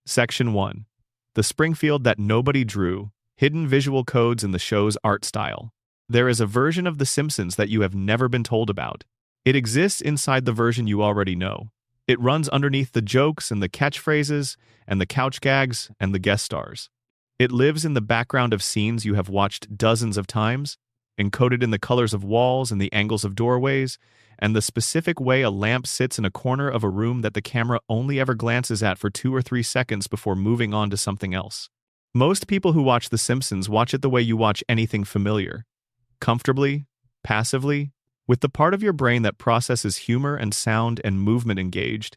Section 1. The Springfield that nobody drew, hidden visual codes in the show's art style. There is a version of The Simpsons that you have never been told about. It exists inside the version you already know. It runs underneath the jokes and the catchphrases and the couch gags and the guest stars. It lives in the background of scenes you have watched dozens of times, encoded in the colors of walls and the angles of doorways, and the specific way a lamp sits in a corner of a room that the camera only ever glances at for 2 or 3 seconds before moving on to something else. Most people who watch The Simpsons watch it the way you watch anything familiar. Comfortably, passively, with the part of your brain that processes humor and sound and movement engaged,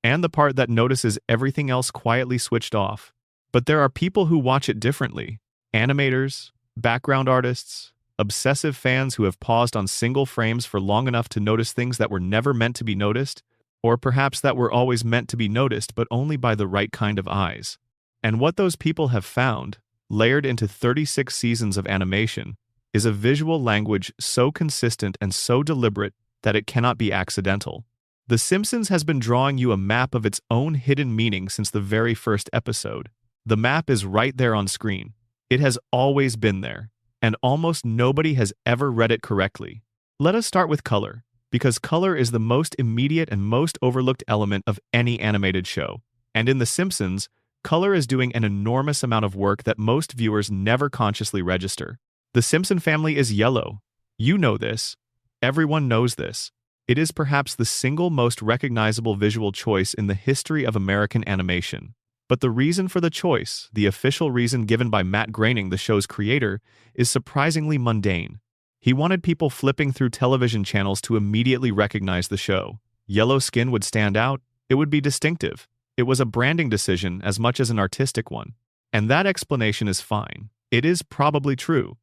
and the part that notices everything else quietly switched off. But there are people who watch it differently. Animators, background artists, obsessive fans who have paused on single frames for long enough to notice things that were never meant to be noticed, or perhaps that were always meant to be noticed but only by the right kind of eyes. And what those people have found, layered into 36 seasons of animation, is a visual language so consistent and so deliberate that it cannot be accidental. The Simpsons has been drawing you a map of its own hidden meaning since the very first episode. The map is right there on screen. It has always been there, and almost nobody has ever read it correctly. Let us start with color, because color is the most immediate and most overlooked element of any animated show. And in The Simpsons, color is doing an enormous amount of work that most viewers never consciously register. The Simpson family is yellow. You know this. Everyone knows this. It is perhaps the single most recognizable visual choice in the history of American animation. But the reason for the choice, the official reason given by Matt Groening, the show's creator, is surprisingly mundane. He wanted people flipping through television channels to immediately recognize the show. Yellow skin would stand out. It would be distinctive. It was a branding decision as much as an artistic one. And that explanation is fine. It is probably true.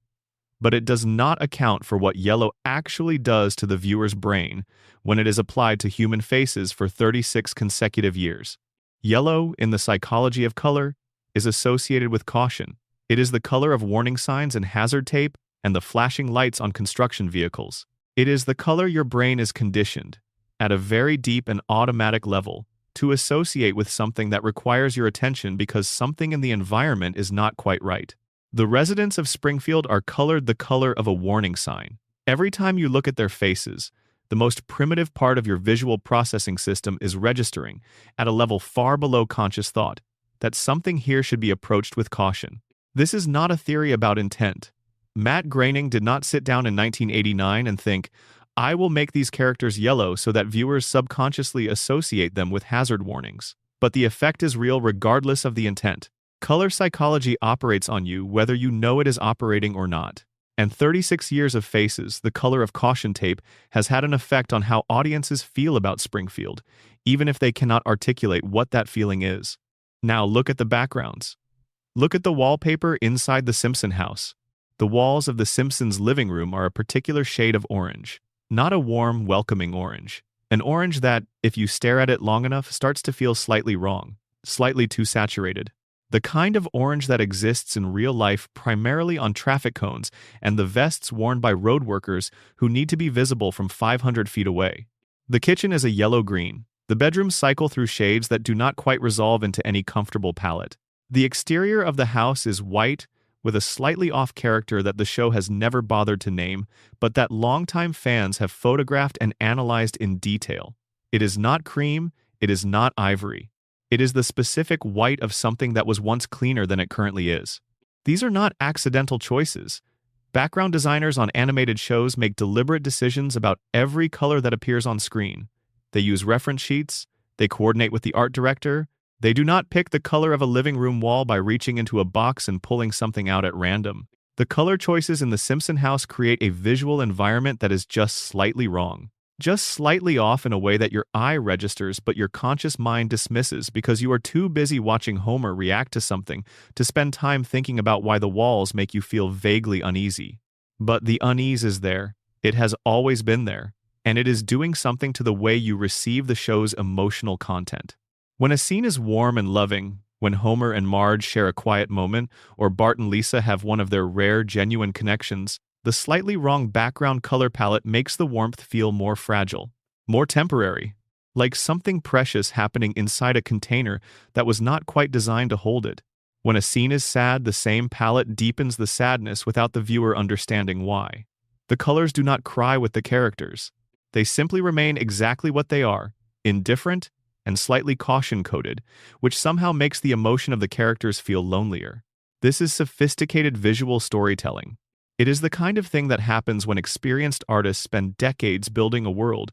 But it does not account for what yellow actually does to the viewer's brain when it is applied to human faces for 36 consecutive years. Yellow, in the psychology of color, is associated with caution. It is the color of warning signs and hazard tape and the flashing lights on construction vehicles. It is the color your brain is conditioned, at a very deep and automatic level, to associate with something that requires your attention because something in the environment is not quite right. The residents of Springfield are colored the color of a warning sign. Every time you look at their faces, the most primitive part of your visual processing system is registering, at a level far below conscious thought, that something here should be approached with caution. This is not a theory about intent. Matt Groening did not sit down in 1989 and think, I will make these characters yellow so that viewers subconsciously associate them with hazard warnings. But the effect is real regardless of the intent. Color psychology operates on you whether you know it is operating or not. And 36 years of faces, the color of caution tape, has had an effect on how audiences feel about Springfield, even if they cannot articulate what that feeling is. Now look at the backgrounds. Look at the wallpaper inside the Simpson house. The walls of the Simpsons' living room are a particular shade of orange. Not a warm, welcoming orange. An orange that, if you stare at it long enough, starts to feel slightly wrong, slightly too saturated. The kind of orange that exists in real life primarily on traffic cones and the vests worn by road workers who need to be visible from 500 feet away. The kitchen is a yellow-green. The bedrooms cycle through shades that do not quite resolve into any comfortable palette. The exterior of the house is white, with a slightly off character that the show has never bothered to name, but that longtime fans have photographed and analyzed in detail. It is not cream, it is not ivory. It is the specific white of something that was once cleaner than it currently is. These are not accidental choices. Background designers on animated shows make deliberate decisions about every color that appears on screen. They use reference sheets, they coordinate with the art director. They do not pick the color of a living room wall by reaching into a box and pulling something out at random. The color choices in the Simpson house create a visual environment that is just slightly wrong. Just slightly off in a way that your eye registers but your conscious mind dismisses because you are too busy watching Homer react to something to spend time thinking about why the walls make you feel vaguely uneasy. But the unease is there. It has always been there. And it is doing something to the way you receive the show's emotional content. When a scene is warm and loving, when Homer and Marge share a quiet moment, or Bart and Lisa have one of their rare, genuine connections, the slightly wrong background color palette makes the warmth feel more fragile, more temporary. like something precious happening inside a container that was not quite designed to hold it. When a scene is sad, the same palette deepens the sadness without the viewer understanding why. The colors do not cry with the characters. They simply remain exactly what they are, indifferent and slightly caution-coded, which somehow makes the emotion of the characters feel lonelier. This is sophisticated visual storytelling. It is the kind of thing that happens when experienced artists spend decades building a world,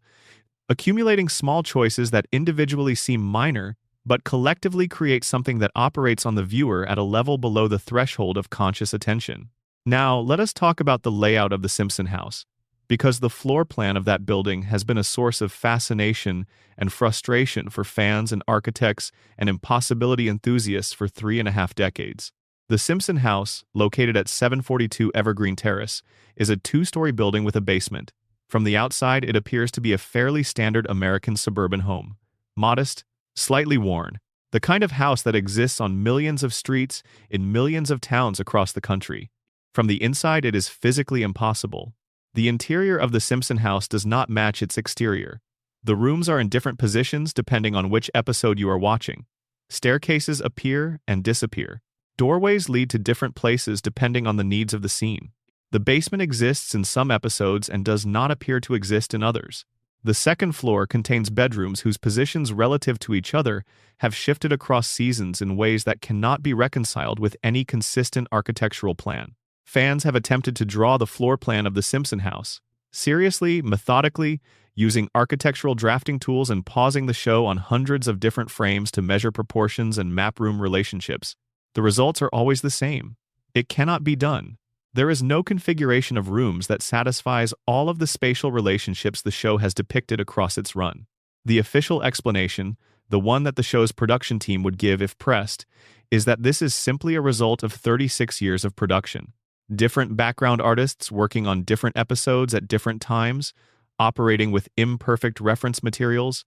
accumulating small choices that individually seem minor, but collectively create something that operates on the viewer at a level below the threshold of conscious attention. Now, let us talk about the layout of the Simpson house, because the floor plan of that building has been a source of fascination and frustration for fans and architects and impossibility enthusiasts for 3.5 decades. The Simpson house, located at 742 Evergreen Terrace, is a 2-story building with a basement. From the outside, it appears to be a fairly standard American suburban home. Modest, slightly worn, the kind of house that exists on millions of streets in millions of towns across the country. From the inside, it is physically impossible. The interior of the Simpson house does not match its exterior. The rooms are in different positions depending on which episode you are watching. Staircases appear and disappear. Doorways lead to different places depending on the needs of the scene. The basement exists in some episodes and does not appear to exist in others. The second floor contains bedrooms whose positions relative to each other have shifted across seasons in ways that cannot be reconciled with any consistent architectural plan. Fans have attempted to draw the floor plan of the Simpson house, seriously, methodically, using architectural drafting tools and pausing the show on hundreds of different frames to measure proportions and map room relationships. The results are always the same. It cannot be done. There is no configuration of rooms that satisfies all of the spatial relationships the show has depicted across its run. The official explanation, the one that the show's production team would give if pressed, is that this is simply a result of 36 years of production. Different background artists working on different episodes at different times, operating with imperfect reference materials,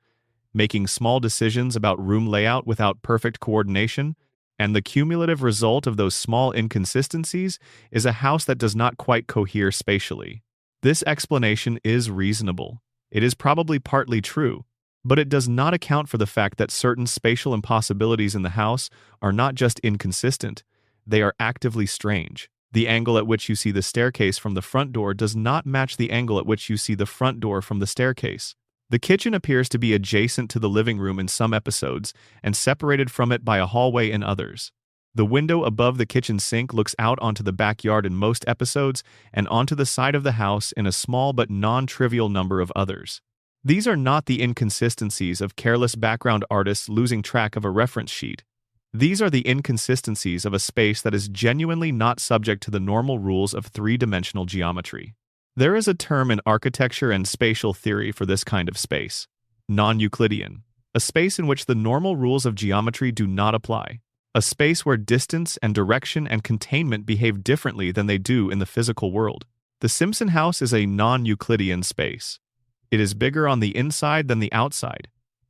making small decisions about room layout without perfect coordination, and the cumulative result of those small inconsistencies is a house that does not quite cohere spatially. This explanation is reasonable. It is probably partly true, but it does not account for the fact that certain spatial impossibilities in the house are not just inconsistent, they are actively strange. The angle at which you see the staircase from the front door does not match the angle at which you see the front door from the staircase. The kitchen appears to be adjacent to the living room in some episodes and separated from it by a hallway in others. The window above the kitchen sink looks out onto the backyard in most episodes and onto the side of the house in a small but non-trivial number of others. These are not the inconsistencies of careless background artists losing track of a reference sheet. These are the inconsistencies of a space that is genuinely not subject to the normal rules of three-dimensional geometry. There is a term in architecture and spatial theory for this kind of space: non-Euclidean, a space in which the normal rules of geometry do not apply, a space where distance and direction and containment behave differently than they do in the physical world. The Simpson house is a non-Euclidean space. It is bigger on the inside than the outside.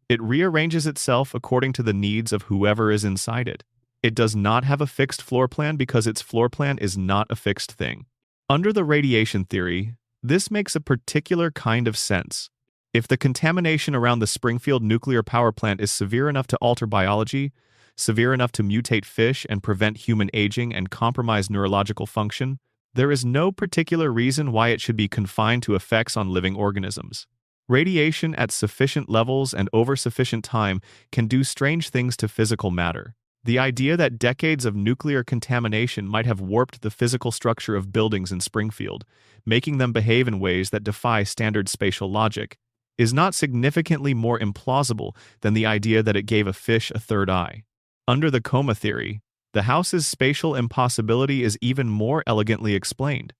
It rearranges itself according to the needs of whoever is inside it. It does not have a fixed floor plan because its floor plan is not a fixed thing. Under the radiation theory, this makes a particular kind of sense. If the contamination around the Springfield nuclear power plant is severe enough to alter biology, severe enough to mutate fish and prevent human aging and compromise neurological function, there is no particular reason why it should be confined to effects on living organisms. Radiation at sufficient levels and over sufficient time can do strange things to physical matter. The idea that decades of nuclear contamination might have warped the physical structure of buildings in Springfield, making them behave in ways that defy standard spatial logic, is not significantly more implausible than the idea that it gave a fish a third eye. Under the coma theory, the house's spatial impossibility is even more elegantly explained.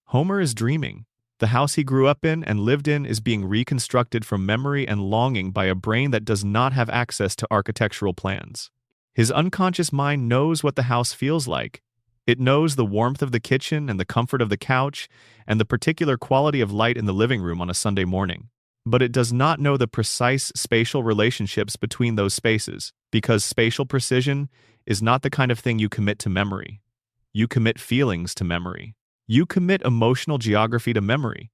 Homer is dreaming. The house he grew up in and lived in is being reconstructed from memory and longing by a brain that does not have access to architectural plans. His unconscious mind knows what the house feels like. It knows the warmth of the kitchen and the comfort of the couch and the particular quality of light in the living room on a Sunday morning. But it does not know the precise spatial relationships between those spaces, because spatial precision is not the kind of thing you commit to memory. You commit feelings to memory. You commit emotional geography to memory.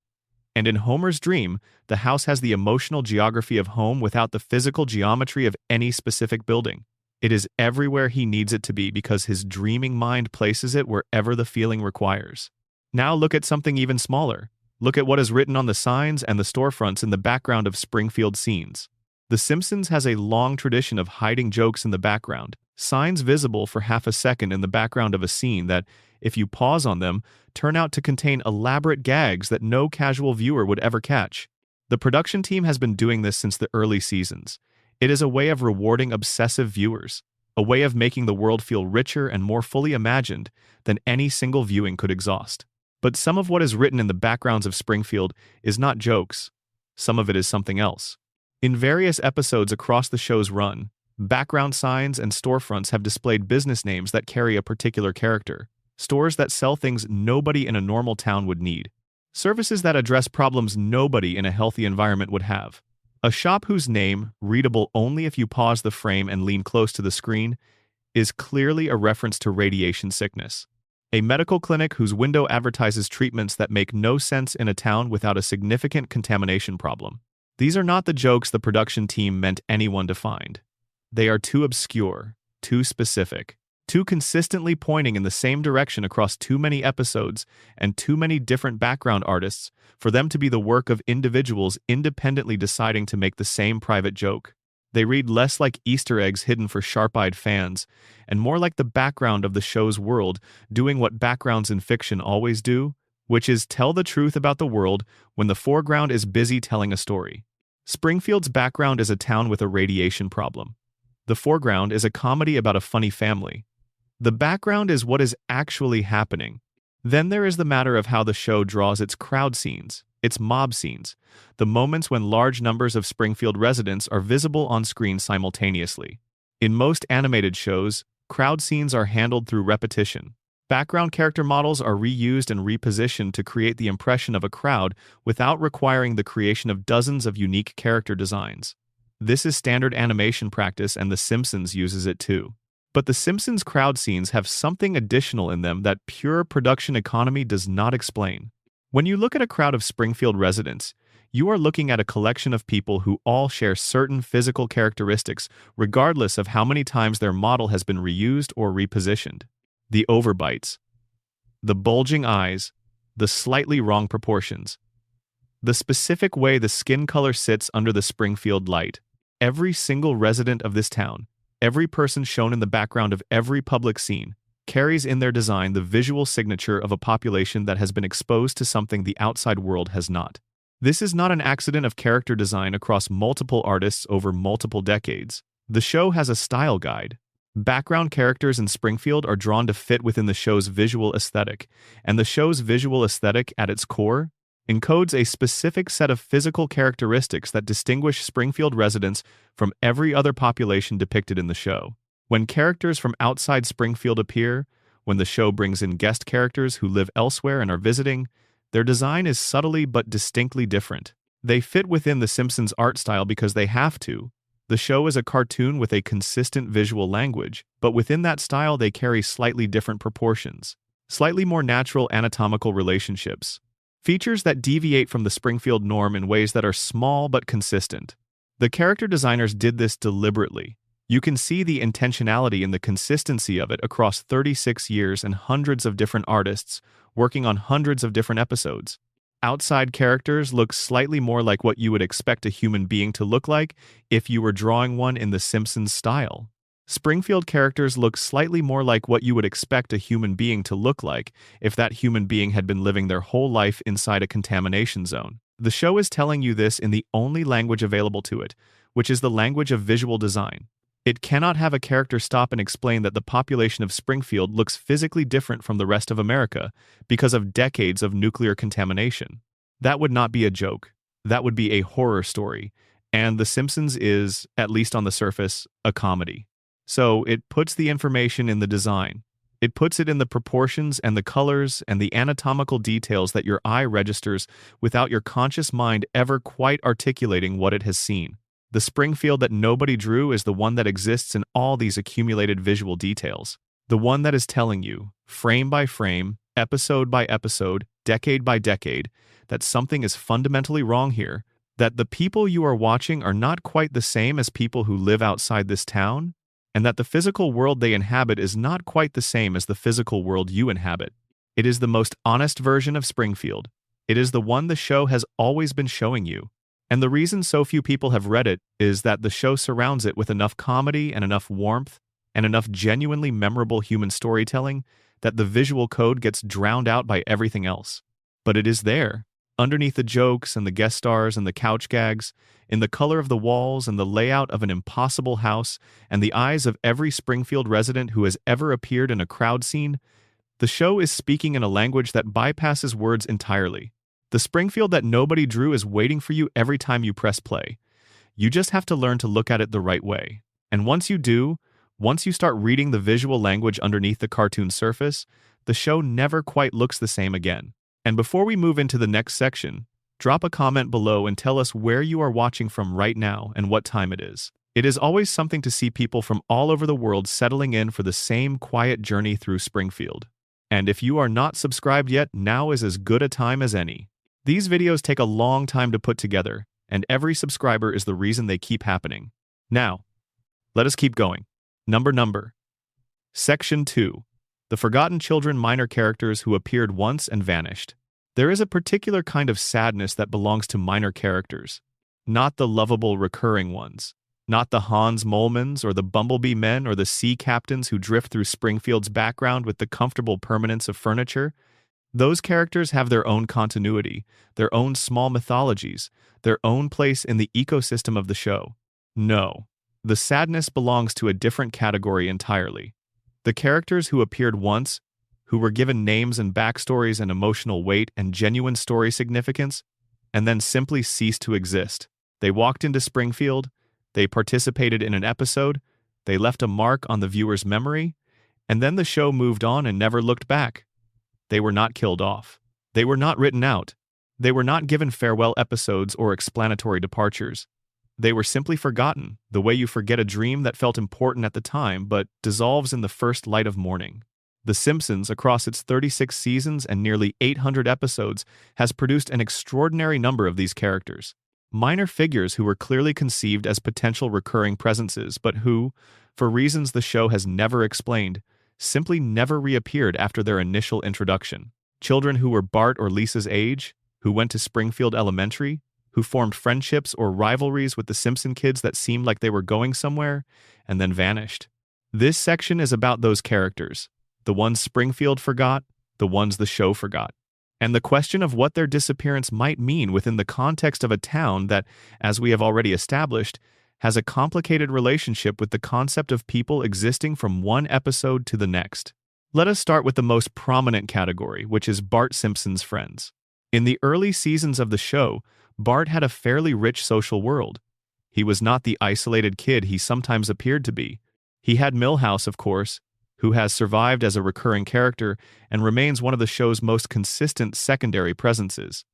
And in Homer's dream, the house has the emotional geography of home without the physical geometry of any specific building. It is everywhere he needs it to be because his dreaming mind places it wherever the feeling requires. Now look at something even smaller. Look at what is written on the signs and the storefronts in the background of Springfield scenes. The Simpsons has a long tradition of hiding jokes in the background, signs visible for half a second in the background of a scene that, if you pause on them, turn out to contain elaborate gags that no casual viewer would ever catch. The production team has been doing this since the early seasons. It is a way of rewarding obsessive viewers, a way of making the world feel richer and more fully imagined than any single viewing could exhaust. But some of what is written in the backgrounds of Springfield is not jokes. Some of it is something else. In various episodes across the show's run, background signs and storefronts have displayed business names that carry a particular character, stores that sell things nobody in a normal town would need, services that address problems nobody in a healthy environment would have. A shop whose name, readable only if you pause the frame and lean close to the screen, is clearly a reference to radiation sickness. A medical clinic whose window advertises treatments that make no sense in a town without a significant contamination problem. These are not the jokes the production team meant anyone to find. They are too obscure, too specific, too consistently pointing in the same direction across too many episodes and too many different background artists for them to be the work of individuals independently deciding to make the same private joke. They read less like Easter eggs hidden for sharp-eyed fans, and more like the background of the show's world doing what backgrounds in fiction always do, which is tell the truth about the world when the foreground is busy telling a story. Springfield's background is a town with a radiation problem. The foreground is a comedy about a funny family. The background is what is actually happening. Then there is the matter of how the show draws its crowd scenes, its mob scenes, the moments when large numbers of Springfield residents are visible on screen simultaneously. In most animated shows, crowd scenes are handled through repetition. Background character models are reused and repositioned to create the impression of a crowd without requiring the creation of dozens of unique character designs. This is standard animation practice, and The Simpsons uses it too. But The Simpsons' crowd scenes have something additional in them that pure production economy does not explain. When you look at a crowd of Springfield residents, you are looking at a collection of people who all share certain physical characteristics regardless of how many times their model has been reused or repositioned. The overbites, the bulging eyes, the slightly wrong proportions, the specific way the skin color sits under the Springfield light. Every single resident of this town, every person shown in the background of every public scene, carries in their design the visual signature of a population that has been exposed to something the outside world has not. This is not an accident of character design across multiple artists over multiple decades. The show has a style guide. Background characters in Springfield are drawn to fit within the show's visual aesthetic, and the show's visual aesthetic, at its core, encodes a specific set of physical characteristics that distinguish Springfield residents from every other population depicted in the show. When characters from outside Springfield appear, when the show brings in guest characters who live elsewhere and are visiting, their design is subtly but distinctly different. They fit within The Simpsons' art style because they have to. The show is a cartoon with a consistent visual language, but within that style they carry slightly different proportions, slightly more natural anatomical relationships, features that deviate from the Springfield norm in ways that are small but consistent. The character designers did this deliberately. You can see the intentionality and the consistency of it across 36 years and hundreds of different artists working on hundreds of different episodes. Outside characters look slightly more like what you would expect a human being to look like if you were drawing one in The Simpsons style. Springfield characters look slightly more like what you would expect a human being to look like if that human being had been living their whole life inside a contamination zone. The show is telling you this in the only language available to it, which is the language of visual design. It cannot have a character stop and explain that the population of Springfield looks physically different from the rest of America because of decades of nuclear contamination. That would not be a joke. That would be a horror story. And The Simpsons is, at least on the surface, a comedy. So it puts the information in the design. It puts it in the proportions and the colors and the anatomical details that your eye registers without your conscious mind ever quite articulating what it has seen. The Springfield that nobody drew is the one that exists in all these accumulated visual details. The one that is telling you, frame by frame, episode by episode, decade by decade, that something is fundamentally wrong here, that the people you are watching are not quite the same as people who live outside this town, and that the physical world they inhabit is not quite the same as the physical world you inhabit. It is the most honest version of Springfield. It is the one the show has always been showing you. And the reason so few people have read it is that the show surrounds it with enough comedy and enough warmth and enough genuinely memorable human storytelling that the visual code gets drowned out by everything else. But it is there, underneath the jokes and the guest stars and the couch gags, in the color of the walls and the layout of an impossible house and the eyes of every Springfield resident who has ever appeared in a crowd scene. The show is speaking in a language that bypasses words entirely. The Springfield that nobody drew is waiting for you every time you press play. You just have to learn to look at it the right way. And once you do, once you start reading the visual language underneath the cartoon surface, the show never quite looks the same again. And before we move into the next section, drop a comment below and tell us where you are watching from right now and what time it is. It is always something to see people from all over the world settling in for the same quiet journey through Springfield. And if you are not subscribed yet, now is as good a time as any. These videos take a long time to put together, and every subscriber is the reason they keep happening. Now, let us keep going. Number. Section 2. The Forgotten Children minor characters who appeared once and vanished. There is a particular kind of sadness that belongs to minor characters, not the lovable recurring ones, not the Hans Molemans or the Bumblebee Men or the sea captains who drift through Springfield's background with the comfortable permanence of furniture. Those characters have their own continuity, their own small mythologies, their own place in the ecosystem of the show. No, the sadness belongs to a different category entirely. The characters who appeared once, who were given names and backstories and emotional weight and genuine story significance, and then simply ceased to exist. They walked into Springfield, they participated in an episode, they left a mark on the viewer's memory, and then the show moved on and never looked back. They were not killed off. They were not written out. They were not given farewell episodes or explanatory departures. They were simply forgotten, the way you forget a dream that felt important at the time but dissolves in the first light of morning. The Simpsons, across its 36 seasons and nearly 800 episodes, has produced an extraordinary number of these characters. Minor figures who were clearly conceived as potential recurring presences but who, for reasons the show has never explained, simply never reappeared after their initial introduction. Children who were Bart or Lisa's age, who went to Springfield Elementary, who formed friendships or rivalries with the Simpson kids that seemed like they were going somewhere, and then vanished. This section is about those characters, the ones Springfield forgot, the ones the show forgot, and the question of what their disappearance might mean within the context of a town that, as we have already established, has a complicated relationship with the concept of people existing from one episode to the next. Let us start with the most prominent category, which is Bart Simpson's friends. In the early seasons of the show, Bart had a fairly rich social world. He was not the isolated kid he sometimes appeared to be. He had Milhouse, of course, who has survived as a recurring character and remains one of the show's most consistent secondary presences.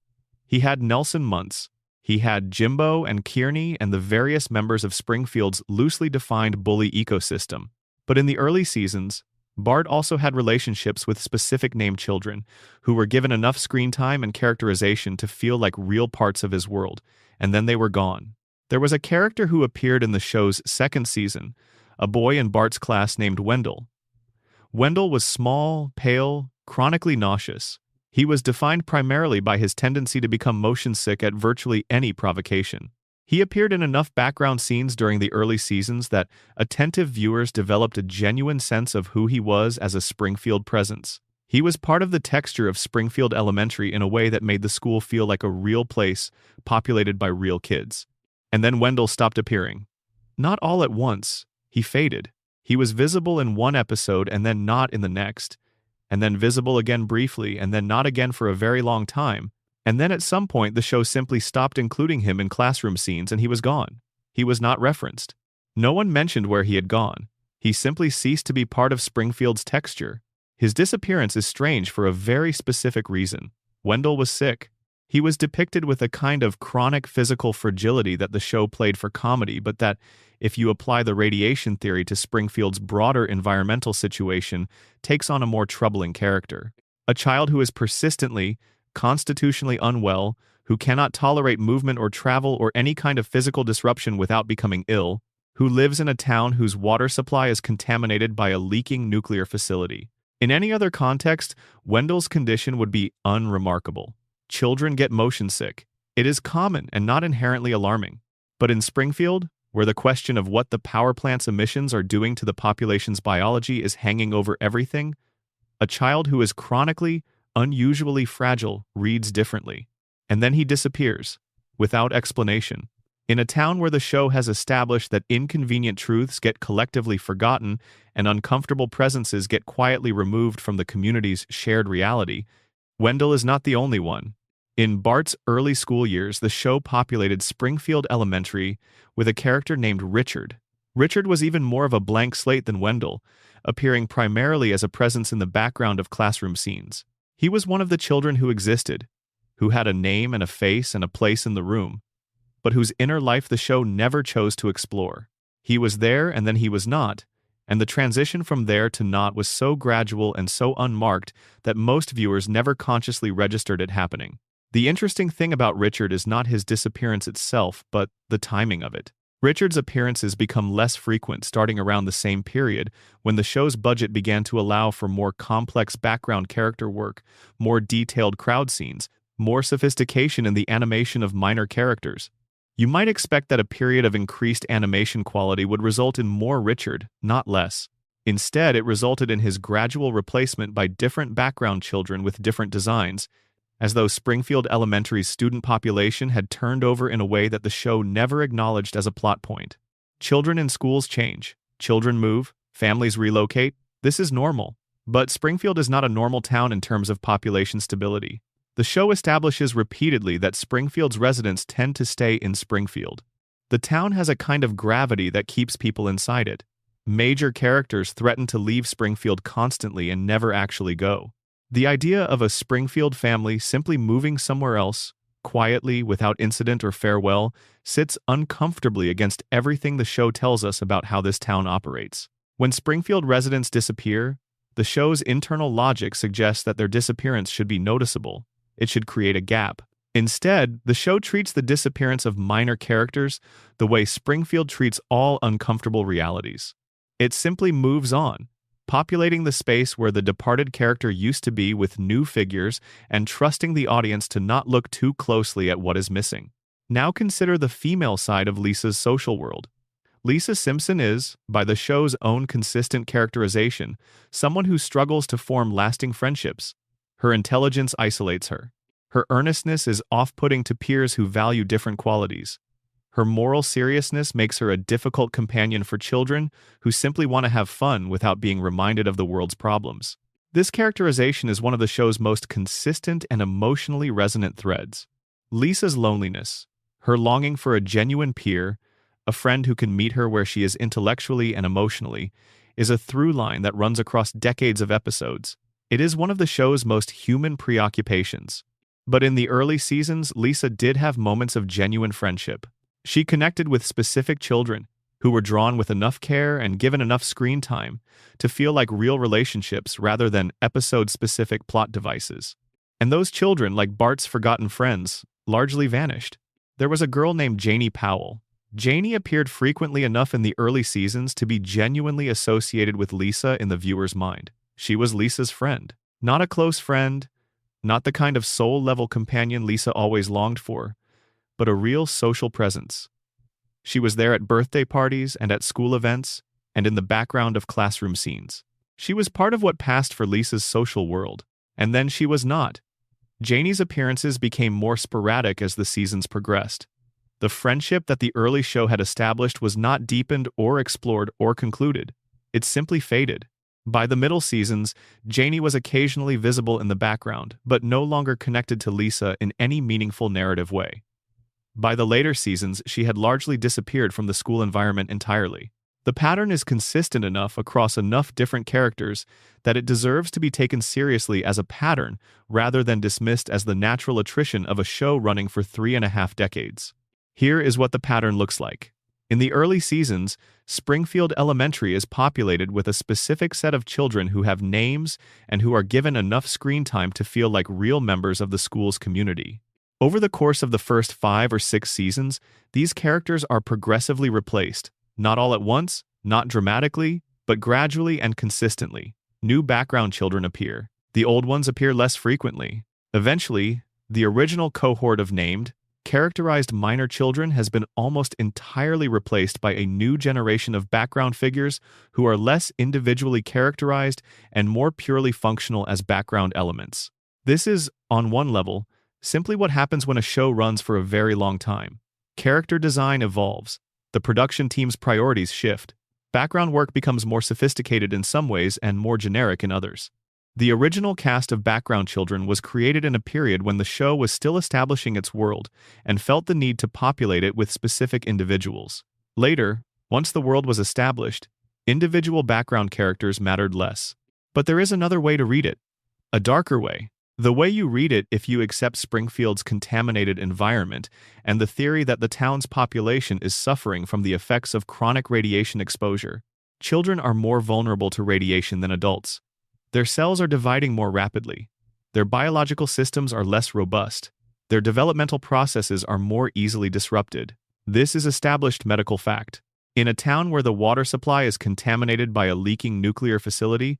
He had Nelson Muntz. He had Jimbo and Kearney and the various members of Springfield's loosely defined bully ecosystem. But in the early seasons, Bart also had relationships with specific named children who were given enough screen time and characterization to feel like real parts of his world, and then they were gone. There was a character who appeared in the show's second season, a boy in Bart's class named Wendell. Wendell was small, pale, chronically nauseous. He was defined primarily by his tendency to become motion sick at virtually any provocation. He appeared in enough background scenes during the early seasons that attentive viewers developed a genuine sense of who he was as a Springfield presence. He was part of the texture of Springfield Elementary in a way that made the school feel like a real place populated by real kids. And then Wendell stopped appearing. Not all at once. He faded. He was visible in one episode and then not in the next, and then visible again briefly and then not again for a very long time. And then at some point, the show simply stopped including him in classroom scenes and he was gone. He was not referenced. No one mentioned where he had gone. He simply ceased to be part of Springfield's texture. His disappearance is strange for a very specific reason. Wendell was sick. He was depicted with a kind of chronic physical fragility that the show played for comedy, but that, if you apply the radiation theory to Springfield's broader environmental situation, takes on a more troubling character. A child who is persistently, constitutionally unwell, who cannot tolerate movement or travel or any kind of physical disruption without becoming ill, who lives in a town whose water supply is contaminated by a leaking nuclear facility. In any other context, Wendell's condition would be unremarkable. Children get motion sick. It is common and not inherently alarming. But in Springfield, where the question of what the power plant's emissions are doing to the population's biology is hanging over everything, a child who is chronically, unusually fragile reads differently. And then he disappears, without explanation. In a town where the show has established that inconvenient truths get collectively forgotten and uncomfortable presences get quietly removed from the community's shared reality, Wendell is not the only one. In Bart's early school years, the show populated Springfield Elementary with a character named Richard. Richard was even more of a blank slate than Wendell, appearing primarily as a presence in the background of classroom scenes. He was one of the children who existed, who had a name and a face and a place in the room, but whose inner life the show never chose to explore. He was there and then he was not, and the transition from there to not was so gradual and so unmarked that most viewers never consciously registered it happening. The interesting thing about Richard is not his disappearance itself, but the timing of it. Richard's appearances become less frequent starting around the same period when the show's budget began to allow for more complex background character work, more detailed crowd scenes, more sophistication in the animation of minor characters. You might expect that a period of increased animation quality would result in more Richard, not less. Instead, it resulted in his gradual replacement by different background children with different designs, as though Springfield Elementary's student population had turned over in a way that the show never acknowledged as a plot point. Children in schools change. Children move. Families relocate. This is normal. But Springfield is not a normal town in terms of population stability. The show establishes repeatedly that Springfield's residents tend to stay in Springfield. The town has a kind of gravity that keeps people inside it. Major characters threaten to leave Springfield constantly and never actually go. The idea of a Springfield family simply moving somewhere else, quietly, without incident or farewell, sits uncomfortably against everything the show tells us about how this town operates. When Springfield residents disappear, the show's internal logic suggests that their disappearance should be noticeable. It should create a gap. Instead, the show treats the disappearance of minor characters the way Springfield treats all uncomfortable realities. It simply moves on, populating the space where the departed character used to be with new figures and trusting the audience to not look too closely at what is missing. Now consider the female side of Lisa's social world. Lisa Simpson is, by the show's own consistent characterization, someone who struggles to form lasting friendships. Her intelligence isolates her. Her earnestness is off-putting to peers who value different qualities. Her moral seriousness makes her a difficult companion for children who simply want to have fun without being reminded of the world's problems. This characterization is one of the show's most consistent and emotionally resonant threads. Lisa's loneliness, her longing for a genuine peer, a friend who can meet her where she is intellectually and emotionally, is a through line that runs across decades of episodes. It is one of the show's most human preoccupations. But in the early seasons, Lisa did have moments of genuine friendship. She connected with specific children who were drawn with enough care and given enough screen time to feel like real relationships rather than episode-specific plot devices. And those children, like Bart's forgotten friends, largely vanished. There was a girl named Janie Powell. Janie appeared frequently enough in the early seasons to be genuinely associated with Lisa in the viewer's mind. She was Lisa's friend. Not a close friend, not the kind of soul-level companion Lisa always longed for, but a real social presence. She was there at birthday parties and at school events, and in the background of classroom scenes. She was part of what passed for Lisa's social world, and then she was not. Janie's appearances became more sporadic as the seasons progressed. The friendship that the early show had established was not deepened or explored or concluded. It simply faded. By the middle seasons, Janie was occasionally visible in the background, but no longer connected to Lisa in any meaningful narrative way. By the later seasons, she had largely disappeared from the school environment entirely. The pattern is consistent enough across enough different characters that it deserves to be taken seriously as a pattern rather than dismissed as the natural attrition of a show running for 3.5 decades. Here is what the pattern looks like. In the early seasons, Springfield Elementary is populated with a specific set of children who have names and who are given enough screen time to feel like real members of the school's community. Over the course of the first 5 or 6 seasons, these characters are progressively replaced, not all at once, not dramatically, but gradually and consistently. New background children appear. The old ones appear less frequently. Eventually, the original cohort of named, characterized minor children has been almost entirely replaced by a new generation of background figures who are less individually characterized and more purely functional as background elements. This is, on one level, simply what happens when a show runs for a very long time. Character design evolves. The production team's priorities shift. Background work becomes more sophisticated in some ways and more generic in others. The original cast of background children was created in a period when the show was still establishing its world and felt the need to populate it with specific individuals. Later, once the world was established, individual background characters mattered less. But there is another way to read it. A darker way. The way you read it if you accept Springfield's contaminated environment and the theory that the town's population is suffering from the effects of chronic radiation exposure. Children are more vulnerable to radiation than adults. Their cells are dividing more rapidly. Their biological systems are less robust. Their developmental processes are more easily disrupted. This is established medical fact. In a town where the water supply is contaminated by a leaking nuclear facility,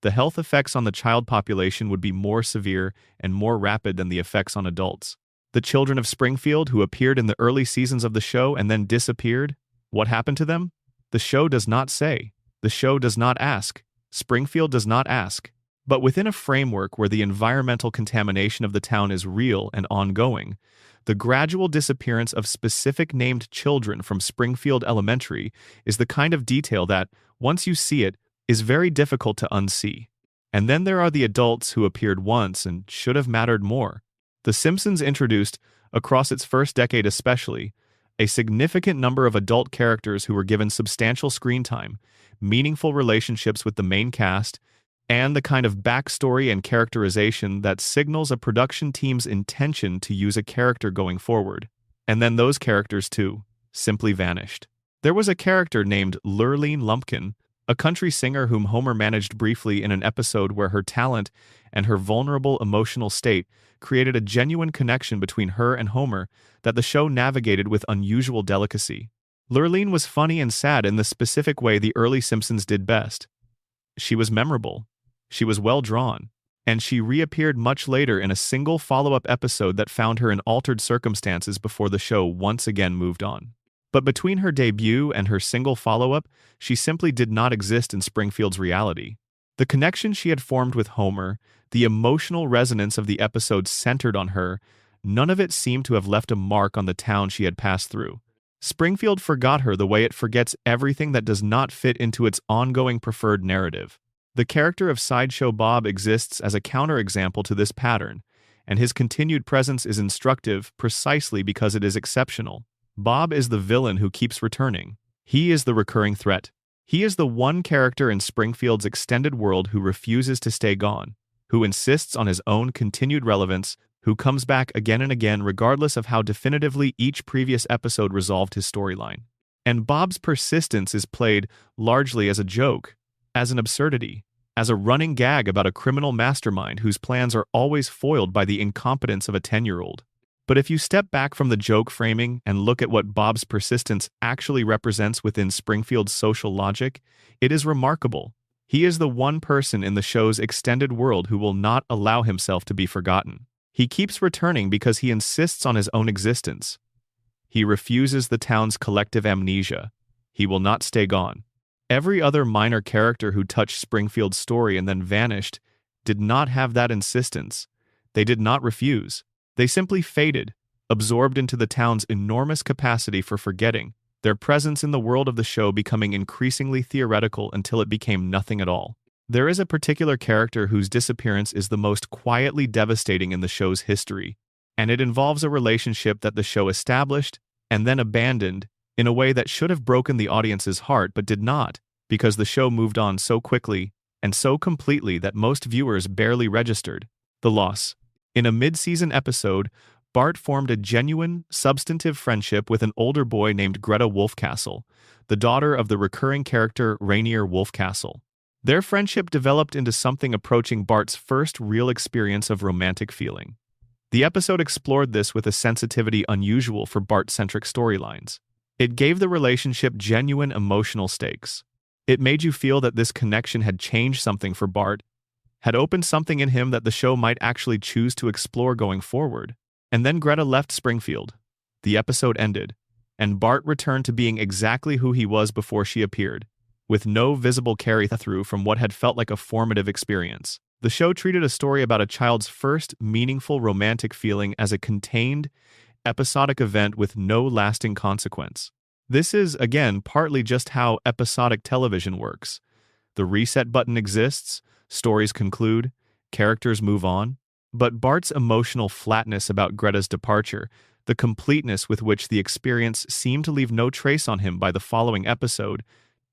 the health effects on the child population would be more severe and more rapid than the effects on adults. The children of Springfield who appeared in the early seasons of the show and then disappeared, what happened to them? The show does not say. The show does not ask. Springfield does not ask. But within a framework where the environmental contamination of the town is real and ongoing, the gradual disappearance of specific named children from Springfield Elementary is the kind of detail that, once you see it, is very difficult to unsee. And then there are the adults who appeared once and should have mattered more. The Simpsons introduced, across its first decade especially, a significant number of adult characters who were given substantial screen time, meaningful relationships with the main cast, and the kind of backstory and characterization that signals a production team's intention to use a character going forward. And then those characters, too, simply vanished. There was a character named Lurleen Lumpkin, a country singer whom Homer managed briefly in an episode where her talent and her vulnerable emotional state created a genuine connection between her and Homer that the show navigated with unusual delicacy. Lurleen was funny and sad in the specific way the early Simpsons did best. She was memorable. She was well drawn. And she reappeared much later in a single follow-up episode that found her in altered circumstances before the show once again moved on. But between her debut and her single follow-up, she simply did not exist in Springfield's reality. The connection she had formed with Homer, the emotional resonance of the episode centered on her, none of it seemed to have left a mark on the town she had passed through. Springfield forgot her the way it forgets everything that does not fit into its ongoing preferred narrative. The character of Sideshow Bob exists as a counterexample to this pattern, and his continued presence is instructive precisely because it is exceptional. Bob is the villain who keeps returning. He is the recurring threat. He is the one character in Springfield's extended world who refuses to stay gone, who insists on his own continued relevance, who comes back again and again regardless of how definitively each previous episode resolved his storyline. And Bob's persistence is played largely as a joke, as an absurdity, as a running gag about a criminal mastermind whose plans are always foiled by the incompetence of a 10-year-old. But if you step back from the joke framing and look at what Bob's persistence actually represents within Springfield's social logic, it is remarkable. He is the one person in the show's extended world who will not allow himself to be forgotten. He keeps returning because he insists on his own existence. He refuses the town's collective amnesia. He will not stay gone. Every other minor character who touched Springfield's story and then vanished did not have that insistence. They did not refuse. They simply faded, absorbed into the town's enormous capacity for forgetting, their presence in the world of the show becoming increasingly theoretical until it became nothing at all. There is a particular character whose disappearance is the most quietly devastating in the show's history, and it involves a relationship that the show established and then abandoned in a way that should have broken the audience's heart but did not, because the show moved on so quickly and so completely that most viewers barely registered the loss. In a mid-season episode, Bart formed a genuine, substantive friendship with an older boy named Greta Wolfcastle, the daughter of the recurring character Rainier Wolfcastle. Their friendship developed into something approaching Bart's first real experience of romantic feeling. The episode explored this with a sensitivity unusual for Bart-centric storylines. It gave the relationship genuine emotional stakes. It made you feel that this connection had changed something for Bart, had opened something in him that the show might actually choose to explore going forward. And then Greta left Springfield. The episode ended, and Bart returned to being exactly who he was before she appeared, with no visible carry-through from what had felt like a formative experience. The show treated a story about a child's first meaningful romantic feeling as a contained, episodic event with no lasting consequence. This is, again, partly just how episodic television works. The reset button exists, stories conclude, characters move on. But Bart's emotional flatness about Greta's departure, the completeness with which the experience seemed to leave no trace on him by the following episode,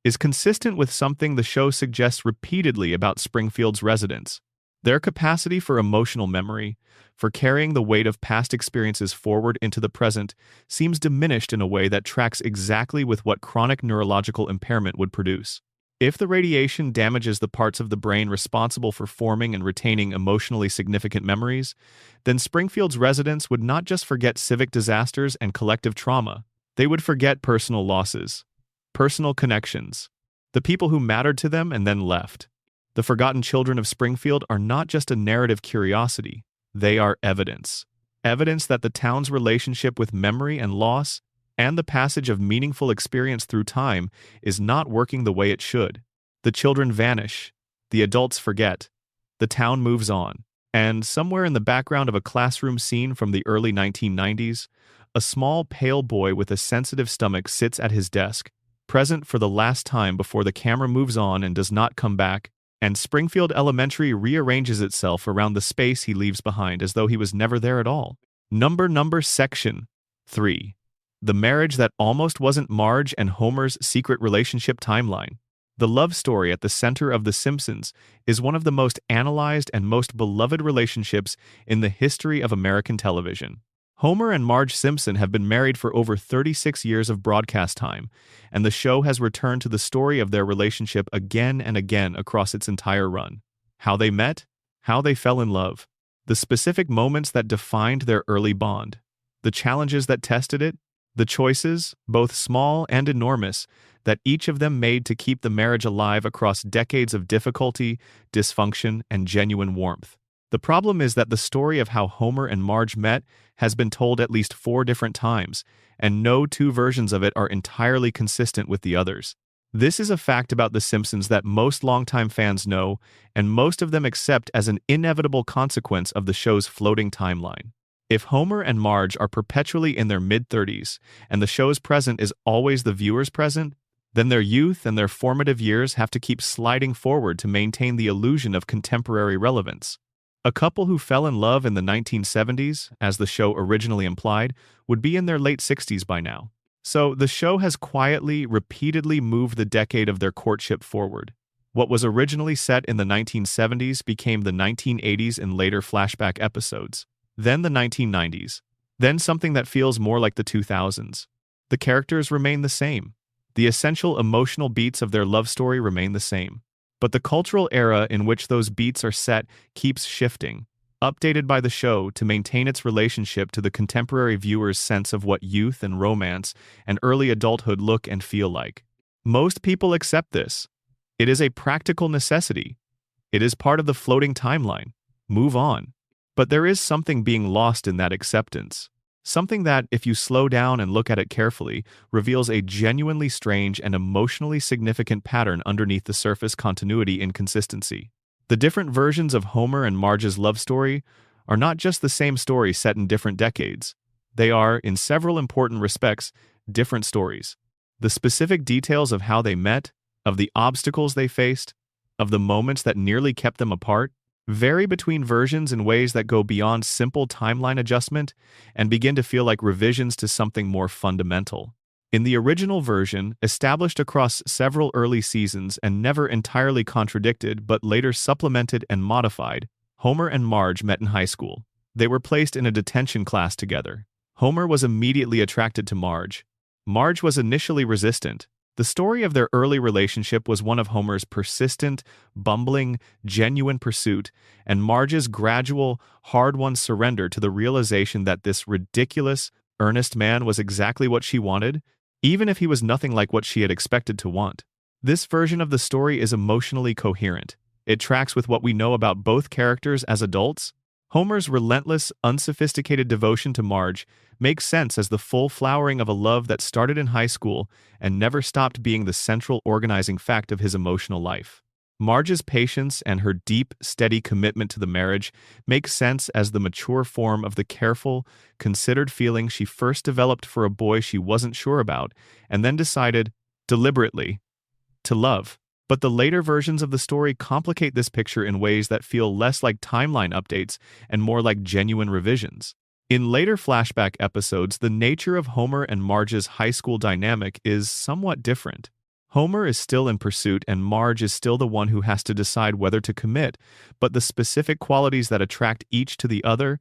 is consistent with something the show suggests repeatedly about Springfield's residents. Their capacity for emotional memory, for carrying the weight of past experiences forward into the present, seems diminished in a way that tracks exactly with what chronic neurological impairment would produce. If the radiation damages the parts of the brain responsible for forming and retaining emotionally significant memories, then Springfield's residents would not just forget civic disasters and collective trauma, they would forget personal losses, personal connections, the people who mattered to them and then left. The forgotten children of Springfield are not just a narrative curiosity, they are evidence. Evidence that the town's relationship with memory and loss and the passage of meaningful experience through time is not working the way it should. The children vanish, the adults forget, the town moves on, and somewhere in the background of a classroom scene from the early 1990s, a small pale boy with a sensitive stomach sits at his desk, present for the last time before the camera moves on and does not come back, and Springfield Elementary rearranges itself around the space he leaves behind as though he was never there at all. Section 3. The marriage that almost wasn't Marge and Homer's secret relationship timeline. The love story at the center of The Simpsons is one of the most analyzed and most beloved relationships in the history of American television. Homer and Marge Simpson have been married for over 36 years of broadcast time, and the show has returned to the story of their relationship again and again across its entire run. How they met, how they fell in love, the specific moments that defined their early bond, the challenges that tested it, the choices, both small and enormous, that each of them made to keep the marriage alive across decades of difficulty, dysfunction, and genuine warmth. The problem is that the story of how Homer and Marge met has been told at least 4 different times, and no 2 versions of it are entirely consistent with the others. This is a fact about The Simpsons that most longtime fans know, and most of them accept as an inevitable consequence of the show's floating timeline. If Homer and Marge are perpetually in their mid-30s, and the show's present is always the viewer's present, then their youth and their formative years have to keep sliding forward to maintain the illusion of contemporary relevance. A couple who fell in love in the 1970s, as the show originally implied, would be in their late 60s by now. So the show has quietly, repeatedly moved the decade of their courtship forward. What was originally set in the 1970s became the 1980s in later flashback episodes. Then the 1990s, then something that feels more like the 2000s. The characters remain the same. The essential emotional beats of their love story remain the same. But the cultural era in which those beats are set keeps shifting, updated by the show to maintain its relationship to the contemporary viewer's sense of what youth and romance and early adulthood look and feel like. Most people accept this. It is a practical necessity. It is part of the floating timeline. Move on. But there is something being lost in that acceptance. Something that, if you slow down and look at it carefully, reveals a genuinely strange and emotionally significant pattern underneath the surface continuity inconsistency. The different versions of Homer and Marge's love story are not just the same story set in different decades. They are, in several important respects, different stories. The specific details of how they met, of the obstacles they faced, of the moments that nearly kept them apart, vary between versions in ways that go beyond simple timeline adjustment and begin to feel like revisions to something more fundamental. In the original version, established across several early seasons and never entirely contradicted but later supplemented and modified, Homer and Marge met in high school. They were placed in a detention class together. Homer was immediately attracted to Marge. Marge was initially resistant. The story of their early relationship was one of Homer's persistent, bumbling, genuine pursuit, and Marge's gradual, hard-won surrender to the realization that this ridiculous, earnest man was exactly what she wanted, even if he was nothing like what she had expected to want. This version of the story is emotionally coherent. It tracks with what we know about both characters as adults. Homer's relentless, unsophisticated devotion to Marge makes sense as the full flowering of a love that started in high school and never stopped being the central organizing fact of his emotional life. Marge's patience and her deep, steady commitment to the marriage make sense as the mature form of the careful, considered feeling she first developed for a boy she wasn't sure about and then decided, deliberately, to love. But the later versions of the story complicate this picture in ways that feel less like timeline updates and more like genuine revisions. In later flashback episodes, the nature of Homer and Marge's high school dynamic is somewhat different. Homer is still in pursuit and Marge is still the one who has to decide whether to commit, but the specific qualities that attract each to the other,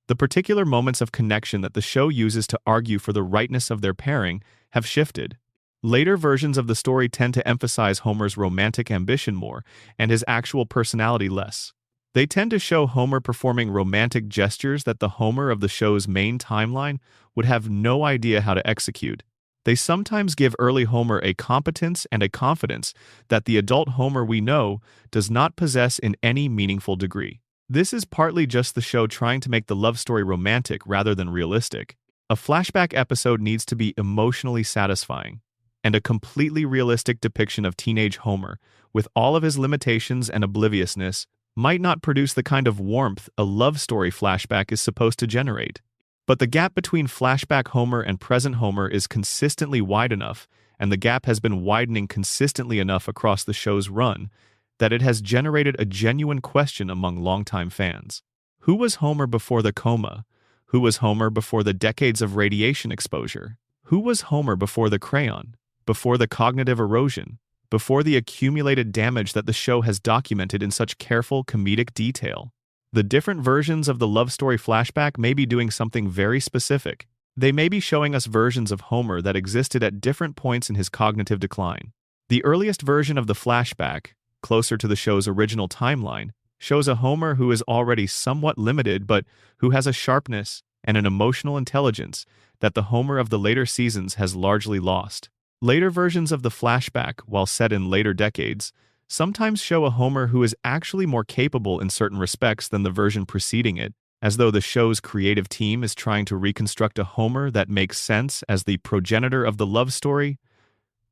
the particular moments of connection that the show uses to argue for the rightness of their pairing, have shifted. Later versions of the story tend to emphasize Homer's romantic ambition more and his actual personality less. They tend to show Homer performing romantic gestures that the Homer of the show's main timeline would have no idea how to execute. They sometimes give early Homer a competence and a confidence that the adult Homer we know does not possess in any meaningful degree. This is partly just the show trying to make the love story romantic rather than realistic. A flashback episode needs to be emotionally satisfying. And a completely realistic depiction of teenage Homer, with all of his limitations and obliviousness, might not produce the kind of warmth a love story flashback is supposed to generate. But the gap between flashback Homer and present Homer is consistently wide enough, and the gap has been widening consistently enough across the show's run, that it has generated a genuine question among longtime fans. Who was Homer before the coma? Who was Homer before the decades of radiation exposure? Who was Homer before the crayon? Before the cognitive erosion, before the accumulated damage that the show has documented in such careful comedic detail? The different versions of the love story flashback may be doing something very specific. They may be showing us versions of Homer that existed at different points in his cognitive decline. The earliest version of the flashback, closer to the show's original timeline, shows a Homer who is already somewhat limited but who has a sharpness and an emotional intelligence that the Homer of the later seasons has largely lost. Later versions of the flashback, while set in later decades, sometimes show a Homer who is actually more capable in certain respects than the version preceding it, as though the show's creative team is trying to reconstruct a Homer that makes sense as the progenitor of the love story,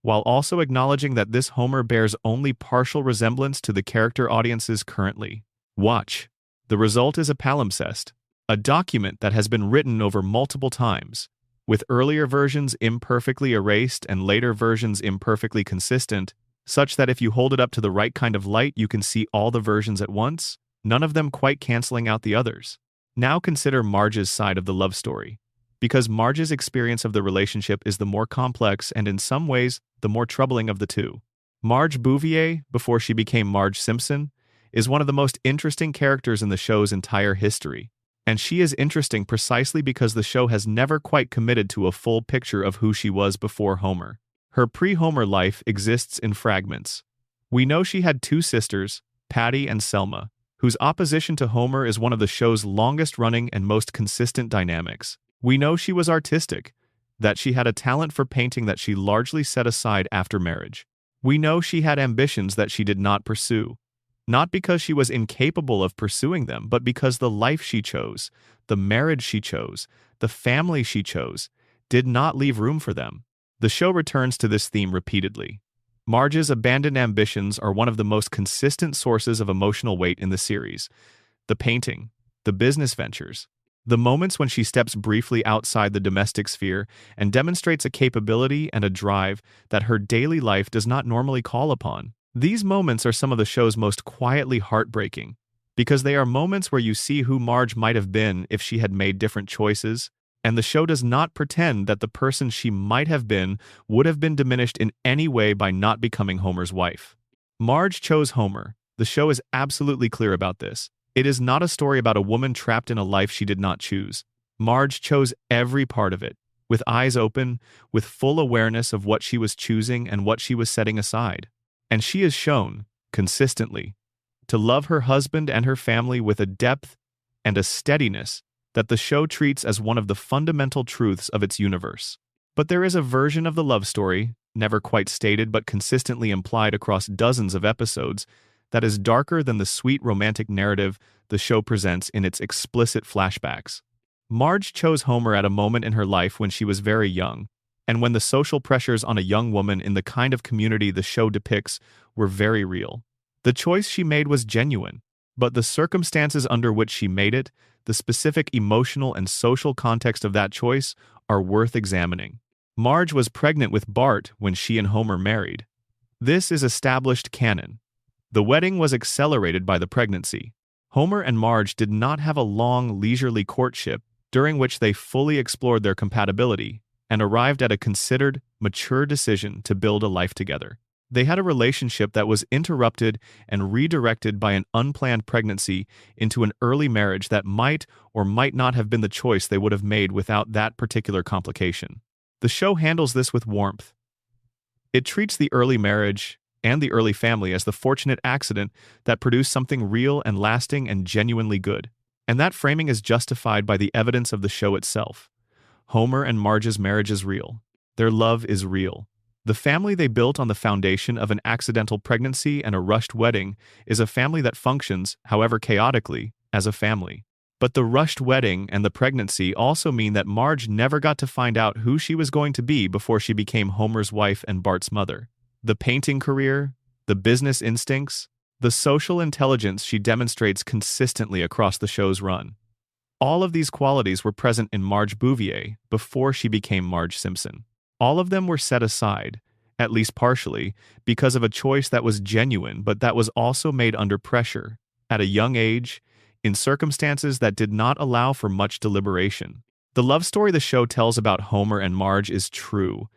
while also acknowledging that this Homer bears only partial resemblance to the character audiences currently watch. The result is a palimpsest, a document that has been written over multiple times, with earlier versions imperfectly erased and later versions imperfectly consistent, such that if you hold it up to the right kind of light you can see all the versions at once, none of them quite canceling out the others. Now consider Marge's side of the love story, because Marge's experience of the relationship is the more complex and in some ways the more troubling of the two. Marge Bouvier, before she became Marge Simpson, is one of the most interesting characters in the show's entire history. And she is interesting precisely because the show has never quite committed to a full picture of who she was before Homer. Her pre-Homer life exists in fragments. We know she had two sisters, Patty and Selma, whose opposition to Homer is one of the show's longest-running and most consistent dynamics. We know she was artistic, that she had a talent for painting that she largely set aside after marriage. We know she had ambitions that she did not pursue. Not because she was incapable of pursuing them, but because the life she chose, the marriage she chose, the family she chose, did not leave room for them. The show returns to this theme repeatedly. Marge's abandoned ambitions are one of the most consistent sources of emotional weight in the series. The painting, the business ventures, the moments when she steps briefly outside the domestic sphere and demonstrates a capability and a drive that her daily life does not normally call upon. These moments are some of the show's most quietly heartbreaking, because they are moments where you see who Marge might have been if she had made different choices, and the show does not pretend that the person she might have been would have been diminished in any way by not becoming Homer's wife. Marge chose Homer. The show is absolutely clear about this. It is not a story about a woman trapped in a life she did not choose. Marge chose every part of it, with eyes open, with full awareness of what she was choosing and what she was setting aside. And she is shown, consistently, to love her husband and her family with a depth and a steadiness that the show treats as one of the fundamental truths of its universe. But there is a version of the love story, never quite stated but consistently implied across dozens of episodes, that is darker than the sweet romantic narrative the show presents in its explicit flashbacks. Marge chose Homer at a moment in her life when she was very young, and when the social pressures on a young woman in the kind of community the show depicts were very real. The choice she made was genuine, but the circumstances under which she made it, the specific emotional and social context of that choice, are worth examining. Marge was pregnant with Bart when she and Homer married. This is established canon. The wedding was accelerated by the pregnancy. Homer and Marge did not have a long, leisurely courtship during which they fully explored their compatibility and arrived at a considered, mature decision to build a life together. They had a relationship that was interrupted and redirected by an unplanned pregnancy into an early marriage that might or might not have been the choice they would have made without that particular complication. The show handles this with warmth. It treats the early marriage and the early family as the fortunate accident that produced something real and lasting and genuinely good. And that framing is justified by the evidence of the show itself. Homer and Marge's marriage is real. Their love is real. The family they built on the foundation of an accidental pregnancy and a rushed wedding is a family that functions, however chaotically, as a family. But the rushed wedding and the pregnancy also mean that Marge never got to find out who she was going to be before she became Homer's wife and Bart's mother. The painting career, the business instincts, the social intelligence she demonstrates consistently across the show's run. All of these qualities were present in Marge Bouvier before she became Marge Simpson. All of them were set aside, at least partially, because of a choice that was genuine but that was also made under pressure, at a young age, in circumstances that did not allow for much deliberation. The love story the show tells about Homer and Marge is true.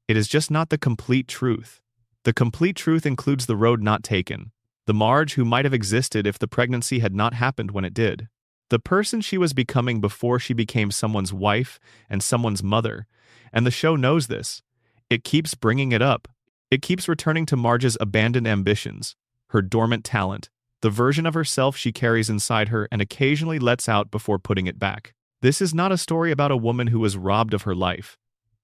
It is just not the complete truth. The complete truth includes the road not taken, the Marge who might have existed if the pregnancy had not happened when it did. The person she was becoming before she became someone's wife and someone's mother. And the show knows this. It keeps bringing it up. It keeps returning to Marge's abandoned ambitions, her dormant talent, the version of herself she carries inside her and occasionally lets out before putting it back. This is not a story about a woman who was robbed of her life.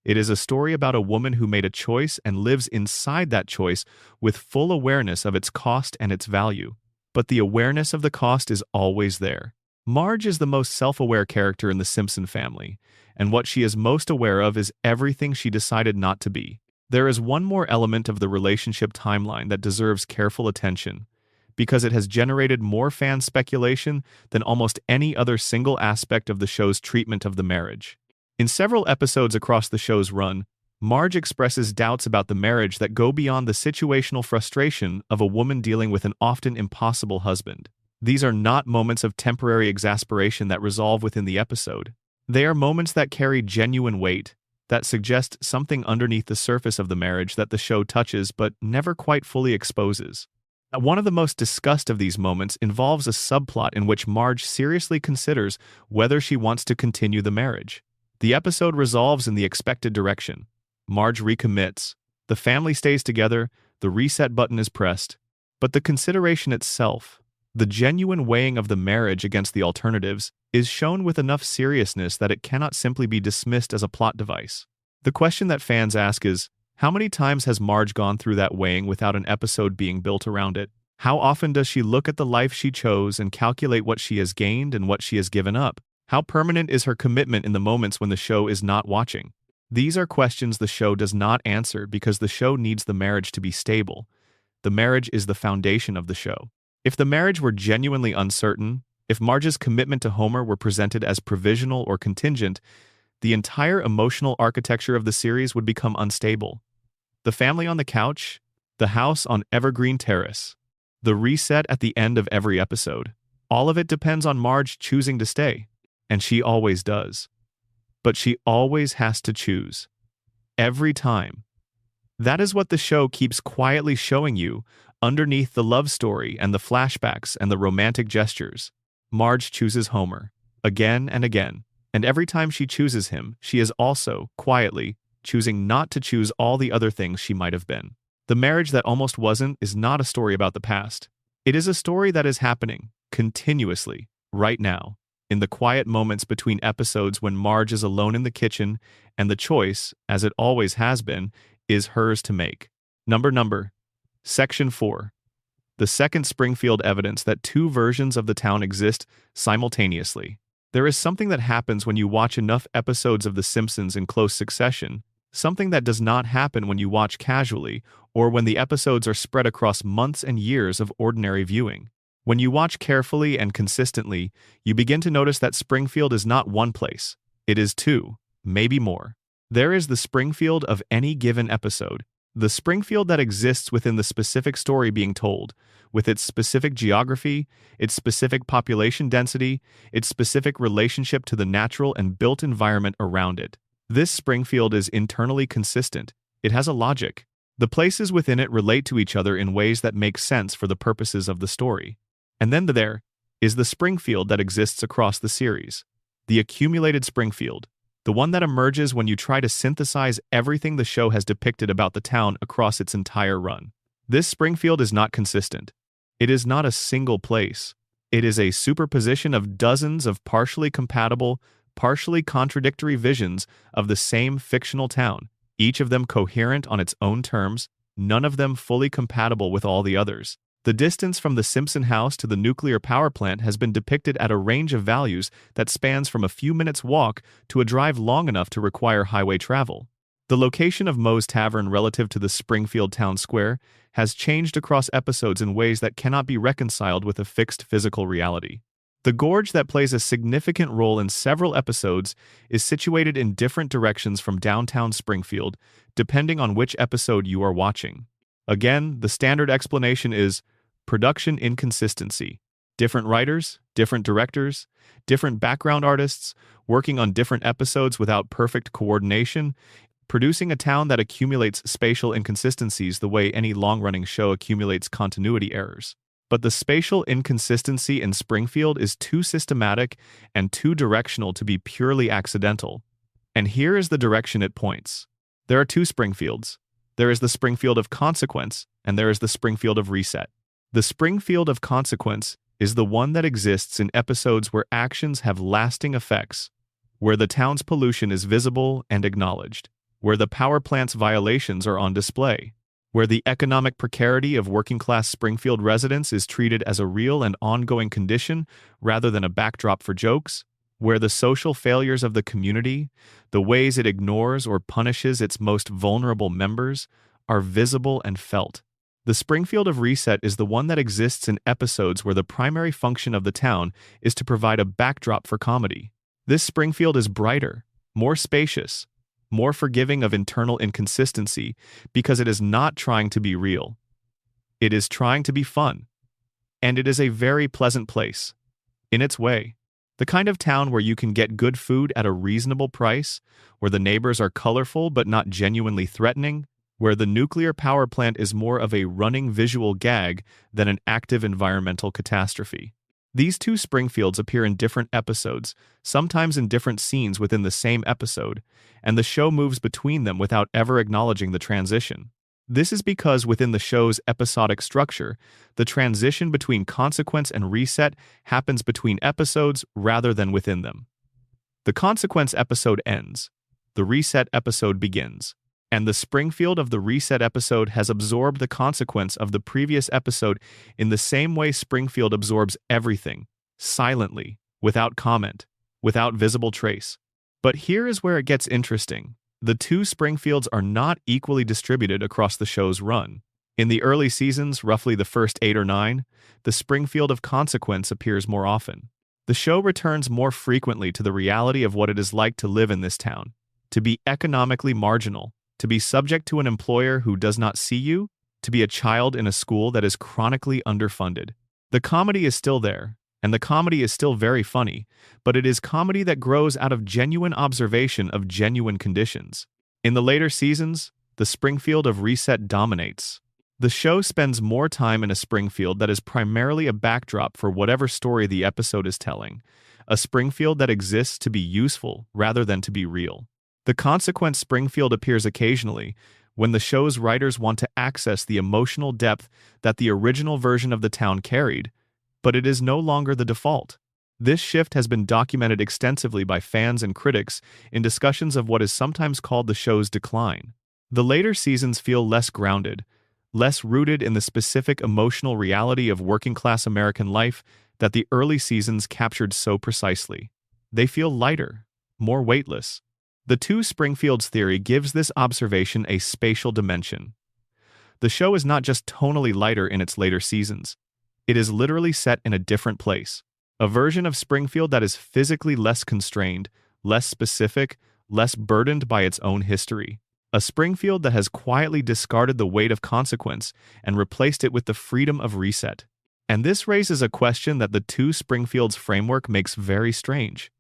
It is a story about a woman who made a choice and lives inside that choice with full awareness of its cost and its value. But the awareness of the cost is always there. Marge is the most self-aware character in the Simpson family, and what she is most aware of is everything she decided not to be. There is one more element of the relationship timeline that deserves careful attention, because it has generated more fan speculation than almost any other single aspect of the show's treatment of the marriage. In several episodes across the show's run, Marge expresses doubts about the marriage that go beyond the situational frustration of a woman dealing with an often impossible husband. These are not moments of temporary exasperation that resolve within the episode. They are moments that carry genuine weight, that suggest something underneath the surface of the marriage that the show touches but never quite fully exposes. One of the most discussed of these moments involves a subplot in which Marge seriously considers whether she wants to continue the marriage. The episode resolves in the expected direction. Marge recommits. The family stays together, the reset button is pressed. But the consideration itself, the genuine weighing of the marriage against the alternatives, is shown with enough seriousness that it cannot simply be dismissed as a plot device. The question that fans ask is, how many times has Marge gone through that weighing without an episode being built around it? How often does she look at the life she chose and calculate what she has gained and what she has given up? How permanent is her commitment in the moments when the show is not watching? These are questions the show does not answer because the show needs the marriage to be stable. The marriage is the foundation of the show. If the marriage were genuinely uncertain, if Marge's commitment to Homer were presented as provisional or contingent, the entire emotional architecture of the series would become unstable. The family on the couch, the house on Evergreen Terrace, the reset at the end of every episode, all of it depends on Marge choosing to stay. And she always does. But she always has to choose. Every time. That is what the show keeps quietly showing you underneath the love story and the flashbacks and the romantic gestures. Marge chooses Homer, again and again, and every time she chooses him, she is also, quietly, choosing not to choose all the other things she might have been. The Marriage That Almost Wasn't is not a story about the past. It is a story that is happening, continuously, right now, in the quiet moments between episodes when Marge is alone in the kitchen, and the choice, as it always has been, is hers to make. Number. Section 4. The second Springfield evidence that two versions of the town exist simultaneously. There is something that happens when you watch enough episodes of The Simpsons in close succession, something that does not happen when you watch casually or when the episodes are spread across months and years of ordinary viewing. When you watch carefully and consistently, you begin to notice that Springfield is not one place. It is two, maybe more. There is the Springfield of any given episode, the Springfield that exists within the specific story being told, with its specific geography, its specific population density, its specific relationship to the natural and built environment around it. This Springfield is internally consistent. It has a logic. The places within it relate to each other in ways that make sense for the purposes of the story. And then there is the Springfield that exists across the series. The accumulated Springfield. The one that emerges when you try to synthesize everything the show has depicted about the town across its entire run. This Springfield is not consistent. It is not a single place. It is a superposition of dozens of partially compatible, partially contradictory visions of the same fictional town, each of them coherent on its own terms, none of them fully compatible with all the others. The distance from the Simpson house to the nuclear power plant has been depicted at a range of values that spans from a few minutes' walk to a drive long enough to require highway travel. The location of Moe's Tavern relative to the Springfield town square has changed across episodes in ways that cannot be reconciled with a fixed physical reality. The gorge that plays a significant role in several episodes is situated in different directions from downtown Springfield, depending on which episode you are watching. Again, the standard explanation is production inconsistency. Different writers, different directors, different background artists, working on different episodes without perfect coordination, producing a town that accumulates spatial inconsistencies the way any long-running show accumulates continuity errors. But the spatial inconsistency in Springfield is too systematic and too directional to be purely accidental. And here is the direction it points. There are two Springfields. There is the Springfield of consequence, and there is the Springfield of reset. The Springfield of consequence is the one that exists in episodes where actions have lasting effects, where the town's pollution is visible and acknowledged, where the power plant's violations are on display, where the economic precarity of working-class Springfield residents is treated as a real and ongoing condition rather than a backdrop for jokes, where the social failures of the community, the ways it ignores or punishes its most vulnerable members, are visible and felt. The Springfield of reset is the one that exists in episodes where the primary function of the town is to provide a backdrop for comedy. This Springfield is brighter, more spacious, more forgiving of internal inconsistency because it is not trying to be real. It is trying to be fun. And it is a very pleasant place, in its way. The kind of town where you can get good food at a reasonable price, where the neighbors are colorful but not genuinely threatening, where the nuclear power plant is more of a running visual gag than an active environmental catastrophe. These two Springfields appear in different episodes, sometimes in different scenes within the same episode, and the show moves between them without ever acknowledging the transition. This is because within the show's episodic structure, the transition between consequence and reset happens between episodes rather than within them. The consequence episode ends. The reset episode begins. And the Springfield of the reset episode has absorbed the consequence of the previous episode in the same way Springfield absorbs everything, silently, without comment, without visible trace. But here is where it gets interesting. The two Springfields are not equally distributed across the show's run. In the early seasons, roughly the first 8 or 9, the Springfield of consequence appears more often. The show returns more frequently to the reality of what it is like to live in this town, to be economically marginal, to be subject to an employer who does not see you, to be a child in a school that is chronically underfunded. The comedy is still there, and the comedy is still very funny, but it is comedy that grows out of genuine observation of genuine conditions. In the later seasons, the Springfield of reset dominates. The show spends more time in a Springfield that is primarily a backdrop for whatever story the episode is telling, a Springfield that exists to be useful rather than to be real. The consequent Springfield appears occasionally when the show's writers want to access the emotional depth that the original version of the town carried, but it is no longer the default. This shift has been documented extensively by fans and critics in discussions of what is sometimes called the show's decline. The later seasons feel less grounded, less rooted in the specific emotional reality of working-class American life that the early seasons captured so precisely. They feel lighter, more weightless. The two Springfields theory gives this observation a spatial dimension. The show is not just tonally lighter in its later seasons. It is literally set in a different place. A version of Springfield that is physically less constrained, less specific, less burdened by its own history. A Springfield that has quietly discarded the weight of consequence and replaced it with the freedom of reset. And this raises a question that the two Springfields framework makes very strange.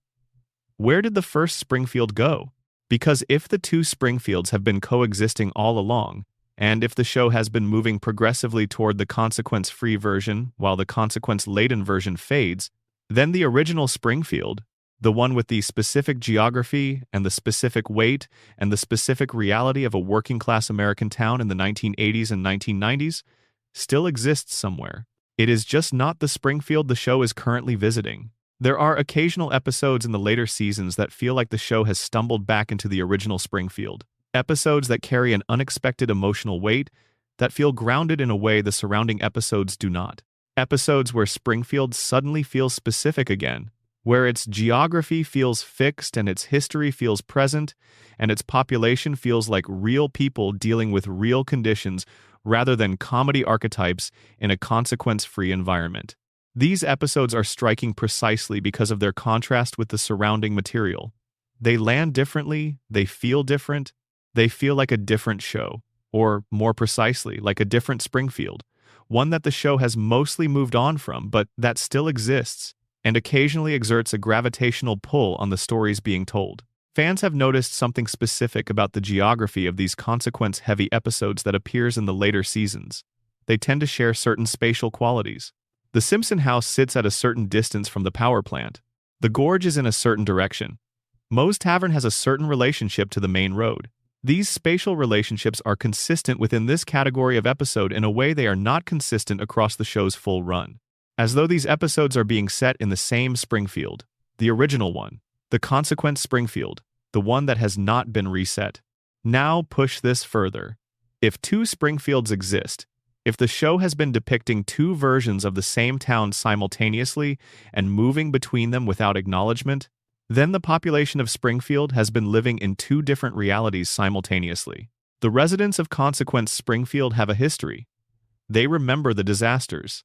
Where did the first Springfield go? Because if the two Springfields have been coexisting all along, and if the show has been moving progressively toward the consequence-free version while the consequence-laden version fades, then the original Springfield, the one with the specific geography and the specific weight and the specific reality of a working-class American town in the 1980s and 1990s, still exists somewhere. It is just not the Springfield the show is currently visiting. There are occasional episodes in the later seasons that feel like the show has stumbled back into the original Springfield. Episodes that carry an unexpected emotional weight, that feel grounded in a way the surrounding episodes do not. Episodes where Springfield suddenly feels specific again, where its geography feels fixed and its history feels present, and its population feels like real people dealing with real conditions rather than comedy archetypes in a consequence-free environment. These episodes are striking precisely because of their contrast with the surrounding material. They land differently, they feel different, they feel like a different show, or more precisely, like a different Springfield, one that the show has mostly moved on from, but that still exists, and occasionally exerts a gravitational pull on the stories being told. Fans have noticed something specific about the geography of these consequence-heavy episodes that appears in the later seasons. They tend to share certain spatial qualities. The Simpson house sits at a certain distance from the power plant. The gorge is in a certain direction. Moe's Tavern has a certain relationship to the main road. These spatial relationships are consistent within this category of episode in a way they are not consistent across the show's full run. As though these episodes are being set in the same Springfield, the original one, the consequent Springfield, the one that has not been reset. Now push this further. If two Springfields exist, if the show has been depicting two versions of the same town simultaneously and moving between them without acknowledgement, then the population of Springfield has been living in two different realities simultaneously. The residents of consequent Springfield have a history. They remember the disasters.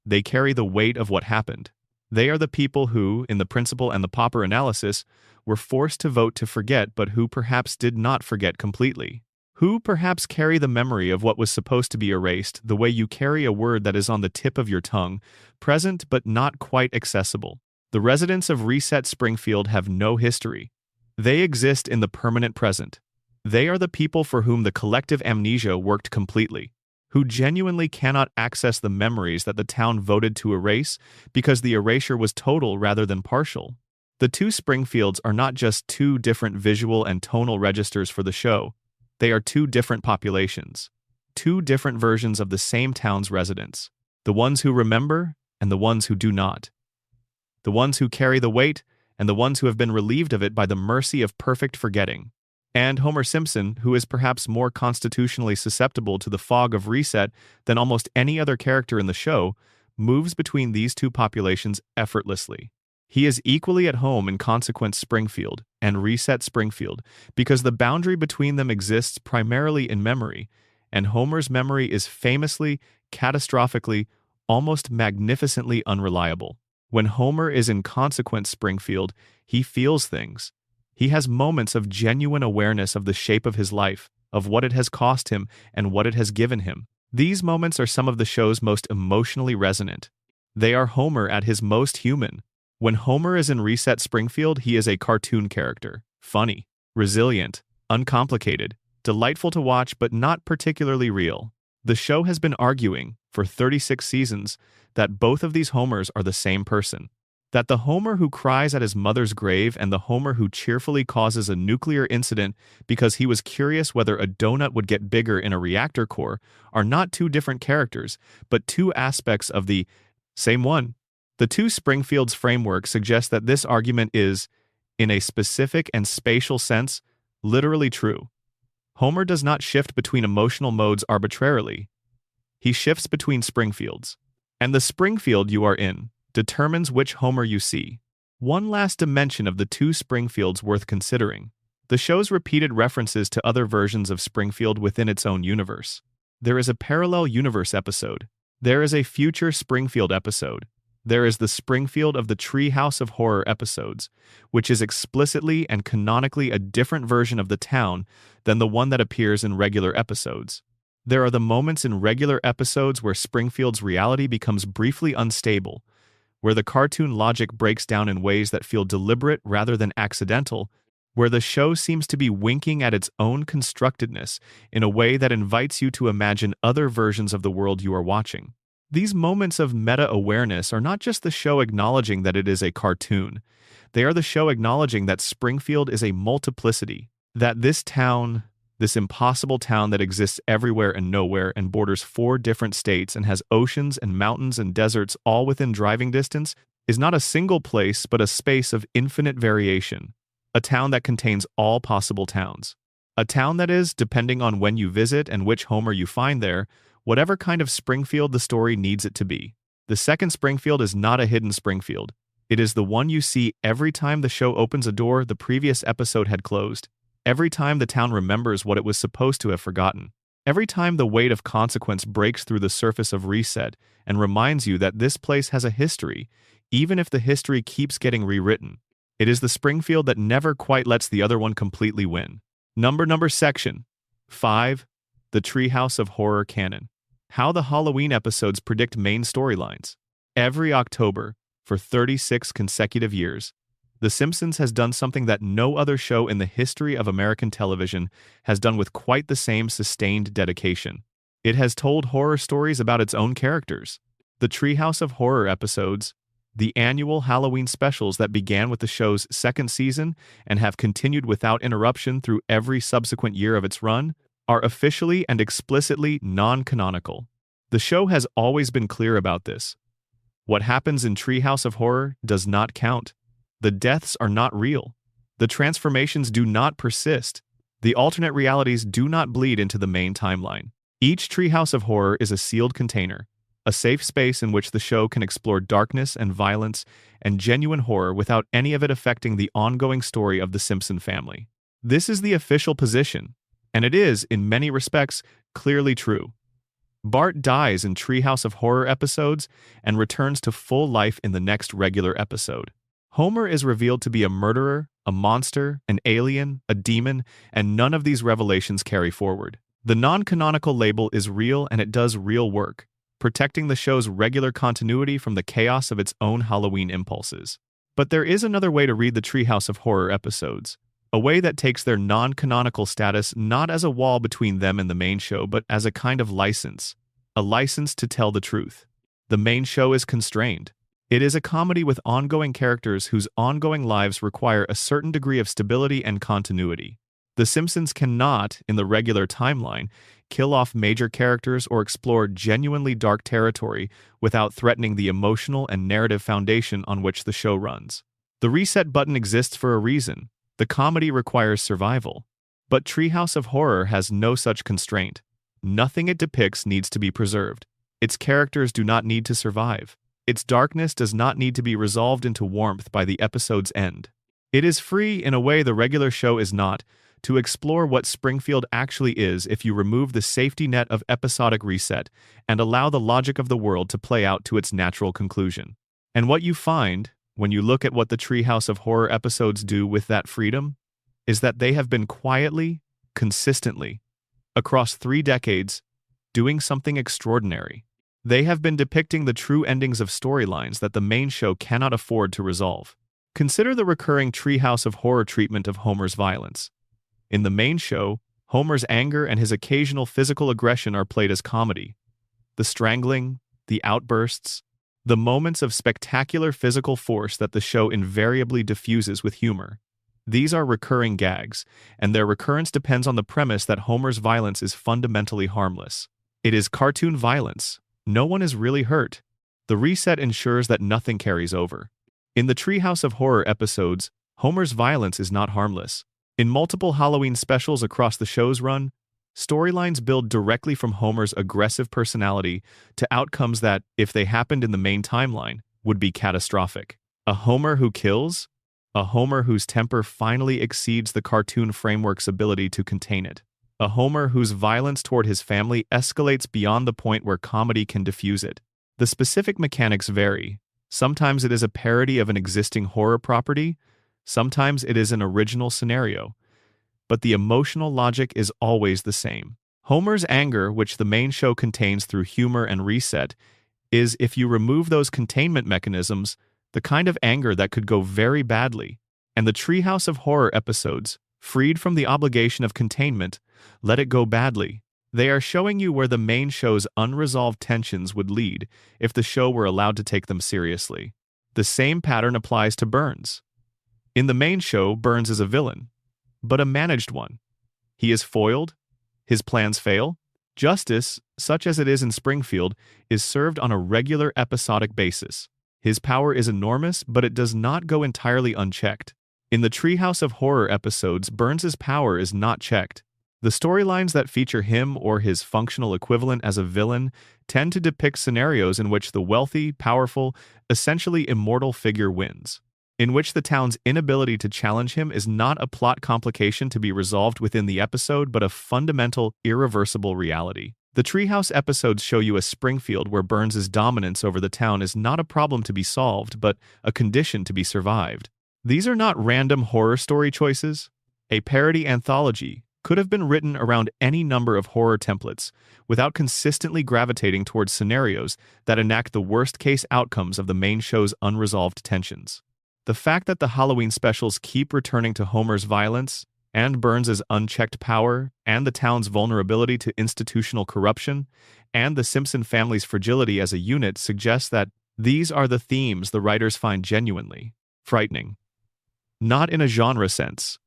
They carry the weight of what happened. They are the people who, in the Principal and the Pauper analysis, were forced to vote to forget but who perhaps did not forget completely. Who perhaps carry the memory of what was supposed to be erased the way you carry a word that is on the tip of your tongue, present but not quite accessible. The residents of Reset Springfield have no history. They exist in the permanent present. They are the people for whom the collective amnesia worked completely, who genuinely cannot access the memories that the town voted to erase because the erasure was total rather than partial. The two Springfields are not just two different visual and tonal registers for the show. They are two different populations, two different versions of the same town's residents, the ones who remember and the ones who do not, the ones who carry the weight and the ones who have been relieved of it by the mercy of perfect forgetting. And Homer Simpson, who is perhaps more constitutionally susceptible to the fog of reset than almost any other character in the show, moves between these two populations effortlessly. He is equally at home in consequent Springfield and Reset Springfield because the boundary between them exists primarily in memory, and Homer's memory is famously, catastrophically, almost magnificently unreliable. When Homer is in consequent Springfield, he feels things. He has moments of genuine awareness of the shape of his life, of what it has cost him and what it has given him. These moments are some of the show's most emotionally resonant. They are Homer at his most human. When Homer is in Reset Springfield, he is a cartoon character. Funny, resilient, uncomplicated, delightful to watch but not particularly real. The show has been arguing, for 36 seasons, that both of these Homers are the same person. That the Homer who cries at his mother's grave and the Homer who cheerfully causes a nuclear incident because he was curious whether a donut would get bigger in a reactor core are not two different characters, but two aspects of the same one. The two Springfields framework suggests that this argument is, in a specific and spatial sense, literally true. Homer does not shift between emotional modes arbitrarily. He shifts between Springfields. And the Springfield you are in determines which Homer you see. One last dimension of the two Springfields worth considering: the show's repeated references to other versions of Springfield within its own universe. There is a parallel universe episode. There is a future Springfield episode. There is the Springfield of the Tree House of Horror episodes, which is explicitly and canonically a different version of the town than the one that appears in regular episodes. There are the moments in regular episodes where Springfield's reality becomes briefly unstable, where the cartoon logic breaks down in ways that feel deliberate rather than accidental, where the show seems to be winking at its own constructedness in a way that invites you to imagine other versions of the world you are watching. These moments of meta-awareness are not just the show acknowledging that it is a cartoon. They are the show acknowledging that Springfield is a multiplicity, that this town, this impossible town that exists everywhere and nowhere and borders 4 different states and has oceans and mountains and deserts all within driving distance, is not a single place but a space of infinite variation. A town that contains all possible towns. A town that is, depending on when you visit and which Homer you find there, whatever kind of Springfield the story needs it to be. The second Springfield is not a hidden Springfield. It is the one you see every time the show opens a door the previous episode had closed. Every time the town remembers what it was supposed to have forgotten. Every time the weight of consequence breaks through the surface of reset and reminds you that this place has a history, even if the history keeps getting rewritten. It is the Springfield that never quite lets the other one completely win. Number section 5. The Treehouse of Horror Canon. How the Halloween episodes predict main storylines. Every October, for 36 consecutive years, The Simpsons has done something that no other show in the history of American television has done with quite the same sustained dedication. It has told horror stories about its own characters. The Treehouse of Horror episodes, the annual Halloween specials that began with the show's second season and have continued without interruption through every subsequent year of its run, are officially and explicitly non-canonical. The show has always been clear about this. What happens in Treehouse of Horror does not count. The deaths are not real. The transformations do not persist. The alternate realities do not bleed into the main timeline. Each Treehouse of Horror is a sealed container, a safe space in which the show can explore darkness and violence and genuine horror without any of it affecting the ongoing story of the Simpson family. This is the official position, and it is, in many respects, clearly true. Bart dies in Treehouse of Horror episodes and returns to full life in the next regular episode. Homer is revealed to be a murderer, a monster, an alien, a demon, and none of these revelations carry forward. The non-canonical label is real and it does real work, protecting the show's regular continuity from the chaos of its own Halloween impulses. But there is another way to read the Treehouse of Horror episodes, a way that takes their non-canonical status not as a wall between them and the main show, but as a kind of license, a license to tell the truth. The main show is constrained. It is a comedy with ongoing characters whose ongoing lives require a certain degree of stability and continuity. The Simpsons cannot, in the regular timeline, kill off major characters or explore genuinely dark territory without threatening the emotional and narrative foundation on which the show runs. The reset button exists for a reason. The comedy requires survival. But Treehouse of Horror has no such constraint. Nothing it depicts needs to be preserved. Its characters do not need to survive. Its darkness does not need to be resolved into warmth by the episode's end. It is free, in a way the regular show is not, to explore what Springfield actually is if you remove the safety net of episodic reset and allow the logic of the world to play out to its natural conclusion. And what you find, when you look at what the Treehouse of Horror episodes do with that freedom, is that they have been quietly, consistently, across 3 decades, doing something extraordinary. They have been depicting the true endings of storylines that the main show cannot afford to resolve. Consider the recurring Treehouse of Horror treatment of Homer's violence. In the main show, Homer's anger and his occasional physical aggression are played as comedy. The strangling, the outbursts, the moments of spectacular physical force that the show invariably diffuses with humor. These are recurring gags, and their recurrence depends on the premise that Homer's violence is fundamentally harmless. It is cartoon violence. No one is really hurt. The reset ensures that nothing carries over. In the Treehouse of Horror episodes, Homer's violence is not harmless. In multiple Halloween specials across the show's run, storylines build directly from Homer's aggressive personality to outcomes that, if they happened in the main timeline, would be catastrophic. A Homer who kills? A Homer whose temper finally exceeds the cartoon framework's ability to contain it. A Homer whose violence toward his family escalates beyond the point where comedy can diffuse it. The specific mechanics vary. Sometimes it is a parody of an existing horror property, sometimes it is an original scenario. But the emotional logic is always the same. Homer's anger, which the main show contains through humor and reset, is, if you remove those containment mechanisms, the kind of anger that could go very badly. And the Treehouse of Horror episodes, freed from the obligation of containment, let it go badly. They are showing you where the main show's unresolved tensions would lead if the show were allowed to take them seriously. The same pattern applies to Burns. In the main show, Burns is a villain, but a managed one. He is foiled, his plans fail. Justice, such as it is in Springfield, is served on a regular episodic basis. His power is enormous, but it does not go entirely unchecked. In the Treehouse of Horror episodes, Burns's power is not checked. The storylines that feature him or his functional equivalent as a villain tend to depict scenarios in which the wealthy, powerful, essentially immortal figure wins, in which the town's inability to challenge him is not a plot complication to be resolved within the episode but a fundamental, irreversible reality. The Treehouse episodes show you a Springfield where Burns's dominance over the town is not a problem to be solved but a condition to be survived. These are not random horror story choices. A parody anthology could have been written around any number of horror templates without consistently gravitating towards scenarios that enact the worst-case outcomes of the main show's unresolved tensions. The fact that the Halloween specials keep returning to Homer's violence, and Burns's unchecked power, and the town's vulnerability to institutional corruption, and the Simpson family's fragility as a unit suggests that these are the themes the writers find genuinely frightening. Not in a genre sense.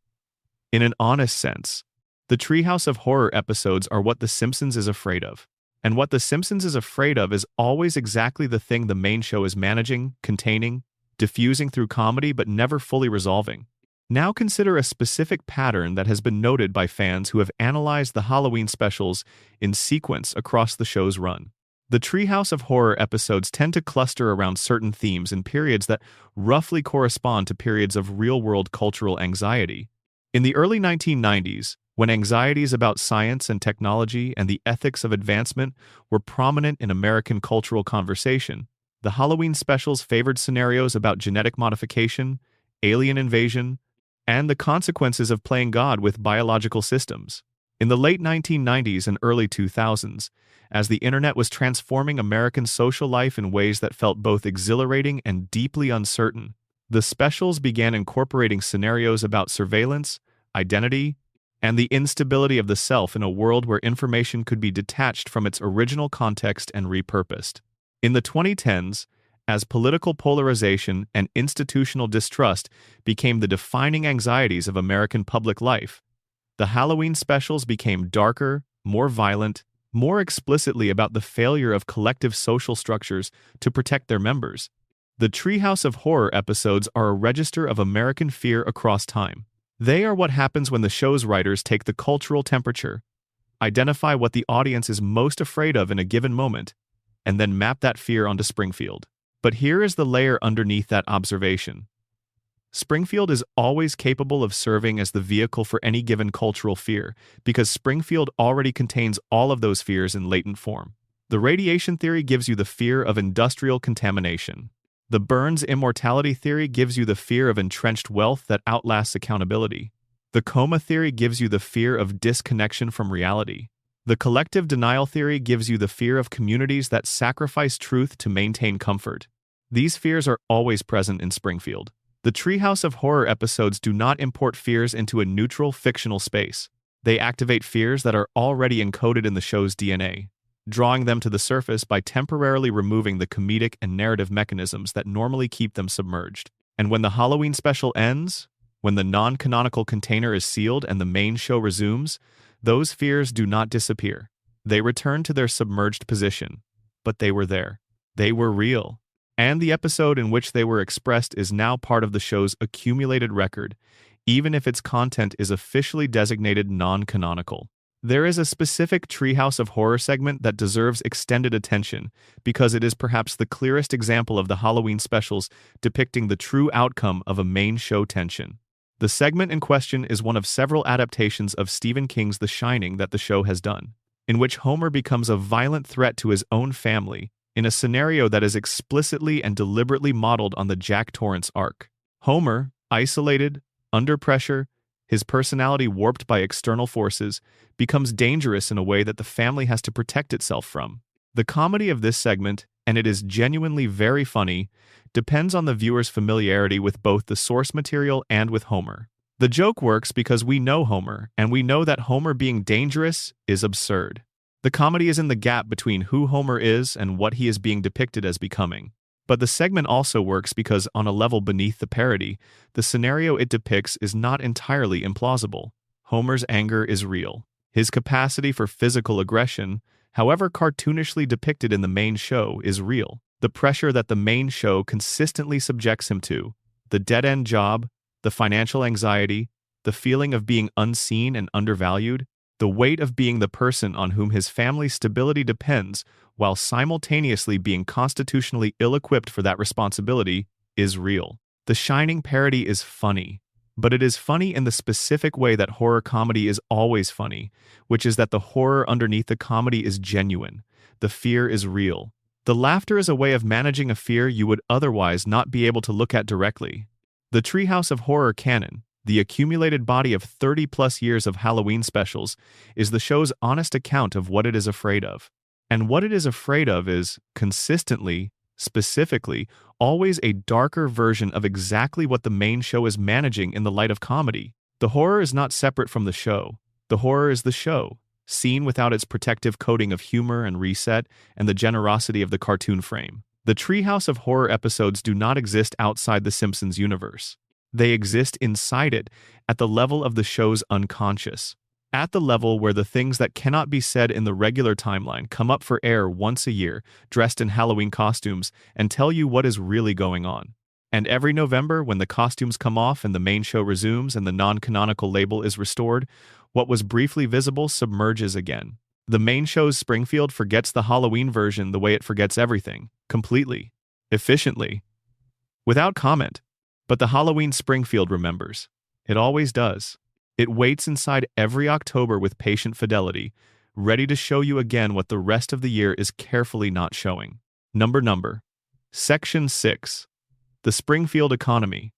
In an honest sense. The Treehouse of Horror episodes are what The Simpsons is afraid of. And what The Simpsons is afraid of is always exactly the thing the main show is managing, containing, diffusing through comedy but never fully resolving. Now consider a specific pattern that has been noted by fans who have analyzed the Halloween specials in sequence across the show's run. The Treehouse of Horror episodes tend to cluster around certain themes in periods that roughly correspond to periods of real-world cultural anxiety. In the early 1990s, when anxieties about science and technology and the ethics of advancement were prominent in American cultural conversation, the Halloween specials favored scenarios about genetic modification, alien invasion, and the consequences of playing God with biological systems. In the late 1990s and early 2000s, as the internet was transforming American social life in ways that felt both exhilarating and deeply uncertain, the specials began incorporating scenarios about surveillance, identity, and the instability of the self in a world where information could be detached from its original context and repurposed. In the 2010s, as political polarization and institutional distrust became the defining anxieties of American public life, the Halloween specials became darker, more violent, more explicitly about the failure of collective social structures to protect their members. The Treehouse of Horror episodes are a register of American fear across time. They are what happens when the show's writers take the cultural temperature, identify what the audience is most afraid of in a given moment, and then map that fear onto Springfield. But here is the layer underneath that observation. Springfield is always capable of serving as the vehicle for any given cultural fear, because Springfield already contains all of those fears in latent form. The radiation theory gives you the fear of industrial contamination. The Burns immortality theory gives you the fear of entrenched wealth that outlasts accountability. The coma theory gives you the fear of disconnection from reality. The collective denial theory gives you the fear of communities that sacrifice truth to maintain comfort. These fears are always present in Springfield. The Treehouse of Horror episodes do not import fears into a neutral fictional space. They activate fears that are already encoded in the show's DNA, drawing them to the surface by temporarily removing the comedic and narrative mechanisms that normally keep them submerged. And when the Halloween special ends, when the non-canonical container is sealed and the main show resumes, those fears do not disappear. They return to their submerged position. But they were there. They were real. And the episode in which they were expressed is now part of the show's accumulated record, even if its content is officially designated non-canonical. There is a specific Treehouse of Horror segment that deserves extended attention because it is perhaps the clearest example of the Halloween specials depicting the true outcome of a main show tension. The segment in question is one of several adaptations of Stephen King's The Shining that the show has done, in which Homer becomes a violent threat to his own family in a scenario that is explicitly and deliberately modeled on the Jack Torrance arc. Homer, isolated, under pressure, his personality warped by external forces, becomes dangerous in a way that the family has to protect itself from. The comedy of this segment, and it is genuinely very funny, depends on the viewer's familiarity with both the source material and with Homer. The joke works because we know Homer, and we know that Homer being dangerous is absurd. The comedy is in the gap between who Homer is and what he is being depicted as becoming. But the segment also works because, on a level beneath the parody, the scenario it depicts is not entirely implausible. Homer's anger is real. His capacity for physical aggression, however cartoonishly depicted in the main show, is real. The pressure that the main show consistently subjects him to, the dead-end job, the financial anxiety, the feeling of being unseen and undervalued, the weight of being the person on whom his family's stability depends while simultaneously being constitutionally ill-equipped for that responsibility, is real. The Shining parody is funny, but it is funny in the specific way that horror comedy is always funny, which is that the horror underneath the comedy is genuine. The fear is real. The laughter is a way of managing a fear you would otherwise not be able to look at directly. The Treehouse of Horror canon, the accumulated body of 30-plus years of Halloween specials, is the show's honest account of what it is afraid of. And what it is afraid of is, consistently, specifically, always a darker version of exactly what the main show is managing in the light of comedy. The horror is not separate from the show. The horror is the show, seen without its protective coating of humor and reset and the generosity of the cartoon frame. The Treehouse of Horror episodes do not exist outside the Simpsons universe. They exist inside it, at the level of the show's unconscious. At the level where the things that cannot be said in the regular timeline come up for air once a year, dressed in Halloween costumes, and tell you what is really going on. And every November, when the costumes come off and the main show resumes and the non-canonical label is restored, what was briefly visible submerges again. The main show's Springfield forgets the Halloween version the way it forgets everything, completely, efficiently, without comment. But the Halloween Springfield remembers. It always does. It waits inside every October with patient fidelity, ready to show you again what the rest of the year is carefully not showing. Number. Section 6. The Springfield Economy.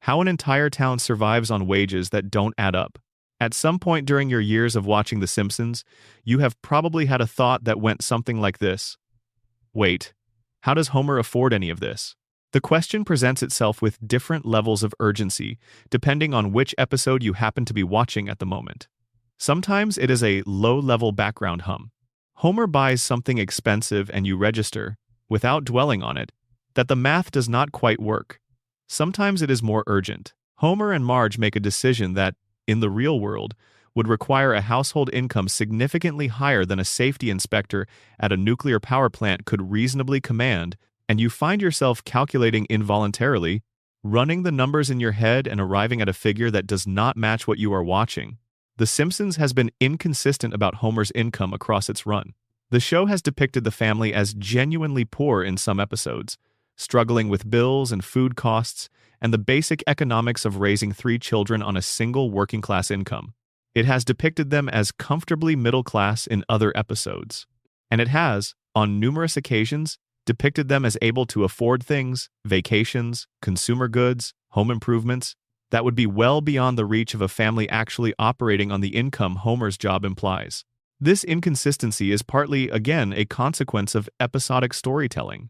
How an entire town survives on wages that don't add up. At some point during your years of watching The Simpsons, you have probably had a thought that went something like this. Wait, how does Homer afford any of this? The question presents itself with different levels of urgency, depending on which episode you happen to be watching at the moment. Sometimes it is a low-level background hum. Homer buys something expensive and you register, without dwelling on it, that the math does not quite work. Sometimes it is more urgent. Homer and Marge make a decision that, in the real world, would require a household income significantly higher than a safety inspector at a nuclear power plant could reasonably command, and you find yourself calculating involuntarily, running the numbers in your head and arriving at a figure that does not match what you are watching. The Simpsons has been inconsistent about Homer's income across its run. The show has depicted the family as genuinely poor in some episodes, struggling with bills and food costs and the basic economics of raising 3 children on a single working-class income. It has depicted them as comfortably middle-class in other episodes. And it has, on numerous occasions, depicted them as able to afford things, vacations, consumer goods, home improvements, that would be well beyond the reach of a family actually operating on the income Homer's job implies. This inconsistency is partly, again, a consequence of episodic storytelling.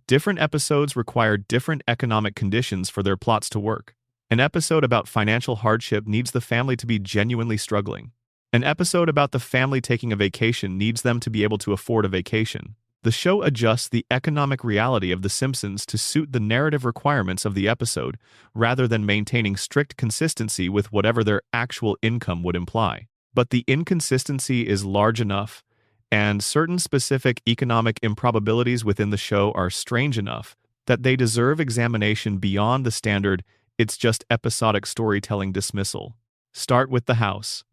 Different episodes require different economic conditions for their plots to work. An episode about financial hardship needs the family to be genuinely struggling. An episode about the family taking a vacation needs them to be able to afford a vacation. The show adjusts the economic reality of The Simpsons to suit the narrative requirements of the episode, rather than maintaining strict consistency with whatever their actual income would imply. But the inconsistency is large enough, and certain specific economic improbabilities within the show are strange enough that they deserve examination beyond the standard "it's just episodic storytelling" dismissal. Start with the house.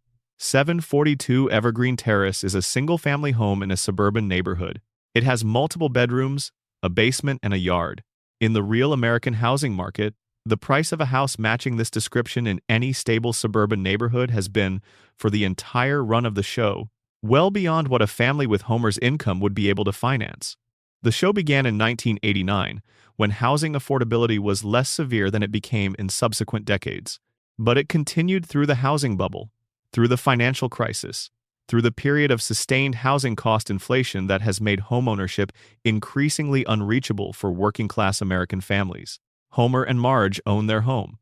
742 Evergreen Terrace is a single-family home in a suburban neighborhood. It has multiple bedrooms, a basement, and a yard. In the real American housing market, the price of a house matching this description in any stable suburban neighborhood has been, for the entire run of the show, well beyond what a family with Homer's income would be able to finance. The show began in 1989, when housing affordability was less severe than it became in subsequent decades. But it continued through the housing bubble, through the financial crisis, through the period of sustained housing cost inflation that has made homeownership increasingly unreachable for working-class American families. Homer and Marge own their home.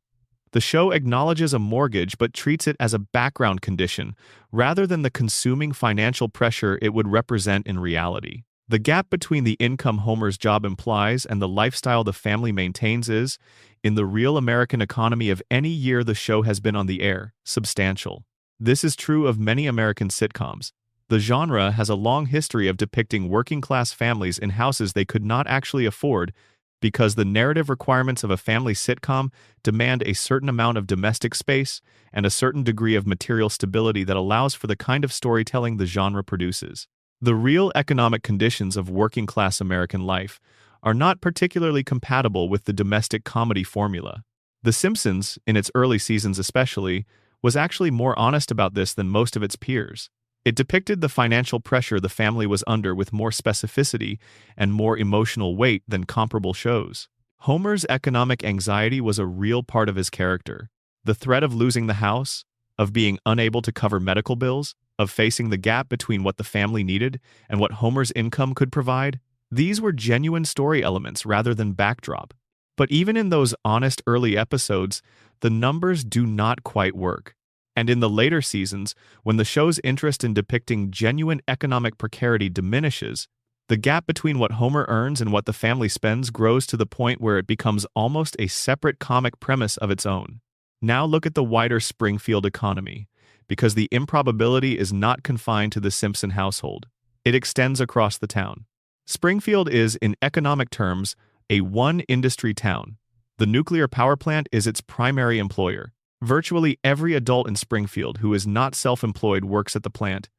The show acknowledges a mortgage but treats it as a background condition, rather than the consuming financial pressure it would represent in reality. The gap between the income Homer's job implies and the lifestyle the family maintains is, in the real American economy of any year the show has been on the air, substantial. This is true of many American sitcoms. The genre has a long history of depicting working-class families in houses they could not actually afford, because the narrative requirements of a family sitcom demand a certain amount of domestic space and a certain degree of material stability that allows for the kind of storytelling the genre produces. The real economic conditions of working-class American life are not particularly compatible with the domestic comedy formula. The Simpsons, in its early seasons especially, was actually more honest about this than most of its peers. It depicted the financial pressure the family was under with more specificity and more emotional weight than comparable shows. Homer's economic anxiety was a real part of his character. The threat of losing the house, of being unable to cover medical bills, of facing the gap between what the family needed and what Homer's income could provide, these were genuine story elements rather than backdrop. But even in those honest early episodes, the numbers do not quite work. And in the later seasons, when the show's interest in depicting genuine economic precarity diminishes, the gap between what Homer earns and what the family spends grows to the point where it becomes almost a separate comic premise of its own. Now look at the wider Springfield economy, because the improbability is not confined to the Simpson household. It extends across the town. Springfield is, in economic terms, a one-industry town. The nuclear power plant is its primary employer. Virtually every adult in Springfield who is not self-employed works at the plant,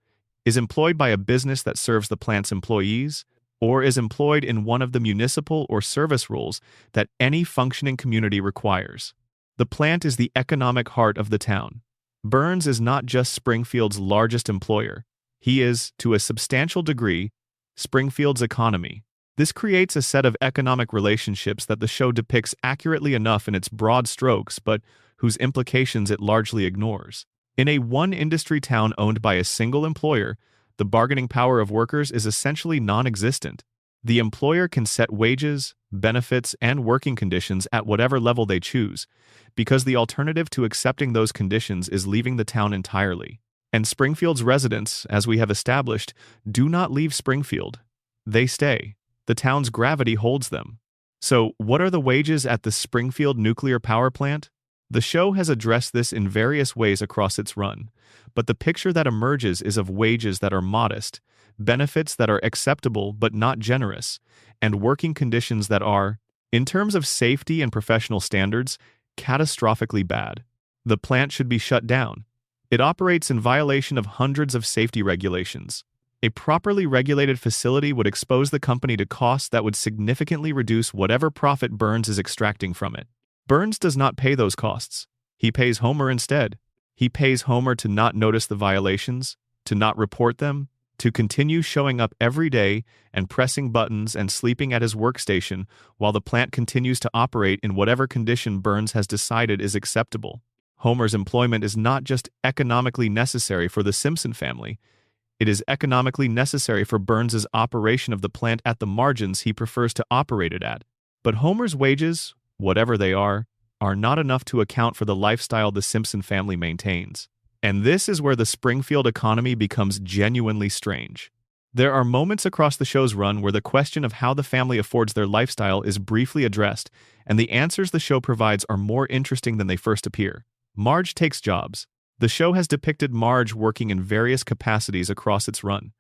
is employed by a business that serves the plant's employees, or is employed in one of the municipal or service roles that any functioning community requires. The plant is the economic heart of the town. Burns is not just Springfield's largest employer. He is, to a substantial degree, Springfield's economy. This creates a set of economic relationships that the show depicts accurately enough in its broad strokes, but whose implications it largely ignores. In a one-industry town owned by a single employer, the bargaining power of workers is essentially non-existent. The employer can set wages, benefits, and working conditions at whatever level they choose, because the alternative to accepting those conditions is leaving the town entirely. And Springfield's residents, as we have established, do not leave Springfield. They stay. The town's gravity holds them. So, what are the wages at the Springfield nuclear power plant? The show has addressed this in various ways across its run, but the picture that emerges is of wages that are modest, benefits that are acceptable but not generous, and working conditions that are, in terms of safety and professional standards, catastrophically bad. The plant should be shut down. It operates in violation of hundreds of safety regulations. A properly regulated facility would expose the company to costs that would significantly reduce whatever profit Burns is extracting from it. Burns does not pay those costs. He pays Homer instead. He pays Homer to not notice the violations, to not report them, to continue showing up every day and pressing buttons and sleeping at his workstation while the plant continues to operate in whatever condition Burns has decided is acceptable. Homer's employment is not just economically necessary for the Simpson family. It is economically necessary for Burns's operation of the plant at the margins he prefers to operate it at. But Homer's wages, whatever they are not enough to account for the lifestyle the Simpson family maintains. And this is where the Springfield economy becomes genuinely strange. There are moments across the show's run where the question of how the family affords their lifestyle is briefly addressed, and the answers the show provides are more interesting than they first appear. Marge takes jobs. The show has depicted Marge working in various capacities across its run,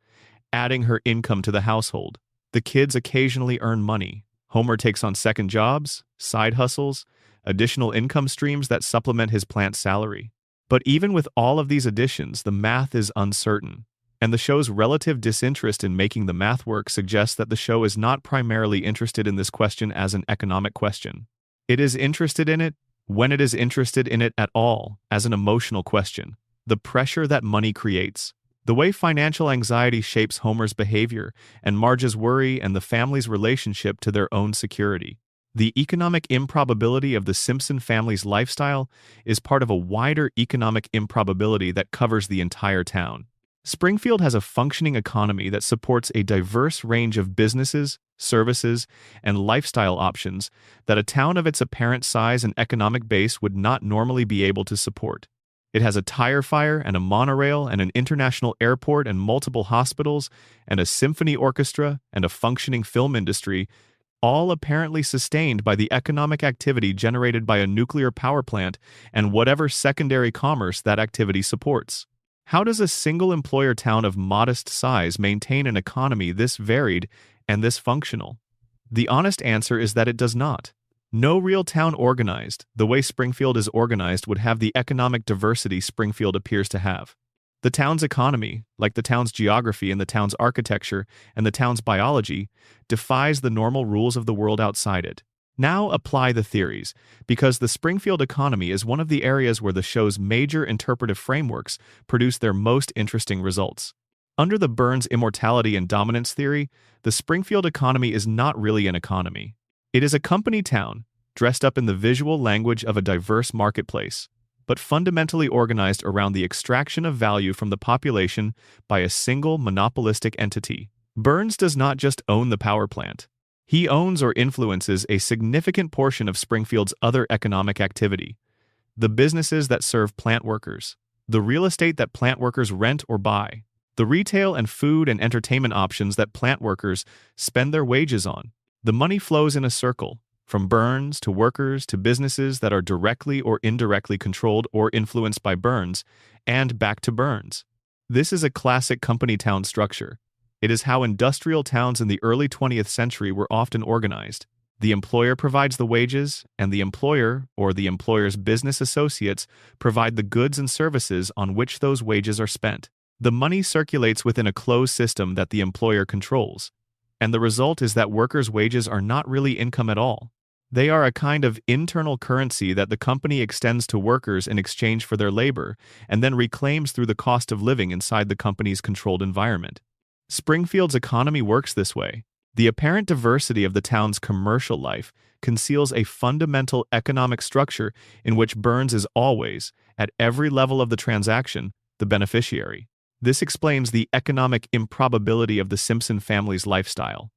adding her income to the household. The kids occasionally earn money. Homer takes on second jobs, side hustles, additional income streams that supplement his plant salary. But even with all of these additions, the math is uncertain, and the show's relative disinterest in making the math work suggests that the show is not primarily interested in this question as an economic question. It is interested in it, when it is interested in it at all, as an emotional question. The pressure that money creates. The way financial anxiety shapes Homer's behavior, and Marge's worry and the family's relationship to their own security. The economic improbability of the Simpson family's lifestyle is part of a wider economic improbability that covers the entire town. Springfield has a functioning economy that supports a diverse range of businesses, services, and lifestyle options that a town of its apparent size and economic base would not normally be able to support. It has a tire fire and a monorail and an international airport and multiple hospitals and a symphony orchestra and a functioning film industry, all apparently sustained by the economic activity generated by a nuclear power plant and whatever secondary commerce that activity supports. How does a single-employer town of modest size maintain an economy this varied and this functional? The honest answer is that it does not. No real town organized, the way Springfield is organized, would have the economic diversity Springfield appears to have. The town's economy, like the town's geography and the town's architecture and the town's biology, defies the normal rules of the world outside it. Now apply the theories, because the Springfield economy is one of the areas where the show's major interpretive frameworks produce their most interesting results. Under the Burns immortality and dominance theory, the Springfield economy is not really an economy. It is a company town, dressed up in the visual language of a diverse marketplace, but fundamentally organized around the extraction of value from the population by a single monopolistic entity. Burns does not just own the power plant. He owns or influences a significant portion of Springfield's other economic activity: the businesses that serve plant workers, the real estate that plant workers rent or buy, the retail and food and entertainment options that plant workers spend their wages on. The money flows in a circle, from Burns to workers to businesses that are directly or indirectly controlled or influenced by Burns, and back to Burns. This is a classic company town structure. It is how industrial towns in the early 20th century were often organized. The employer provides the wages, and the employer, or the employer's business associates, provide the goods and services on which those wages are spent. The money circulates within a closed system that the employer controls, and the result is that workers' wages are not really income at all. They are a kind of internal currency that the company extends to workers in exchange for their labor, and then reclaims through the cost of living inside the company's controlled environment. Springfield's economy works this way. The apparent diversity of the town's commercial life conceals a fundamental economic structure in which Burns is always, at every level of the transaction, the beneficiary. This explains the economic improbability of the Simpson family's lifestyle.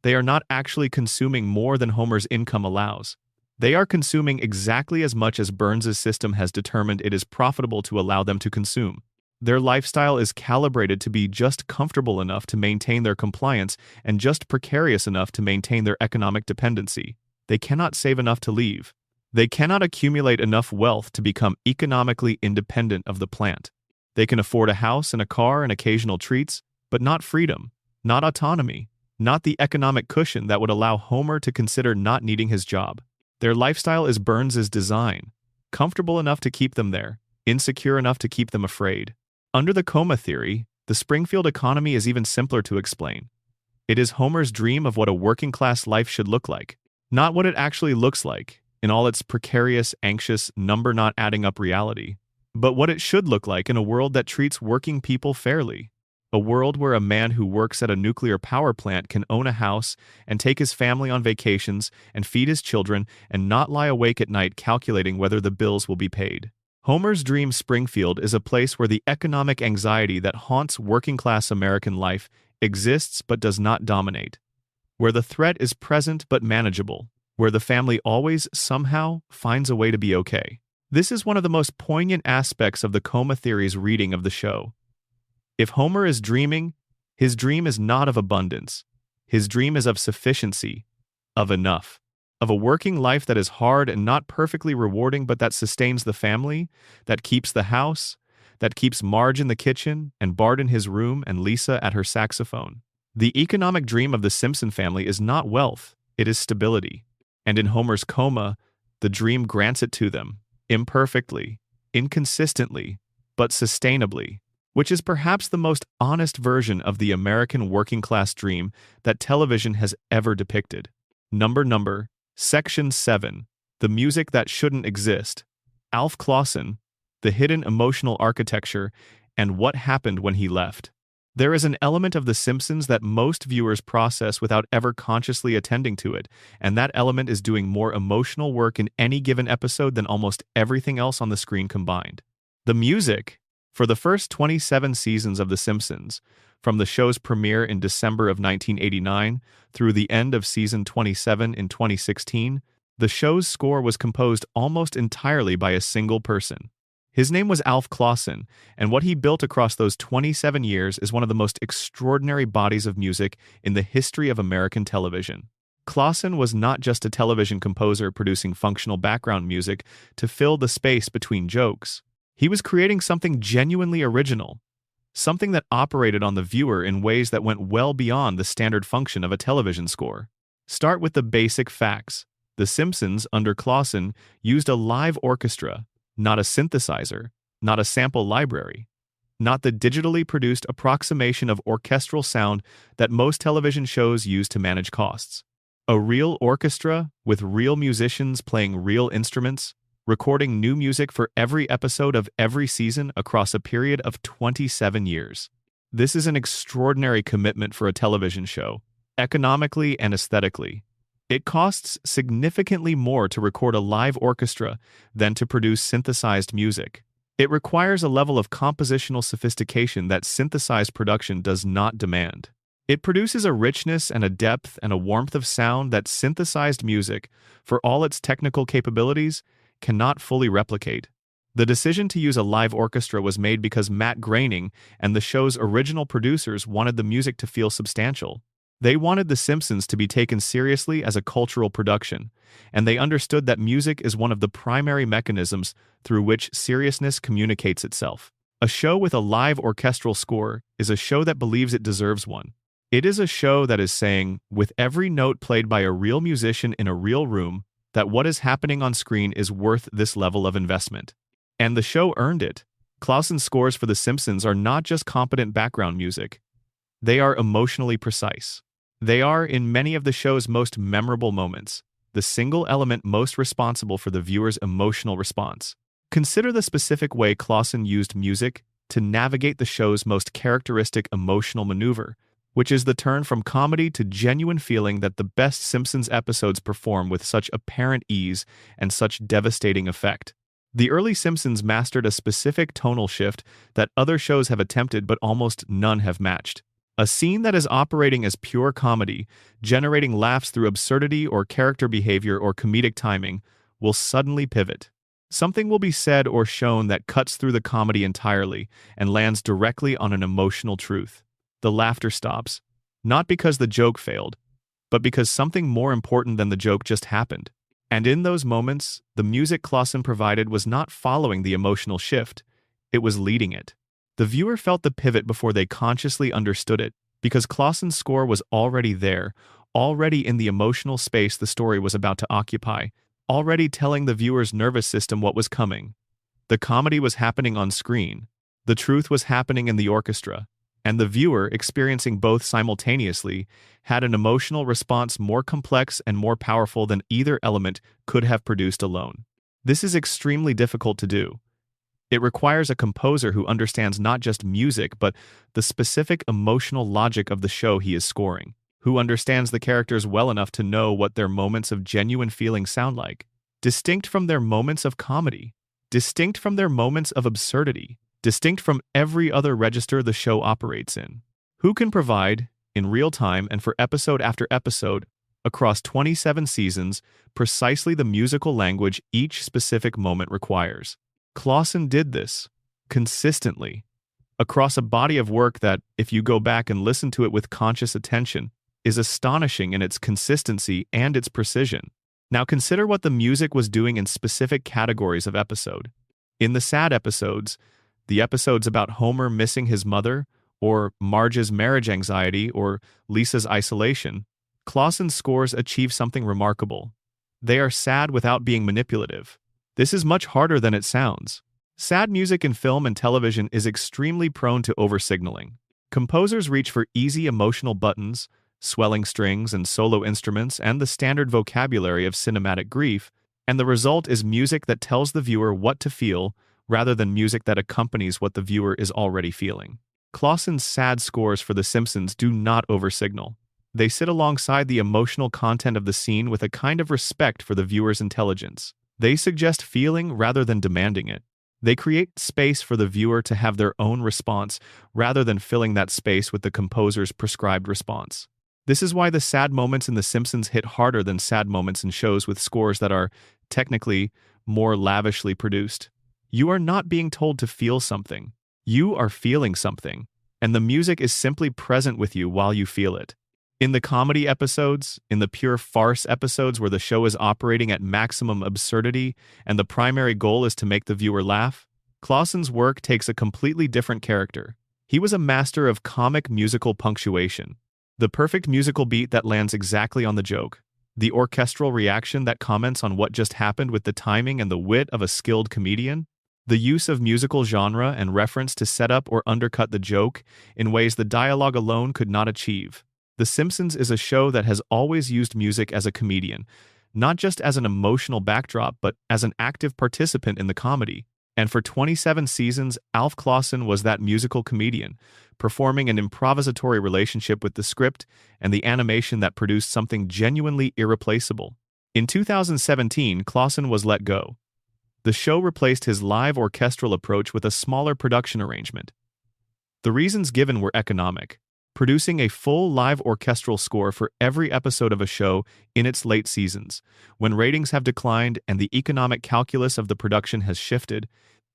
They are not actually consuming more than Homer's income allows. They are consuming exactly as much as Burns's system has determined it is profitable to allow them to consume. Their lifestyle is calibrated to be just comfortable enough to maintain their compliance and just precarious enough to maintain their economic dependency. They cannot save enough to leave. They cannot accumulate enough wealth to become economically independent of the plant. They can afford a house and a car and occasional treats, but not freedom, not autonomy, not the economic cushion that would allow Homer to consider not needing his job. Their lifestyle is Burns's design, comfortable enough to keep them there, insecure enough to keep them afraid. Under the coma theory, the Springfield economy is even simpler to explain. It is Homer's dream of what a working-class life should look like, not what it actually looks like, in all its precarious, anxious, number-not-adding-up reality, but what it should look like in a world that treats working people fairly. A world where a man who works at a nuclear power plant can own a house and take his family on vacations and feed his children and not lie awake at night calculating whether the bills will be paid. Homer's dream Springfield is a place where the economic anxiety that haunts working-class American life exists but does not dominate, where the threat is present but manageable, where the family always somehow finds a way to be okay. This is one of the most poignant aspects of the coma theory's reading of the show. If Homer is dreaming, his dream is not of abundance. His dream is of sufficiency, of enough, of a working life that is hard and not perfectly rewarding, but that sustains the family, that keeps the house, that keeps Marge in the kitchen and Bart in his room and Lisa at her saxophone. The economic dream of the Simpson family is not wealth, it is stability. And in Homer's coma, the dream grants it to them, imperfectly, inconsistently, but sustainably, which is perhaps the most honest version of the American working-class dream that television has ever depicted. Number, Section 7, The Music That Shouldn't Exist, Alf Clausen, The Hidden Emotional Architecture, and What Happened When He Left. There is an element of The Simpsons that most viewers process without ever consciously attending to it, and that element is doing more emotional work in any given episode than almost everything else on the screen combined. The music, for the first 27 seasons of The Simpsons, from the show's premiere in December of 1989 through the end of season 27 in 2016, the show's score was composed almost entirely by a single person. His name was Alf Clausen, and what he built across those 27 years is one of the most extraordinary bodies of music in the history of American television. Clausen was not just a television composer producing functional background music to fill the space between jokes. He was creating something genuinely original, something that operated on the viewer in ways that went well beyond the standard function of a television score. Start with the basic facts. The Simpsons, under Clausen, used a live orchestra, not a synthesizer, not a sample library, not the digitally produced approximation of orchestral sound that most television shows use to manage costs. A real orchestra with real musicians playing real instruments, recording new music for every episode of every season across a period of 27 years. This is an extraordinary commitment for a television show, economically and aesthetically. It costs significantly more to record a live orchestra than to produce synthesized music. It requires a level of compositional sophistication that synthesized production does not demand. It produces a richness and a depth and a warmth of sound that synthesized music, for all its technical capabilities, cannot fully replicate. The decision to use a live orchestra was made because Matt Groening and the show's original producers wanted the music to feel substantial. They wanted The Simpsons to be taken seriously as a cultural production, and they understood that music is one of the primary mechanisms through which seriousness communicates itself. A show with a live orchestral score is a show that believes it deserves one. It is a show that is saying, with every note played by a real musician in a real room, that what is happening on screen is worth this level of investment. And the show earned it. Clausen's scores for The Simpsons are not just competent background music. They are emotionally precise. They are, in many of the show's most memorable moments, the single element most responsible for the viewer's emotional response. Consider the specific way Clausen used music to navigate the show's most characteristic emotional maneuver, which is the turn from comedy to genuine feeling that the best Simpsons episodes perform with such apparent ease and such devastating effect. The early Simpsons mastered a specific tonal shift that other shows have attempted but almost none have matched. A scene that is operating as pure comedy, generating laughs through absurdity or character behavior or comedic timing, will suddenly pivot. Something will be said or shown that cuts through the comedy entirely and lands directly on an emotional truth. The laughter stops, not because the joke failed, but because something more important than the joke just happened. And in those moments, the music Clausen provided was not following the emotional shift, it was leading it. The viewer felt the pivot before they consciously understood it, because Clausen's score was already there, already in the emotional space the story was about to occupy, already telling the viewer's nervous system what was coming. The comedy was happening on screen, the truth was happening in the orchestra, and the viewer, experiencing both simultaneously, had an emotional response more complex and more powerful than either element could have produced alone. This is extremely difficult to do. It requires a composer who understands not just music but the specific emotional logic of the show he is scoring, who understands the characters well enough to know what their moments of genuine feeling sound like, distinct from their moments of comedy, distinct from their moments of absurdity, distinct from every other register the show operates in. Who can provide, in real time and for episode after episode, across 27 seasons, precisely the musical language each specific moment requires. Clausen did this consistently across a body of work that, if you go back and listen to it with conscious attention, is astonishing in its consistency and its precision. Now consider what the music was doing in specific categories of episode. In the sad episodes, the episodes about Homer missing his mother, or Marge's marriage anxiety, or Lisa's isolation, Clausen's scores achieve something remarkable. They are sad without being manipulative. This is much harder than it sounds. Sad music in film and television is extremely prone to over-signaling. Composers reach for easy emotional buttons, swelling strings and solo instruments, and the standard vocabulary of cinematic grief, and the result is music that tells the viewer what to feel rather than music that accompanies what the viewer is already feeling. Clausen's sad scores for The Simpsons do not over-signal. They sit alongside the emotional content of the scene with a kind of respect for the viewer's intelligence. They suggest feeling rather than demanding it. They create space for the viewer to have their own response rather than filling that space with the composer's prescribed response. This is why the sad moments in The Simpsons hit harder than sad moments in shows with scores that are, technically, more lavishly produced. You are not being told to feel something. You are feeling something, and the music is simply present with you while you feel it. In the comedy episodes, in the pure farce episodes where the show is operating at maximum absurdity and the primary goal is to make the viewer laugh, Clausen's work takes a completely different character. He was a master of comic musical punctuation. The perfect musical beat that lands exactly on the joke. The orchestral reaction that comments on what just happened with the timing and the wit of a skilled comedian. The use of musical genre and reference to set up or undercut the joke in ways the dialogue alone could not achieve. The Simpsons is a show that has always used music as a comedian, not just as an emotional backdrop, but as an active participant in the comedy. And for 27 seasons, Alf Clausen was that musical comedian, performing an improvisatory relationship with the script and the animation that produced something genuinely irreplaceable. In 2017, Clausen was let go. The show replaced his live orchestral approach with a smaller production arrangement. The reasons given were economic. Producing a full live orchestral score for every episode of a show in its late seasons, when ratings have declined and the economic calculus of the production has shifted,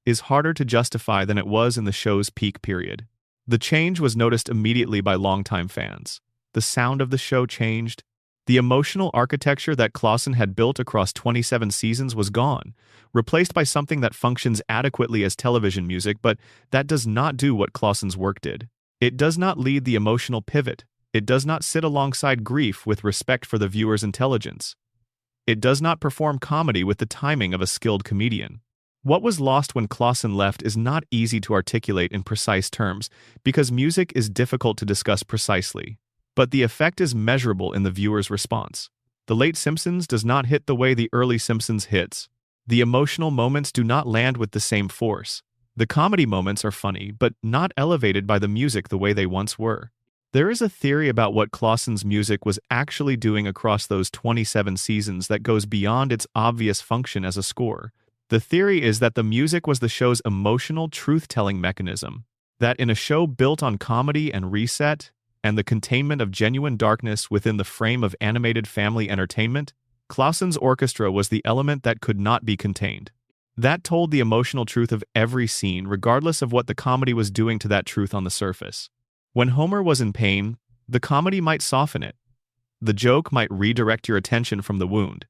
is harder to justify than it was in the show's peak period. The change was noticed immediately by longtime fans. The sound of the show changed. The emotional architecture that Clausen had built across 27 seasons was gone, replaced by something that functions adequately as television music, but that does not do what Clausen's work did. It does not lead the emotional pivot. It does not sit alongside grief with respect for the viewer's intelligence. It does not perform comedy with the timing of a skilled comedian. What was lost when Clausen left is not easy to articulate in precise terms because music is difficult to discuss precisely. But the effect is measurable in the viewer's response. The late Simpsons does not hit the way the early Simpsons hits. The emotional moments do not land with the same force. The comedy moments are funny, but not elevated by the music the way they once were. There is a theory about what Clausen's music was actually doing across those 27 seasons that goes beyond its obvious function as a score. The theory is that the music was the show's emotional truth-telling mechanism. That in a show built on comedy and reset, and the containment of genuine darkness within the frame of animated family entertainment, Clausen's orchestra was the element that could not be contained. That told the emotional truth of every scene, regardless of what the comedy was doing to that truth on the surface. When Homer was in pain, the comedy might soften it. The joke might redirect your attention from the wound.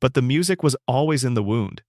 But the music was always in the wound.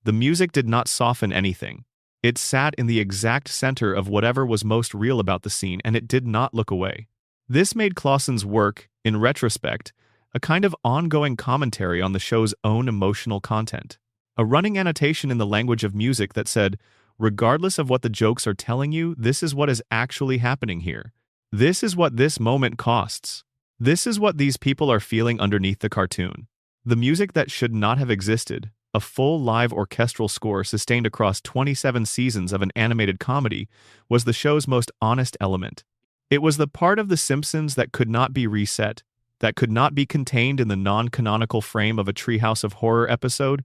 The music did not soften anything. It sat in the exact center of whatever was most real about the scene, and it did not look away. This made Clausen's work, in retrospect, a kind of ongoing commentary on the show's own emotional content. A running annotation in the language of music that said, regardless of what the jokes are telling you, this is what is actually happening here. This is what this moment costs. This is what these people are feeling underneath the cartoon. The music that should not have existed, a full live orchestral score sustained across 27 seasons of an animated comedy, was the show's most honest element. It was the part of The Simpsons that could not be reset, that could not be contained in the non-canonical frame of a Treehouse of Horror episode,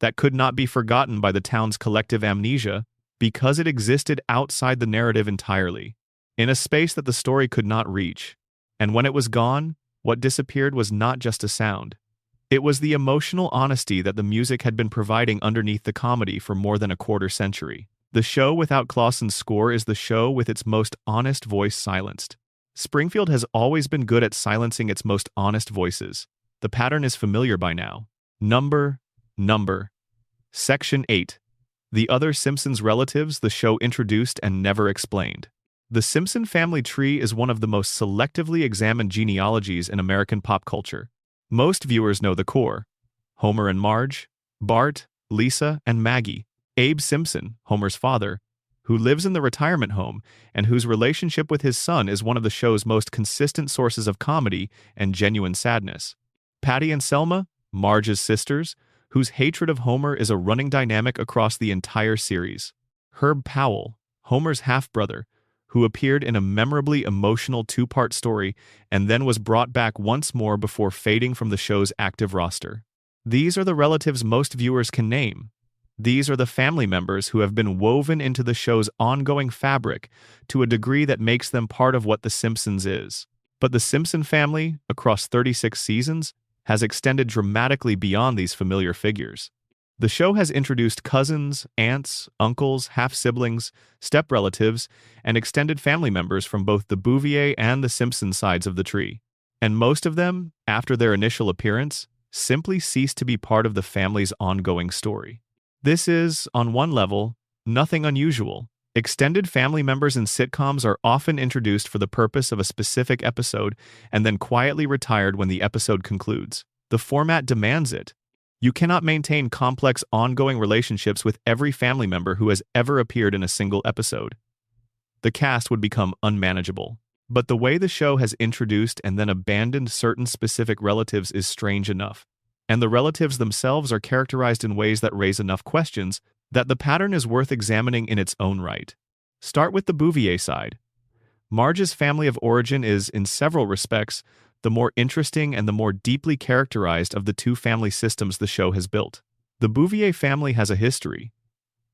that could not be forgotten by the town's collective amnesia, because it existed outside the narrative entirely, in a space that the story could not reach. And when it was gone, What disappeared was not just a sound. It was the emotional honesty that the music had been providing underneath the comedy for more than a quarter-century. The show without Clausen's score is the show with its most honest voice silenced. Springfield has always been good at silencing its most honest voices. The pattern is familiar by now. Number. Section 8. The other Simpsons relatives the show introduced and never explained. The Simpson family tree is one of the most selectively examined genealogies in American pop culture. Most viewers know the core: Homer and Marge, Bart, Lisa, and Maggie. Abe Simpson, Homer's father, who lives in the retirement home and whose relationship with his son is one of the show's most consistent sources of comedy and genuine sadness. Patty and Selma, Marge's sisters, whose hatred of Homer is a running dynamic across the entire series. Herb Powell, Homer's half-brother, who appeared in a memorably emotional two-part story and then was brought back once more before fading from the show's active roster. These are the relatives most viewers can name. These are the family members who have been woven into the show's ongoing fabric to a degree that makes them part of what The Simpsons is. But the Simpson family, across 36 seasons, has extended dramatically beyond these familiar figures. The show has introduced cousins, aunts, uncles, half-siblings, step-relatives, and extended family members from both the Bouvier and the Simpson sides of the tree. And most of them, after their initial appearance, simply cease to be part of the family's ongoing story. This is, on one level, nothing unusual. Extended family members in sitcoms are often introduced for the purpose of a specific episode and then quietly retired when the episode concludes. The format demands it. You cannot maintain complex ongoing relationships with every family member who has ever appeared in a single episode. The cast would become unmanageable. But the way the show has introduced and then abandoned certain specific relatives is strange enough. And the relatives themselves are characterized in ways that raise enough questions that the pattern is worth examining in its own right. Start with the Bouvier side. Marge's family of origin is, in several respects, the more interesting and the more deeply characterized of the two family systems the show has built. The Bouvier family has a history.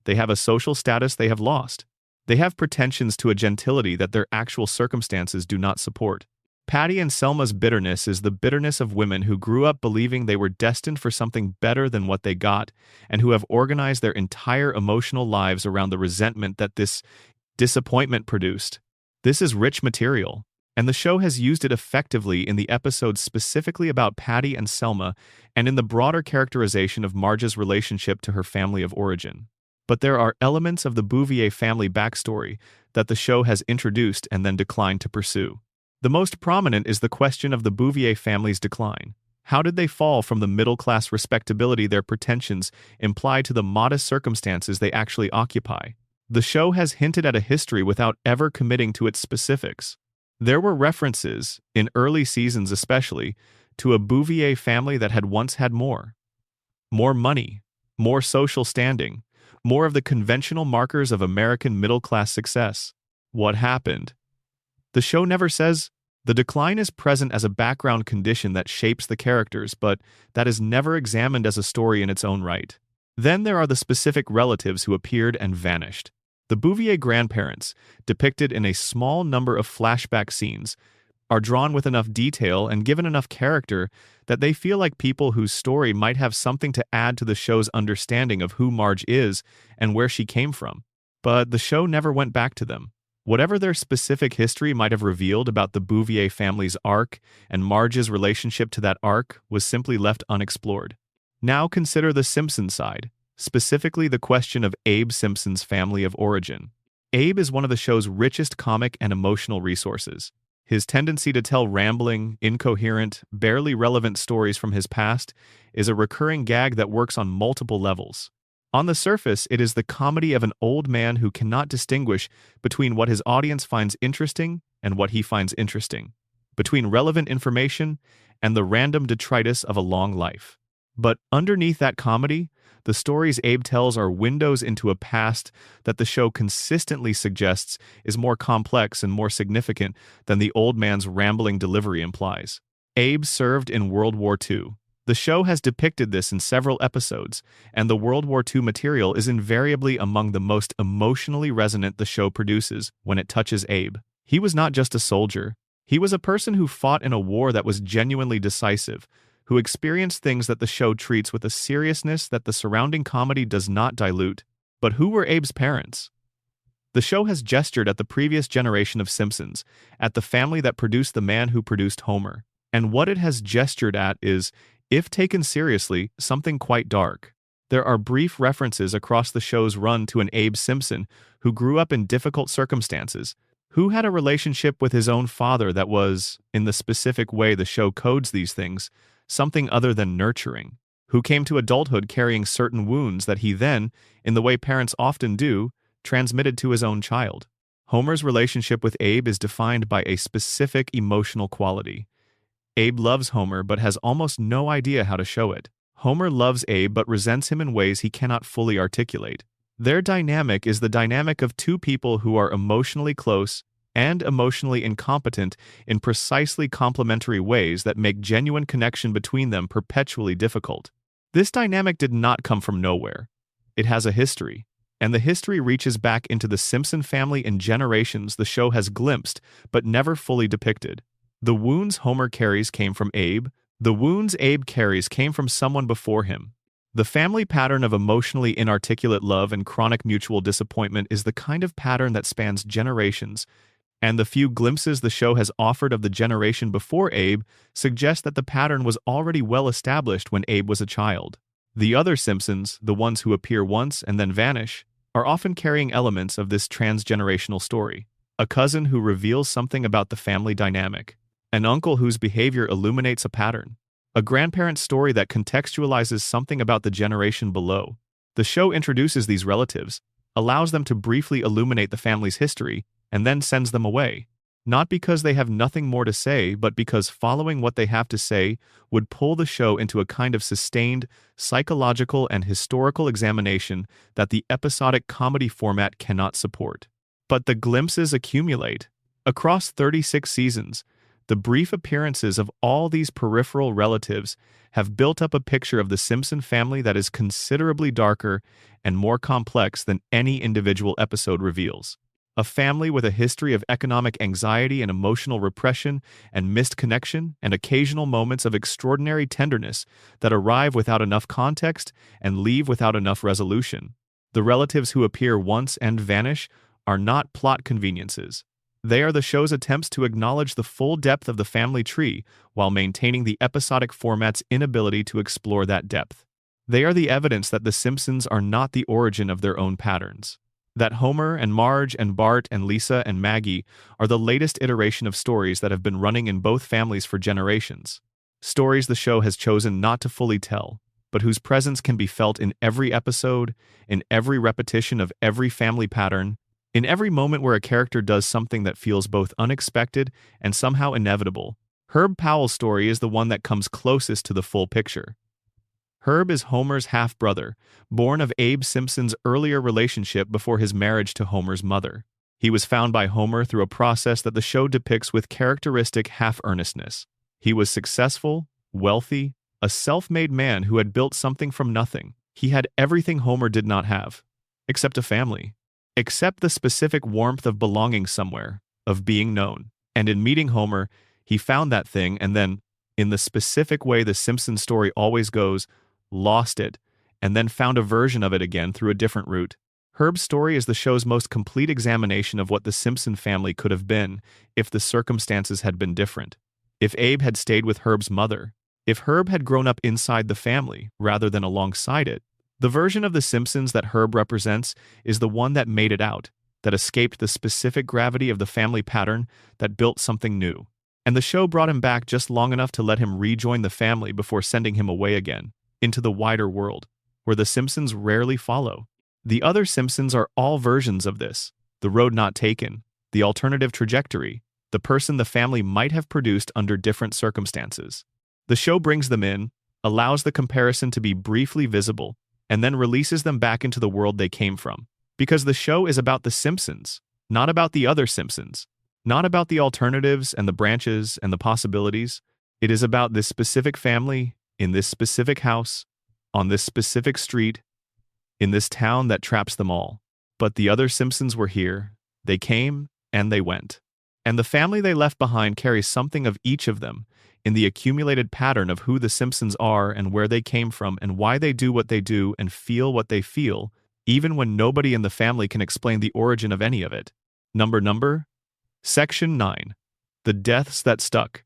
They have a social status they have lost. They have pretensions to a gentility that their actual circumstances do not support. Patty and Selma's bitterness is the bitterness of women who grew up believing they were destined for something better than what they got and who have organized their entire emotional lives around the resentment that this disappointment produced. This is rich material, and the show has used it effectively in the episodes specifically about Patty and Selma and in the broader characterization of Marge's relationship to her family of origin. But there are elements of the Bouvier family backstory that the show has introduced and then declined to pursue. The most prominent is the question of the Bouvier family's decline. How did they fall from the middle-class respectability their pretensions imply to the modest circumstances they actually occupy? The show has hinted at a history without ever committing to its specifics. There were references, in early seasons especially, to a Bouvier family that had once had more. More money, more social standing, more of the conventional markers of American middle-class success. What happened? The show never says. The decline is present as a background condition that shapes the characters, but that is never examined as a story in its own right. Then there are the specific relatives who appeared and vanished. The Bouvier grandparents, depicted in a small number of flashback scenes, are drawn with enough detail and given enough character that they feel like people whose story might have something to add to the show's understanding of who Marge is and where she came from. But the show never went back to them. Whatever their specific history might have revealed about the Bouvier family's arc and Marge's relationship to that arc was simply left unexplored. Now consider the Simpson side, specifically the question of Abe Simpson's family of origin. Abe is one of the show's richest comic and emotional resources. His tendency to tell rambling, incoherent, barely relevant stories from his past is a recurring gag that works on multiple levels. On the surface, it is the comedy of an old man who cannot distinguish between what his audience finds interesting and what he finds interesting, between relevant information and the random detritus of a long life. But underneath that comedy, the stories Abe tells are windows into a past that the show consistently suggests is more complex and more significant than the old man's rambling delivery implies. Abe served in World War II. The show has depicted this in several episodes, and the World War II material is invariably among the most emotionally resonant the show produces when it touches Abe. He was not just a soldier. He was a person who fought in a war that was genuinely decisive, who experienced things that the show treats with a seriousness that the surrounding comedy does not dilute. But who were Abe's parents? The show has gestured at the previous generation of Simpsons, at the family that produced the man who produced Homer. And what it has gestured at is, if taken seriously, something quite dark. There are brief references across the show's run to an Abe Simpson who grew up in difficult circumstances, who had a relationship with his own father that was, in the specific way the show codes these things, something other than nurturing, who came to adulthood carrying certain wounds that he then, in the way parents often do, transmitted to his own child. Homer's relationship with Abe is defined by a specific emotional quality. Abe loves Homer but has almost no idea how to show it. Homer loves Abe but resents him in ways he cannot fully articulate. Their dynamic is the dynamic of two people who are emotionally close and emotionally incompetent in precisely complementary ways that make genuine connection between them perpetually difficult. This dynamic did not come from nowhere. It has a history. And the history reaches back into the Simpson family in generations the show has glimpsed but never fully depicted. The wounds Homer carries came from Abe. The wounds Abe carries came from someone before him. The family pattern of emotionally inarticulate love and chronic mutual disappointment is the kind of pattern that spans generations, and the few glimpses the show has offered of the generation before Abe suggest that the pattern was already well established when Abe was a child. The other Simpsons, the ones who appear once and then vanish, are often carrying elements of this transgenerational story. A cousin who reveals something about the family dynamic. An uncle whose behavior illuminates a pattern. A grandparent's story that contextualizes something about the generation below. The show introduces these relatives, allows them to briefly illuminate the family's history, and then sends them away. Not because they have nothing more to say, but because following what they have to say would pull the show into a kind of sustained, psychological and historical examination that the episodic comedy format cannot support. But the glimpses accumulate. Across 36 seasons, the brief appearances of all these peripheral relatives have built up a picture of the Simpson family that is considerably darker and more complex than any individual episode reveals. A family with a history of economic anxiety and emotional repression and missed connection and occasional moments of extraordinary tenderness that arrive without enough context and leave without enough resolution. The relatives who appear once and vanish are not plot conveniences. They are the show's attempts to acknowledge the full depth of the family tree while maintaining the episodic format's inability to explore that depth. They are the evidence that The Simpsons are not the origin of their own patterns. That Homer and Marge and Bart and Lisa and Maggie are the latest iteration of stories that have been running in both families for generations. Stories the show has chosen not to fully tell, but whose presence can be felt in every episode, in every repetition of every family pattern, in every moment where a character does something that feels both unexpected and somehow inevitable. Herb Powell's story is the one that comes closest to the full picture. Herb is Homer's half-brother, born of Abe Simpson's earlier relationship before his marriage to Homer's mother. He was found by Homer through a process that the show depicts with characteristic half-earnestness. He was successful, wealthy, a self-made man who had built something from nothing. He had everything Homer did not have, except a family. Except the specific warmth of belonging somewhere, of being known. And in meeting Homer, he found that thing and then, in the specific way the Simpsons story always goes, lost it, and then found a version of it again through a different route. Herb's story is the show's most complete examination of what the Simpson family could have been if the circumstances had been different. If Abe had stayed with Herb's mother. If Herb had grown up inside the family rather than alongside it. The version of The Simpsons that Herb represents is the one that made it out, that escaped the specific gravity of the family pattern, that built something new. And the show brought him back just long enough to let him rejoin the family before sending him away again, into the wider world, where the Simpsons rarely follow. The other Simpsons are all versions of this: the road not taken, the alternative trajectory, the person the family might have produced under different circumstances. The show brings them in, allows the comparison to be briefly visible, and then releases them back into the world they came from. Because the show is about the Simpsons, not about the other Simpsons, not about the alternatives and the branches and the possibilities. It is about this specific family, in this specific house, on this specific street, in this town that traps them all. But the other Simpsons were here. They came and they went. And the family they left behind carries something of each of them, in the accumulated pattern of who the Simpsons are and where they came from and why they do what they do and feel what they feel, even when nobody in the family can explain the origin of any of it. Number. Section 9. The Deaths That Stuck.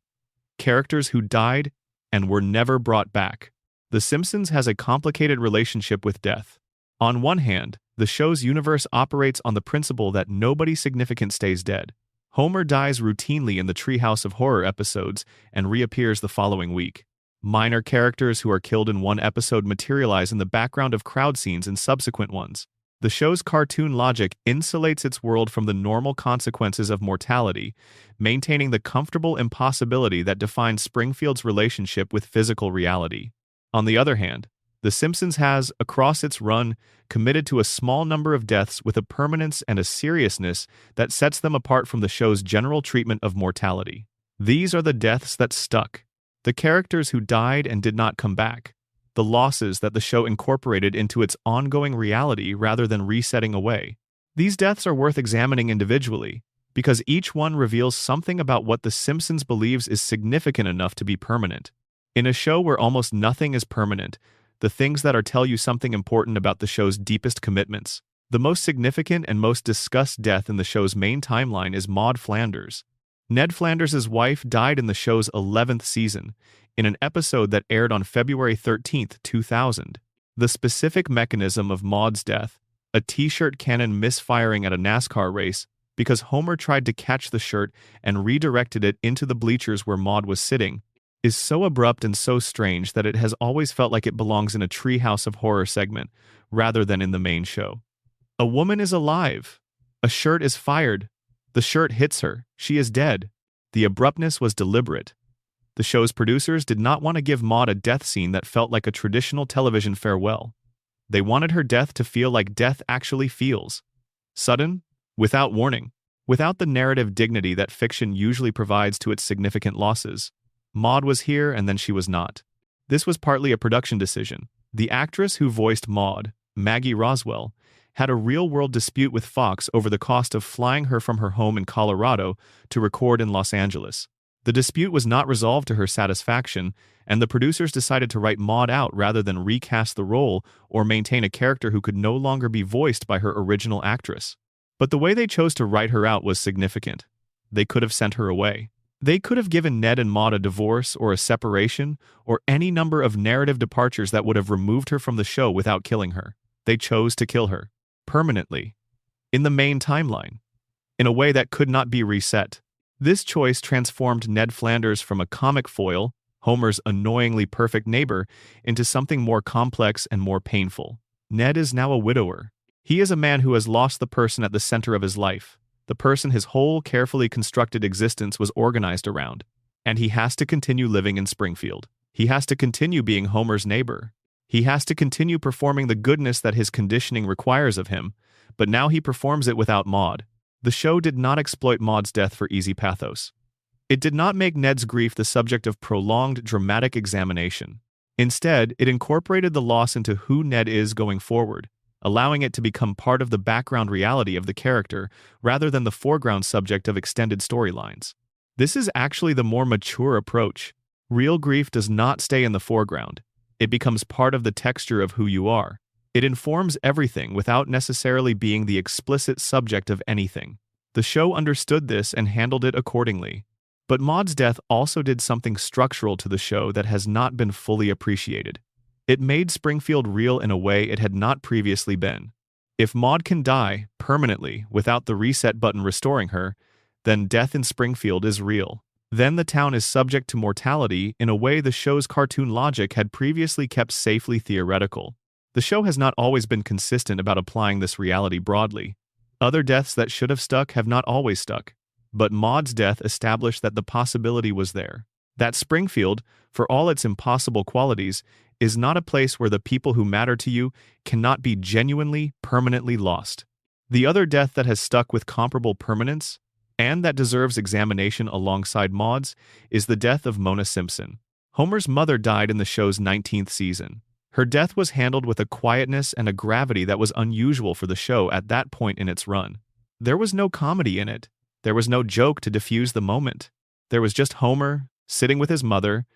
Characters who died and were never brought back. The Simpsons has a complicated relationship with death. On one hand, the show's universe operates on the principle that nobody significant stays dead. Homer dies routinely in the Treehouse of Horror episodes and reappears the following week. Minor characters who are killed in one episode materialize in the background of crowd scenes in subsequent ones. The show's cartoon logic insulates its world from the normal consequences of mortality, maintaining the comfortable impossibility that defines Springfield's relationship with physical reality. On the other hand, The Simpsons has, across its run, committed to a small number of deaths with a permanence and a seriousness that sets them apart from the show's general treatment of mortality. These are the deaths that stuck. The characters who died and did not come back. The losses that the show incorporated into its ongoing reality rather than resetting away. These deaths are worth examining individually, because each one reveals something about what The Simpsons believes is significant enough to be permanent. In a show where almost nothing is permanent, the things that tell you something important about the show's deepest commitments. The most significant and most discussed death in the show's main timeline is Maud Flanders. Ned Flanders' wife died in the show's 11th season, in an episode that aired on February 13, 2000. The specific mechanism of Maud's death, a t-shirt cannon misfiring at a NASCAR race because Homer tried to catch the shirt and redirected it into the bleachers where Maud was sitting, is so abrupt and so strange that it has always felt like it belongs in a Treehouse of Horror segment rather than in the main show. A woman is alive. A shirt is fired. The shirt hits her. She is dead. The abruptness was deliberate. The show's producers did not want to give Maud a death scene that felt like a traditional television farewell. They wanted her death to feel like death actually feels. Sudden, without warning, without the narrative dignity that fiction usually provides to its significant losses. Maud was here and then she was not. This was partly a production decision. The actress who voiced Maud, Maggie Roswell, had a real-world dispute with Fox over the cost of flying her from her home in Colorado to record in Los Angeles. The dispute was not resolved to her satisfaction, and the producers decided to write Maud out rather than recast the role or maintain a character who could no longer be voiced by her original actress. But the way they chose to write her out was significant. They could have sent her away. They could have given Ned and Maud a divorce or a separation or any number of narrative departures that would have removed her from the show without killing her. They chose to kill her. Permanently. In the main timeline. In a way that could not be reset. This choice transformed Ned Flanders from a comic foil, Homer's annoyingly perfect neighbor, into something more complex and more painful. Ned is now a widower. He is a man who has lost the person at the center of his life, the person his whole carefully constructed existence was organized around. And he has to continue living in Springfield. He has to continue being Homer's neighbor. He has to continue performing the goodness that his conditioning requires of him, but now he performs it without Maud. The show did not exploit Maud's death for easy pathos. It did not make Ned's grief the subject of prolonged, dramatic examination. Instead, it incorporated the loss into who Ned is going forward, allowing it to become part of the background reality of the character rather than the foreground subject of extended storylines. This is actually the more mature approach. Real grief does not stay in the foreground. It becomes part of the texture of who you are. It informs everything without necessarily being the explicit subject of anything. The show understood this and handled it accordingly. But Maud's death also did something structural to the show that has not been fully appreciated. It made Springfield real in a way it had not previously been. If Maud can die permanently without the reset button restoring her, then death in Springfield is real. Then the town is subject to mortality in a way the show's cartoon logic had previously kept safely theoretical. The show has not always been consistent about applying this reality broadly. Other deaths that should have stuck have not always stuck. But Maud's death established that the possibility was there. That Springfield, for all its impossible qualities, is not a place where the people who matter to you cannot be genuinely, permanently lost. The other death that has stuck with comparable permanence, and that deserves examination alongside Maud's, is the death of Mona Simpson. Homer's mother died in the show's 19th season. Her death was handled with a quietness and a gravity that was unusual for the show at that point in its run. There was no comedy in it. There was no joke to diffuse the moment. There was just Homer sitting with his mother,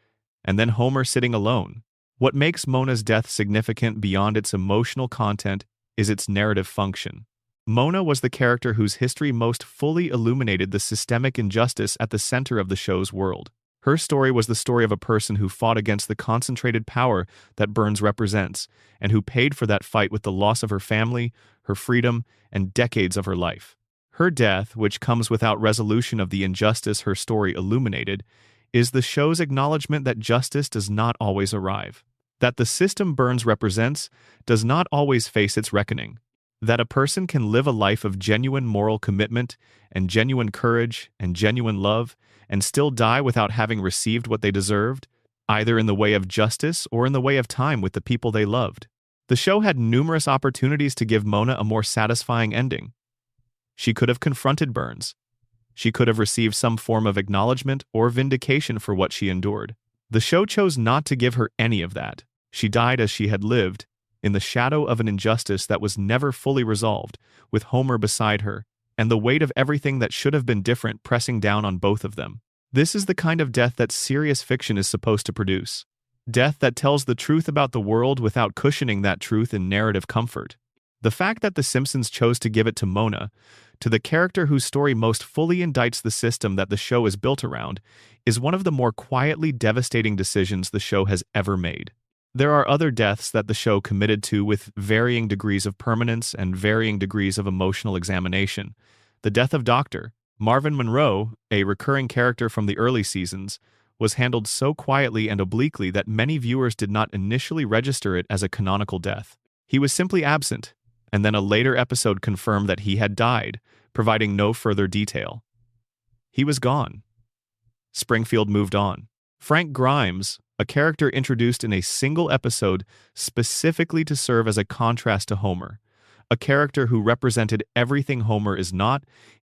and then Homer sitting alone. What makes Mona's death significant beyond its emotional content is its narrative function. Mona was the character whose history most fully illuminated the systemic injustice at the center of the show's world. Her story was the story of a person who fought against the concentrated power that Burns represents, and who paid for that fight with the loss of her family, her freedom, and decades of her life. Her death, which comes without resolution of the injustice her story illuminated, is the show's acknowledgement that justice does not always arrive, that the system Burns represents does not always face its reckoning, that a person can live a life of genuine moral commitment and genuine courage and genuine love and still die without having received what they deserved, either in the way of justice or in the way of time with the people they loved. The show had numerous opportunities to give Mona a more satisfying ending. She could have confronted Burns. She could have received some form of acknowledgement or vindication for what she endured. The show chose not to give her any of that. She died as she had lived, in the shadow of an injustice that was never fully resolved, with Homer beside her, and the weight of everything that should have been different pressing down on both of them. This is the kind of death that serious fiction is supposed to produce. Death that tells the truth about the world without cushioning that truth in narrative comfort. The fact that The Simpsons chose to give it to Mona, to the character whose story most fully indicts the system that the show is built around, is one of the more quietly devastating decisions the show has ever made. There are other deaths that the show committed to with varying degrees of permanence and varying degrees of emotional examination. The death of Dr. Marvin Monroe, a recurring character from the early seasons, was handled so quietly and obliquely that many viewers did not initially register it as a canonical death. He was simply absent, and then a later episode confirmed that he had died, providing no further detail. He was gone. Springfield moved on. Frank Grimes, a character introduced in a single episode specifically to serve as a contrast to Homer, a character who represented everything Homer is not,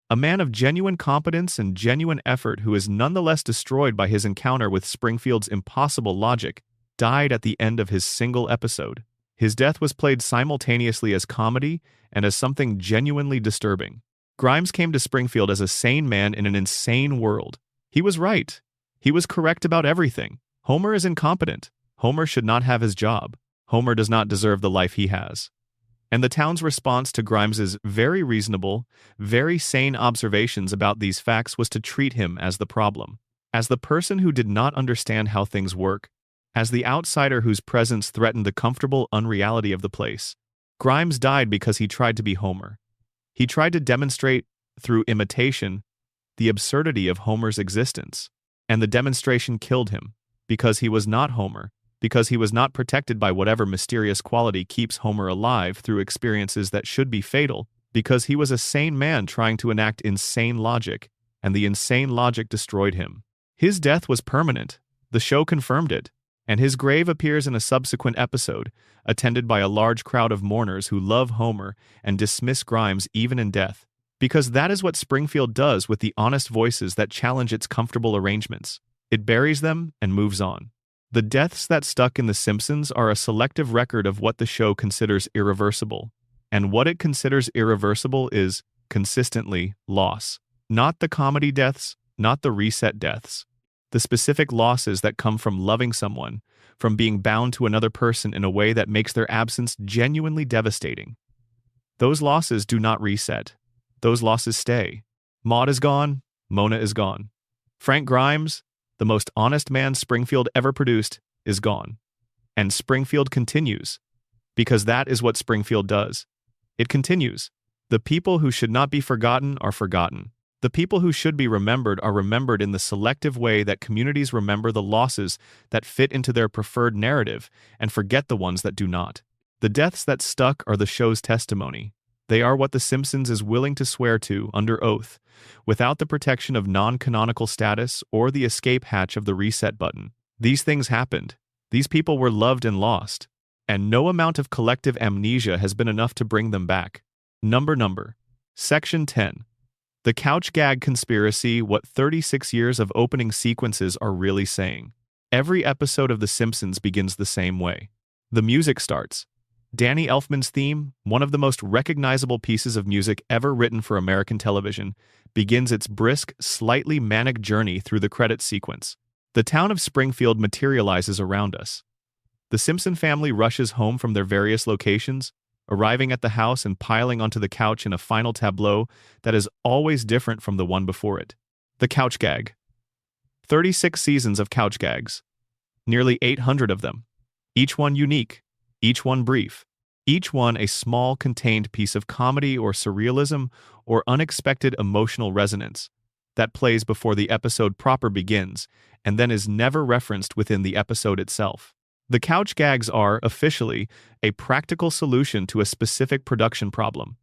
a man of genuine competence and genuine effort who is nonetheless destroyed by his encounter with Springfield's impossible logic, died at the end of his single episode. His death was played simultaneously as comedy and as something genuinely disturbing. Grimes came to Springfield as a sane man in an insane world. He was right. He was correct about everything. Homer is incompetent. Homer should not have his job. Homer does not deserve the life he has. And the town's response to Grimes's very reasonable, very sane observations about these facts was to treat him as the problem, as the person who did not understand how things work, as the outsider whose presence threatened the comfortable unreality of the place. Grimes died because he tried to be Homer. He tried to demonstrate, through imitation, the absurdity of Homer's existence. And the demonstration killed him, because he was not Homer, because he was not protected by whatever mysterious quality keeps Homer alive through experiences that should be fatal, because he was a sane man trying to enact insane logic, and the insane logic destroyed him. His death was permanent. The show confirmed it, and his grave appears in a subsequent episode, attended by a large crowd of mourners who love Homer and dismiss Grimes even in death, because that is what Springfield does with the honest voices that challenge its comfortable arrangements. It buries them and moves on. The deaths that stuck in The Simpsons are a selective record of what the show considers irreversible, and what it considers irreversible is, consistently, loss. Not the comedy deaths, not the reset deaths. The specific losses that come from loving someone, from being bound to another person in a way that makes their absence genuinely devastating. Those losses do not reset. Those losses stay. Maude is gone. Mona is gone. Frank Grimes, the most honest man Springfield ever produced, is gone. And Springfield continues, because that is what Springfield does. It continues. The people who should not be forgotten are forgotten. The people who should be remembered are remembered in the selective way that communities remember the losses that fit into their preferred narrative and forget the ones that do not. The deaths that stuck are the show's testimony. They are what The Simpsons is willing to swear to under oath, without the protection of non-canonical status or the escape hatch of the reset button. These things happened. These people were loved and lost, and no amount of collective amnesia has been enough to bring them back. Number. Section 10. The couch gag conspiracy, what 36 years of opening sequences are really saying. Every episode of The Simpsons begins the same way. The music starts. Danny Elfman's theme, one of the most recognizable pieces of music ever written for American television, begins its brisk, slightly manic journey through the credits sequence. The town of Springfield materializes around us. The Simpson family rushes home from their various locations, arriving at the house and piling onto the couch in a final tableau that is always different from the one before it. The couch gag. 36 seasons of couch gags. Nearly 800 of them. Each one unique. Each one brief. Each one a small, contained piece of comedy or surrealism or unexpected emotional resonance that plays before the episode proper begins and then is never referenced within the episode itself. The couch gags are, officially, a practical solution to a specific production problem.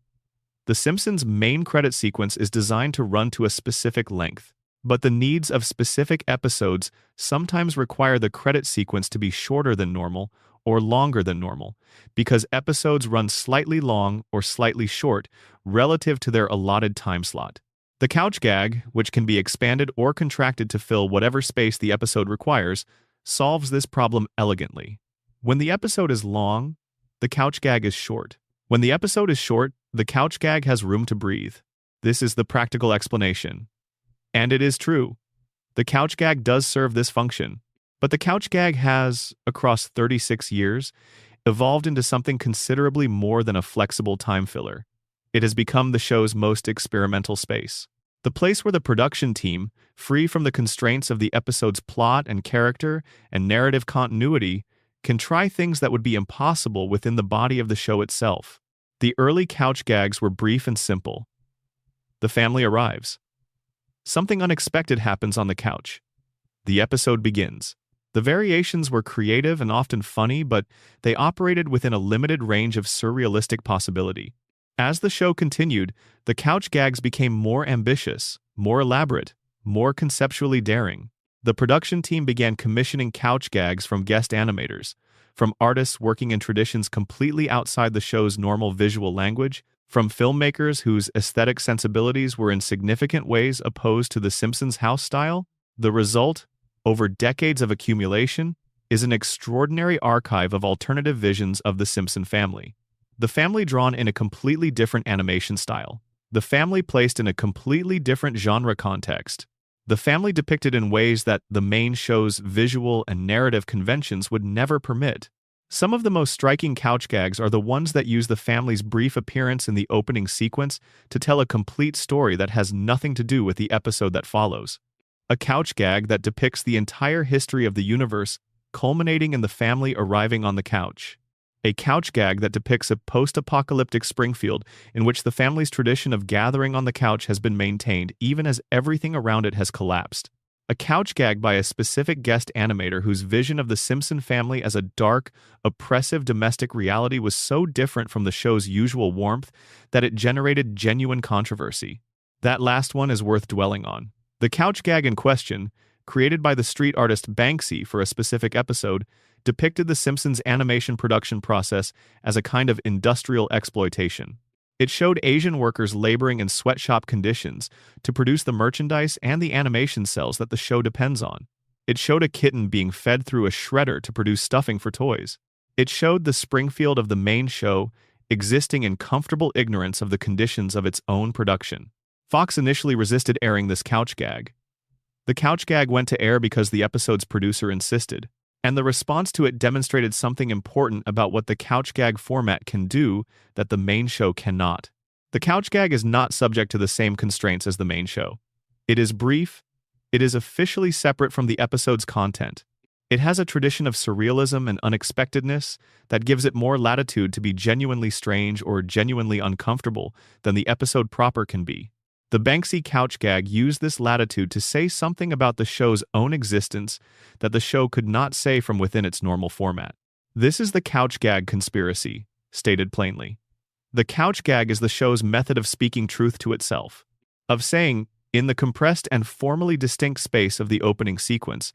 The Simpsons' main credit sequence is designed to run to a specific length, but the needs of specific episodes sometimes require the credit sequence to be shorter than normal or longer than normal, because episodes run slightly long or slightly short relative to their allotted time slot. The couch gag, which can be expanded or contracted to fill whatever space the episode requires, solves this problem elegantly. When the episode is long, the couch gag is short. When the episode is short, the couch gag has room to breathe. This is the practical explanation. And it is true. The couch gag does serve this function. But the couch gag has, across 36 years, evolved into something considerably more than a flexible time filler. It has become the show's most experimental space. The place where the production team, free from the constraints of the episode's plot and character and narrative continuity, can try things that would be impossible within the body of the show itself. The early couch gags were brief and simple. The family arrives. Something unexpected happens on the couch. The episode begins. The variations were creative and often funny, but they operated within a limited range of surrealistic possibility. As the show continued, the couch gags became more ambitious, more elaborate, more conceptually daring. The production team began commissioning couch gags from guest animators, from artists working in traditions completely outside the show's normal visual language, from filmmakers whose aesthetic sensibilities were in significant ways opposed to The Simpsons' house style. The result, over decades of accumulation, is an extraordinary archive of alternative visions of the Simpson family. The family drawn in a completely different animation style. The family placed in a completely different genre context. The family depicted in ways that the main show's visual and narrative conventions would never permit. Some of the most striking couch gags are the ones that use the family's brief appearance in the opening sequence to tell a complete story that has nothing to do with the episode that follows. A couch gag that depicts the entire history of the universe, culminating in the family arriving on the couch. A couch gag that depicts a post-apocalyptic Springfield in which the family's tradition of gathering on the couch has been maintained even as everything around it has collapsed. A couch gag by a specific guest animator whose vision of the Simpson family as a dark, oppressive domestic reality was so different from the show's usual warmth that it generated genuine controversy. That last one is worth dwelling on. The couch gag in question, created by the street artist Banksy for a specific episode, depicted The Simpsons' animation production process as a kind of industrial exploitation. It showed Asian workers laboring in sweatshop conditions to produce the merchandise and the animation cells that the show depends on. It showed a kitten being fed through a shredder to produce stuffing for toys. It showed the Springfield of the main show existing in comfortable ignorance of the conditions of its own production. Fox initially resisted airing this couch gag. The couch gag went to air because the episode's producer insisted, and the response to it demonstrated something important about what the couch gag format can do that the main show cannot. The couch gag is not subject to the same constraints as the main show. It is brief. It is officially separate from the episode's content. It has a tradition of surrealism and unexpectedness that gives it more latitude to be genuinely strange or genuinely uncomfortable than the episode proper can be. The Banksy couch gag used this latitude to say something about the show's own existence that the show could not say from within its normal format. This is the couch gag conspiracy, stated plainly. The couch gag is the show's method of speaking truth to itself, of saying, in the compressed and formally distinct space of the opening sequence,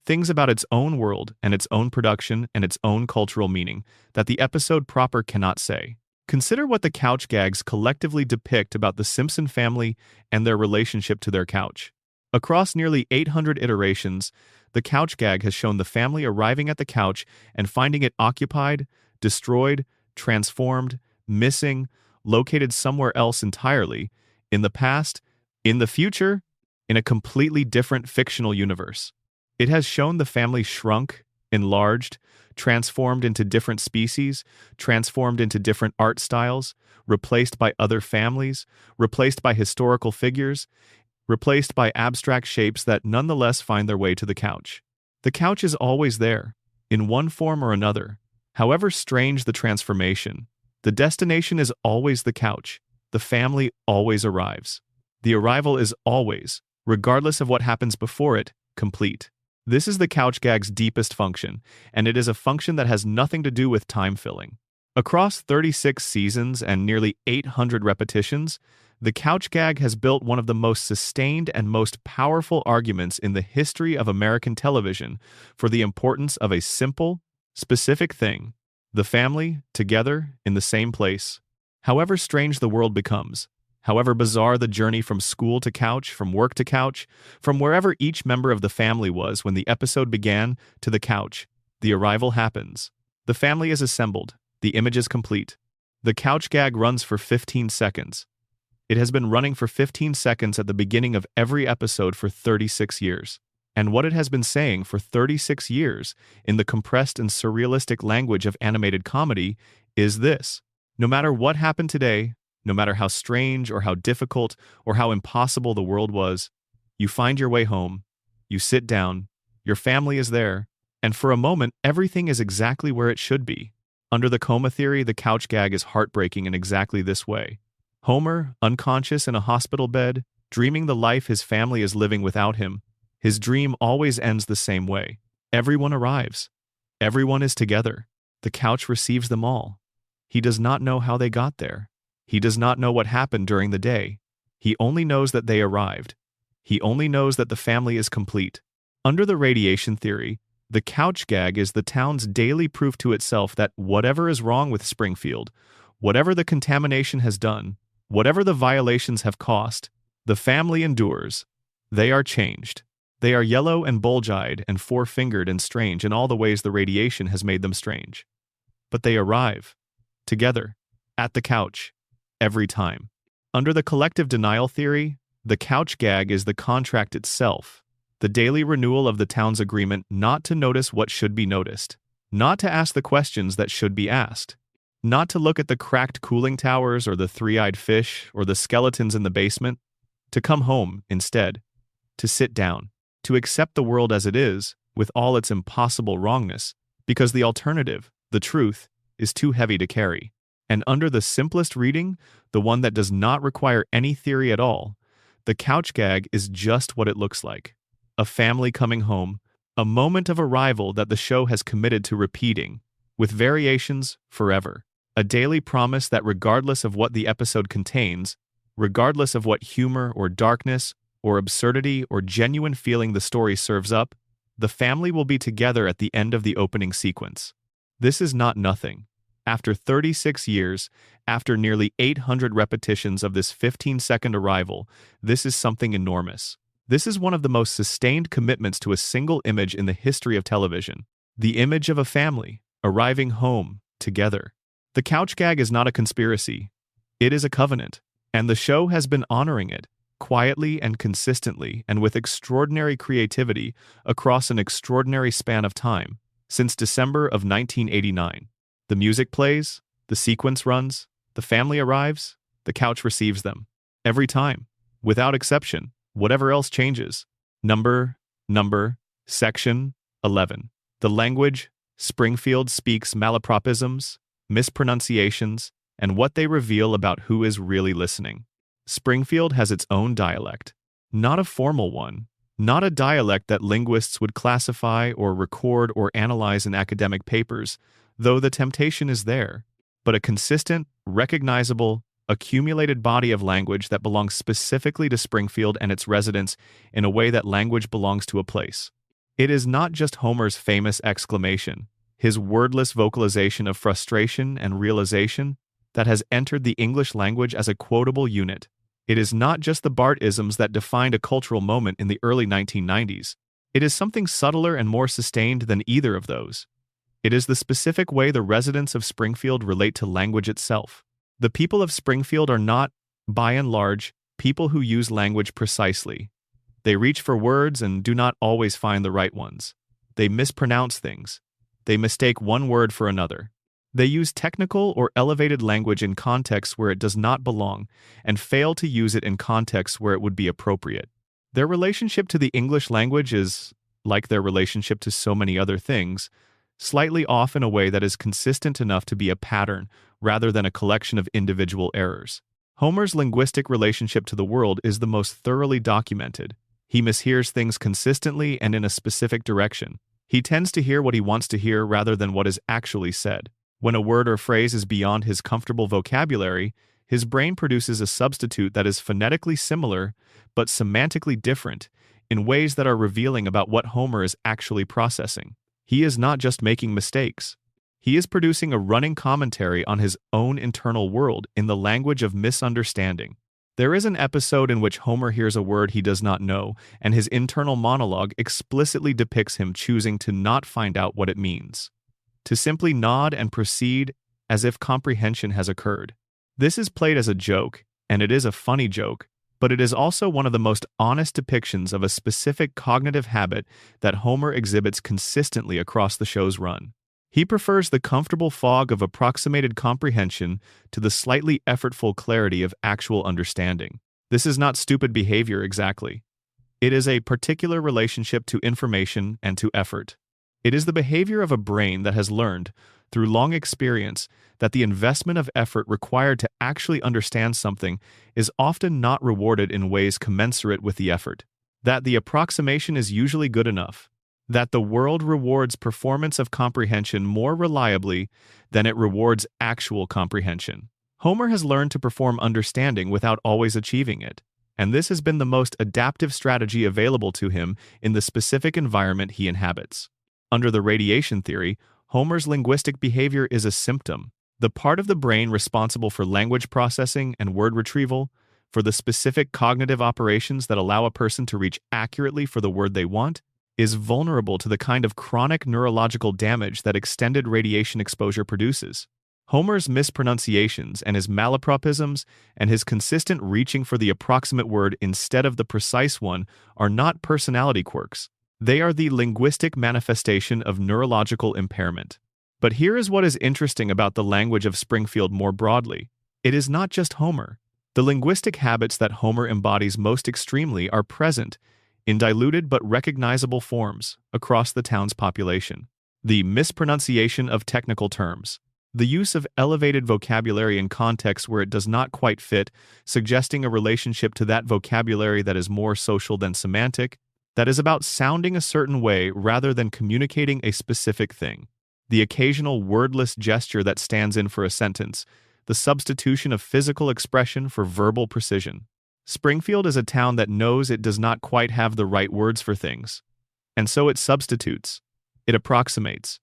things about its own world and its own production and its own cultural meaning that the episode proper cannot say. Consider what the couch gags collectively depict about the Simpson family and their relationship to their couch. Across nearly 800 iterations, the couch gag has shown the family arriving at the couch and finding it occupied, destroyed, transformed, missing, located somewhere else entirely, in the past, in the future, in a completely different fictional universe. It has shown the family shrunk, enlarged, transformed into different species, transformed into different art styles, replaced by other families, replaced by historical figures, replaced by abstract shapes that nonetheless find their way to the couch. The couch is always there, in one form or another. However strange the transformation, the destination is always the couch. The family always arrives. The arrival is always, regardless of what happens before it, complete. This is the couch gag's deepest function, and it is a function that has nothing to do with time filling. Across 36 seasons and nearly 800 repetitions, the couch gag has built one of the most sustained and most powerful arguments in the history of American television for the importance of a simple, specific thing: the family, together, in the same place. However strange the world becomes, however bizarre the journey from school to couch, from work to couch, from wherever each member of the family was when the episode began, to the couch, the arrival happens. The family is assembled. The image is complete. The couch gag runs for 15 seconds. It has been running for 15 seconds at the beginning of every episode for 36 years. And what it has been saying for 36 years, in the compressed and surrealistic language of animated comedy, is this: no matter what happened today, no matter how strange or how difficult or how impossible the world was, you find your way home, you sit down, your family is there, and for a moment everything is exactly where it should be. Under the coma theory, the couch gag is heartbreaking in exactly this way. Homer, unconscious in a hospital bed, dreaming the life his family is living without him, his dream always ends the same way. Everyone arrives. Everyone is together. The couch receives them all. He does not know how they got there. He does not know what happened during the day. He only knows that they arrived. He only knows that the family is complete. Under the radiation theory, the couch gag is the town's daily proof to itself that whatever is wrong with Springfield, whatever the contamination has done, whatever the violations have cost, the family endures. They are changed. They are yellow and bulge-eyed and four-fingered and strange in all the ways the radiation has made them strange. But they arrive, together, at the couch, every time. Under the collective denial theory, the couch gag is the contract itself, the daily renewal of the town's agreement not to notice what should be noticed, not to ask the questions that should be asked, not to look at the cracked cooling towers or the three-eyed fish or the skeletons in the basement, to come home instead, to sit down, to accept the world as it is, with all its impossible wrongness, because the alternative, the truth, is too heavy to carry. And under the simplest reading, the one that does not require any theory at all, the couch gag is just what it looks like. A family coming home, a moment of arrival that the show has committed to repeating, with variations forever. A daily promise that regardless of what the episode contains, regardless of what humor or darkness or absurdity or genuine feeling the story serves up, the family will be together at the end of the opening sequence. This is not nothing. After 36 years, after nearly 800 repetitions of this 15-second arrival, this is something enormous. This is one of the most sustained commitments to a single image in the history of television. The image of a family arriving home together. The couch gag is not a conspiracy. It is a covenant, and the show has been honoring it, quietly and consistently and with extraordinary creativity across an extraordinary span of time, since December of 1989. The music plays, the sequence runs, the family arrives, the couch receives them. Every time, without exception, whatever else changes. Number, section, 11. The language, Springfield speaks malapropisms, mispronunciations, and what they reveal about who is really listening. Springfield has its own dialect, not a formal one, not a dialect that linguists would classify or record or analyze in academic papers, though the temptation is there, but a consistent, recognizable, accumulated body of language that belongs specifically to Springfield and its residents in a way that language belongs to a place. It is not just Homer's famous exclamation, his wordless vocalization of frustration and realization, that has entered the English language as a quotable unit. It is not just the Bart-isms that defined a cultural moment in the early 1990s. It is something subtler and more sustained than either of those. It is the specific way the residents of Springfield relate to language itself. The people of Springfield are not, by and large, people who use language precisely. They reach for words and do not always find the right ones. They mispronounce things. They mistake one word for another. They use technical or elevated language in contexts where it does not belong and fail to use it in contexts where it would be appropriate. Their relationship to the English language is, like their relationship to so many other things, slightly off in a way that is consistent enough to be a pattern rather than a collection of individual errors. Homer's linguistic relationship to the world is the most thoroughly documented. He mishears things consistently and in a specific direction. He tends to hear what he wants to hear rather than what is actually said. When a word or phrase is beyond his comfortable vocabulary, his brain produces a substitute that is phonetically similar but semantically different in ways that are revealing about what Homer is actually processing. He is not just making mistakes. He is producing a running commentary on his own internal world in the language of misunderstanding. There is an episode in which Homer hears a word he does not know, and his internal monologue explicitly depicts him choosing to not find out what it means, to simply nod and proceed as if comprehension has occurred. This is played as a joke, and it is a funny joke, but it is also one of the most honest depictions of a specific cognitive habit that Homer exhibits consistently across the show's run. He prefers the comfortable fog of approximated comprehension to the slightly effortful clarity of actual understanding. This is not stupid behavior exactly. It is a particular relationship to information and to effort. It is the behavior of a brain that has learned, through long experience, that the investment of effort required to actually understand something is often not rewarded in ways commensurate with the effort, that the approximation is usually good enough, that the world rewards performance of comprehension more reliably than it rewards actual comprehension. Homer has learned to perform understanding without always achieving it, and this has been the most adaptive strategy available to him in the specific environment he inhabits. Under the radiation theory, Homer's linguistic behavior is a symptom, the part of the brain responsible for language processing and word retrieval, for the specific cognitive operations that allow a person to reach accurately for the word they want, is vulnerable to the kind of chronic neurological damage that extended radiation exposure produces. Homer's mispronunciations and his malapropisms and his consistent reaching for the approximate word instead of the precise one are not personality quirks. They are the linguistic manifestation of neurological impairment. But here is what is interesting about the language of Springfield more broadly. It is not just Homer. The linguistic habits that Homer embodies most extremely are present, in diluted but recognizable forms, across the town's population. The mispronunciation of technical terms, the use of elevated vocabulary in contexts where it does not quite fit, suggesting a relationship to that vocabulary that is more social than semantic, that is about sounding a certain way rather than communicating a specific thing. The occasional wordless gesture that stands in for a sentence, the substitution of physical expression for verbal precision. Springfield is a town that knows it does not quite have the right words for things, and so it substitutes. It approximates.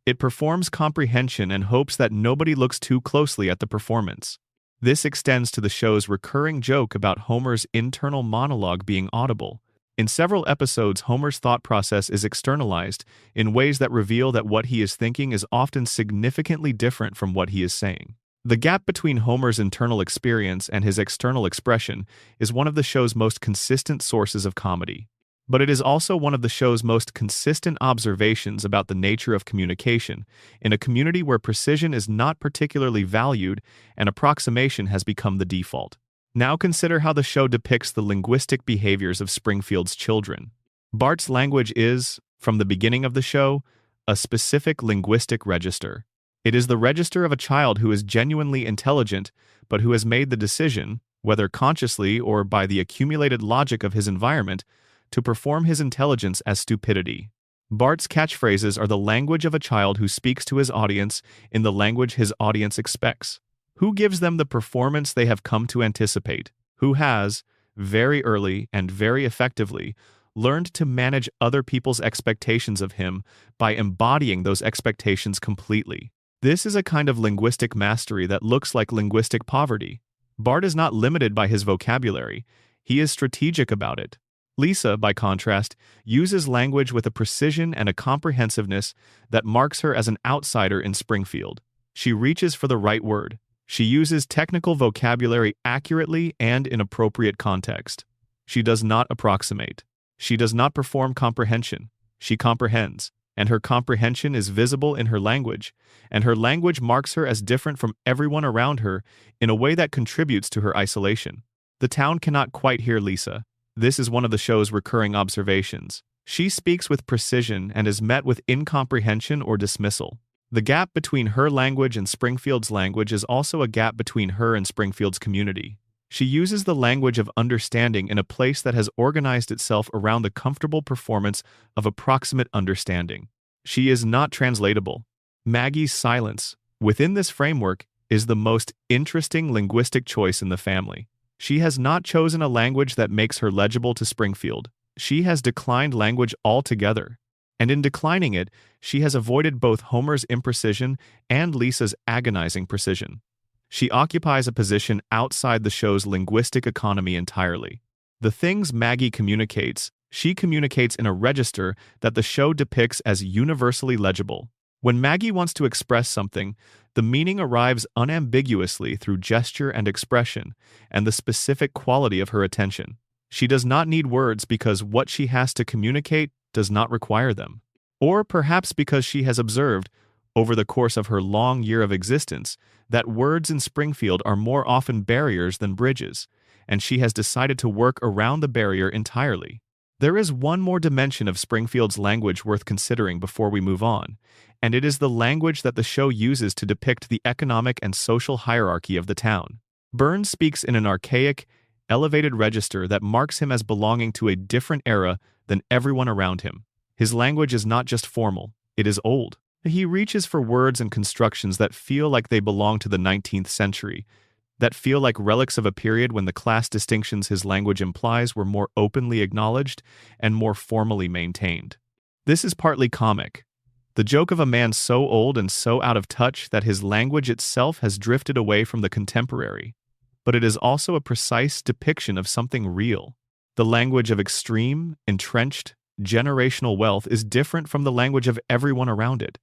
It performs comprehension and hopes that nobody looks too closely at the performance. This extends to the show's recurring joke about Homer's internal monologue being audible. In several episodes, Homer's thought process is externalized in ways that reveal that what he is thinking is often significantly different from what he is saying. The gap between Homer's internal experience and his external expression is one of the show's most consistent sources of comedy. But it is also one of the show's most consistent observations about the nature of communication in a community where precision is not particularly valued and approximation has become the default. Now consider how the show depicts the linguistic behaviors of Springfield's children. Bart's language is, from the beginning of the show, a specific linguistic register. It is the register of a child who is genuinely intelligent, but who has made the decision, whether consciously or by the accumulated logic of his environment, to perform his intelligence as stupidity. Bart's catchphrases are the language of a child who speaks to his audience in the language his audience expects. Who gives them the performance they have come to anticipate? Who has, very early and very effectively, learned to manage other people's expectations of him by embodying those expectations completely? This is a kind of linguistic mastery that looks like linguistic poverty. Bart is not limited by his vocabulary. He is strategic about it. Lisa, by contrast, uses language with a precision and a comprehensiveness that marks her as an outsider in Springfield. She reaches for the right word. She uses technical vocabulary accurately and in appropriate context. She does not approximate. She does not perform comprehension. She comprehends, and her comprehension is visible in her language, and her language marks her as different from everyone around her in a way that contributes to her isolation. The town cannot quite hear Lisa. This is one of the show's recurring observations. She speaks with precision and is met with incomprehension or dismissal. The gap between her language and Springfield's language is also a gap between her and Springfield's community. She uses the language of understanding in a place that has organized itself around the comfortable performance of approximate understanding. She is not translatable. Maggie's silence, within this framework, is the most interesting linguistic choice in the family. She has not chosen a language that makes her legible to Springfield. She has declined language altogether. And in declining it, she has avoided both Homer's imprecision and Lisa's agonizing precision. She occupies a position outside the show's linguistic economy entirely. The things Maggie communicates, she communicates in a register that the show depicts as universally legible. When Maggie wants to express something, the meaning arrives unambiguously through gesture and expression, and the specific quality of her attention. She does not need words because what she has to communicate does not require them. Or perhaps because she has observed, over the course of her long year of existence, that words in Springfield are more often barriers than bridges, and she has decided to work around the barrier entirely. There is one more dimension of Springfield's language worth considering before we move on, and it is the language that the show uses to depict the economic and social hierarchy of the town. Burns speaks in an archaic, elevated register that marks him as belonging to a different era than everyone around him. His language is not just formal, it is old. He reaches for words and constructions that feel like they belong to the 19th century, that feel like relics of a period when the class distinctions his language implies were more openly acknowledged and more formally maintained. This is partly comic, the joke of a man so old and so out of touch that his language itself has drifted away from the contemporary, but it is also a precise depiction of something real. The language of extreme, entrenched, generational wealth is different from the language of everyone around it.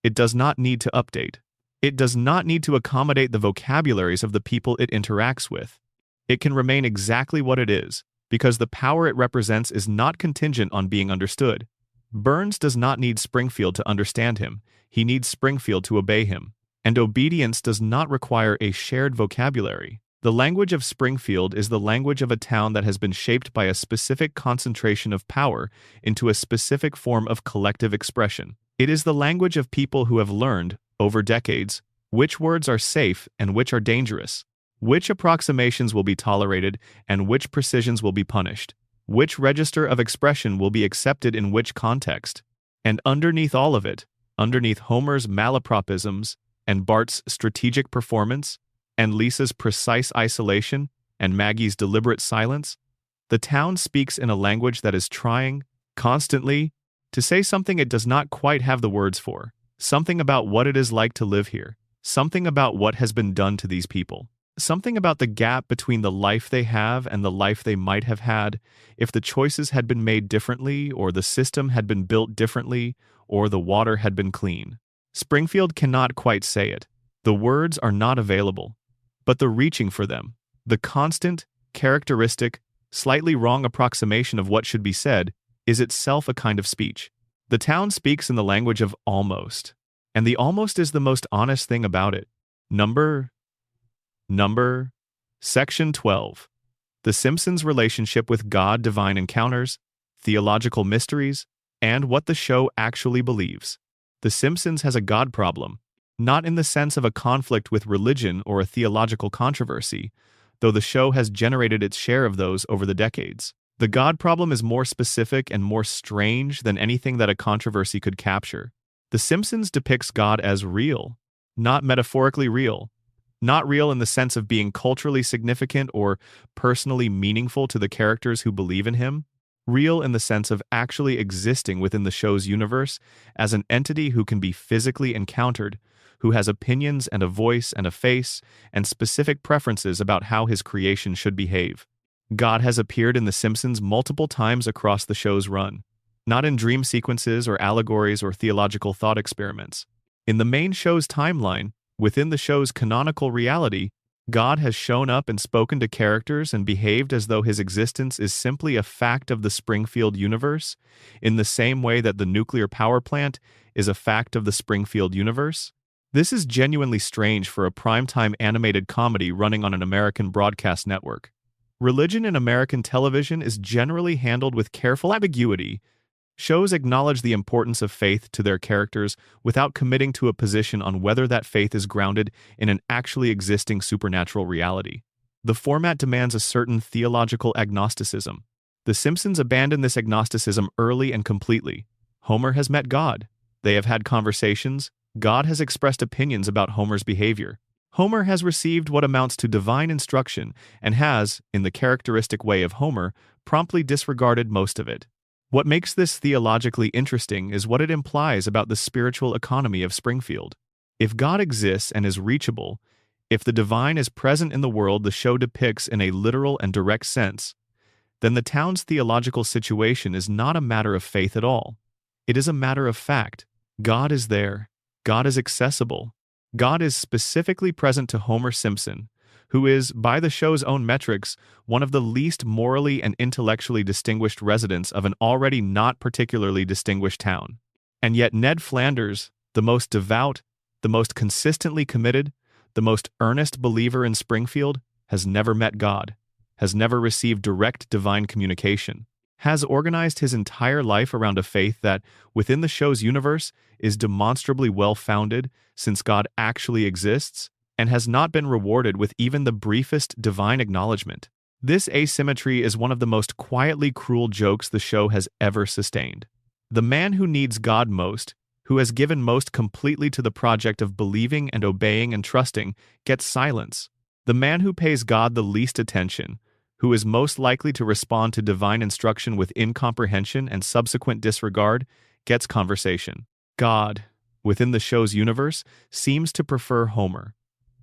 It does not need to update. It does not need to accommodate the vocabularies of the people it interacts with. It can remain exactly what it is, because the power it represents is not contingent on being understood. Burns does not need Springfield to understand him, he needs Springfield to obey him. And obedience does not require a shared vocabulary. The language of Springfield is the language of a town that has been shaped by a specific concentration of power into a specific form of collective expression. It is the language of people who have learned, over decades, which words are safe and which are dangerous, which approximations will be tolerated and which precisions will be punished, which register of expression will be accepted in which context. And underneath all of it, underneath Homer's malapropisms and Bart's strategic performance, and Lisa's precise isolation and Maggie's deliberate silence, the town speaks in a language that is trying, constantly, to say something it does not quite have the words for, something about what it is like to live here, something about what has been done to these people, something about the gap between the life they have and the life they might have had if the choices had been made differently or the system had been built differently or the water had been clean. Springfield cannot quite say it. The words are not available. But the reaching for them, the constant, characteristic, slightly wrong approximation of what should be said, is itself a kind of speech. The town speaks in the language of almost, and the almost is the most honest thing about it. Number, Section 12. The Simpsons' relationship with God, divine encounters, theological mysteries, and what the show actually believes. The Simpsons has a God problem. Not in the sense of a conflict with religion or a theological controversy, though the show has generated its share of those over the decades. The God problem is more specific and more strange than anything that a controversy could capture. The Simpsons depicts God as real, not metaphorically real, not real in the sense of being culturally significant or personally meaningful to the characters who believe in him, real in the sense of actually existing within the show's universe as an entity who can be physically encountered, who has opinions and a voice and a face and specific preferences about how his creation should behave. God has appeared in The Simpsons multiple times across the show's run, not in dream sequences or allegories or theological thought experiments. In the main show's timeline, within the show's canonical reality, God has shown up and spoken to characters and behaved as though his existence is simply a fact of the Springfield universe, in the same way that the nuclear power plant is a fact of the Springfield universe. This is genuinely strange for a primetime animated comedy running on an American broadcast network. Religion in American television is generally handled with careful ambiguity. Shows acknowledge the importance of faith to their characters without committing to a position on whether that faith is grounded in an actually existing supernatural reality. The format demands a certain theological agnosticism. The Simpsons abandon this agnosticism early and completely. Homer has met God. They have had conversations. God has expressed opinions about Homer's behavior. Homer has received what amounts to divine instruction and has, in the characteristic way of Homer, promptly disregarded most of it. What makes this theologically interesting is what it implies about the spiritual economy of Springfield. If God exists and is reachable, if the divine is present in the world the show depicts in a literal and direct sense, then the town's theological situation is not a matter of faith at all. It is a matter of fact. God is there. God is accessible. God is specifically present to Homer Simpson, who is, by the show's own metrics, one of the least morally and intellectually distinguished residents of an already not particularly distinguished town. And yet Ned Flanders, the most devout, the most consistently committed, the most earnest believer in Springfield, has never met God, has never received direct divine communication, has organized his entire life around a faith that, within the show's universe, is demonstrably well-founded since God actually exists, and has not been rewarded with even the briefest divine acknowledgement. This asymmetry is one of the most quietly cruel jokes the show has ever sustained. The man who needs God most, who has given most completely to the project of believing and obeying and trusting, gets silence. The man who pays God the least attention, who is most likely to respond to divine instruction with incomprehension and subsequent disregard, gets conversation. God, within the show's universe, seems to prefer Homer.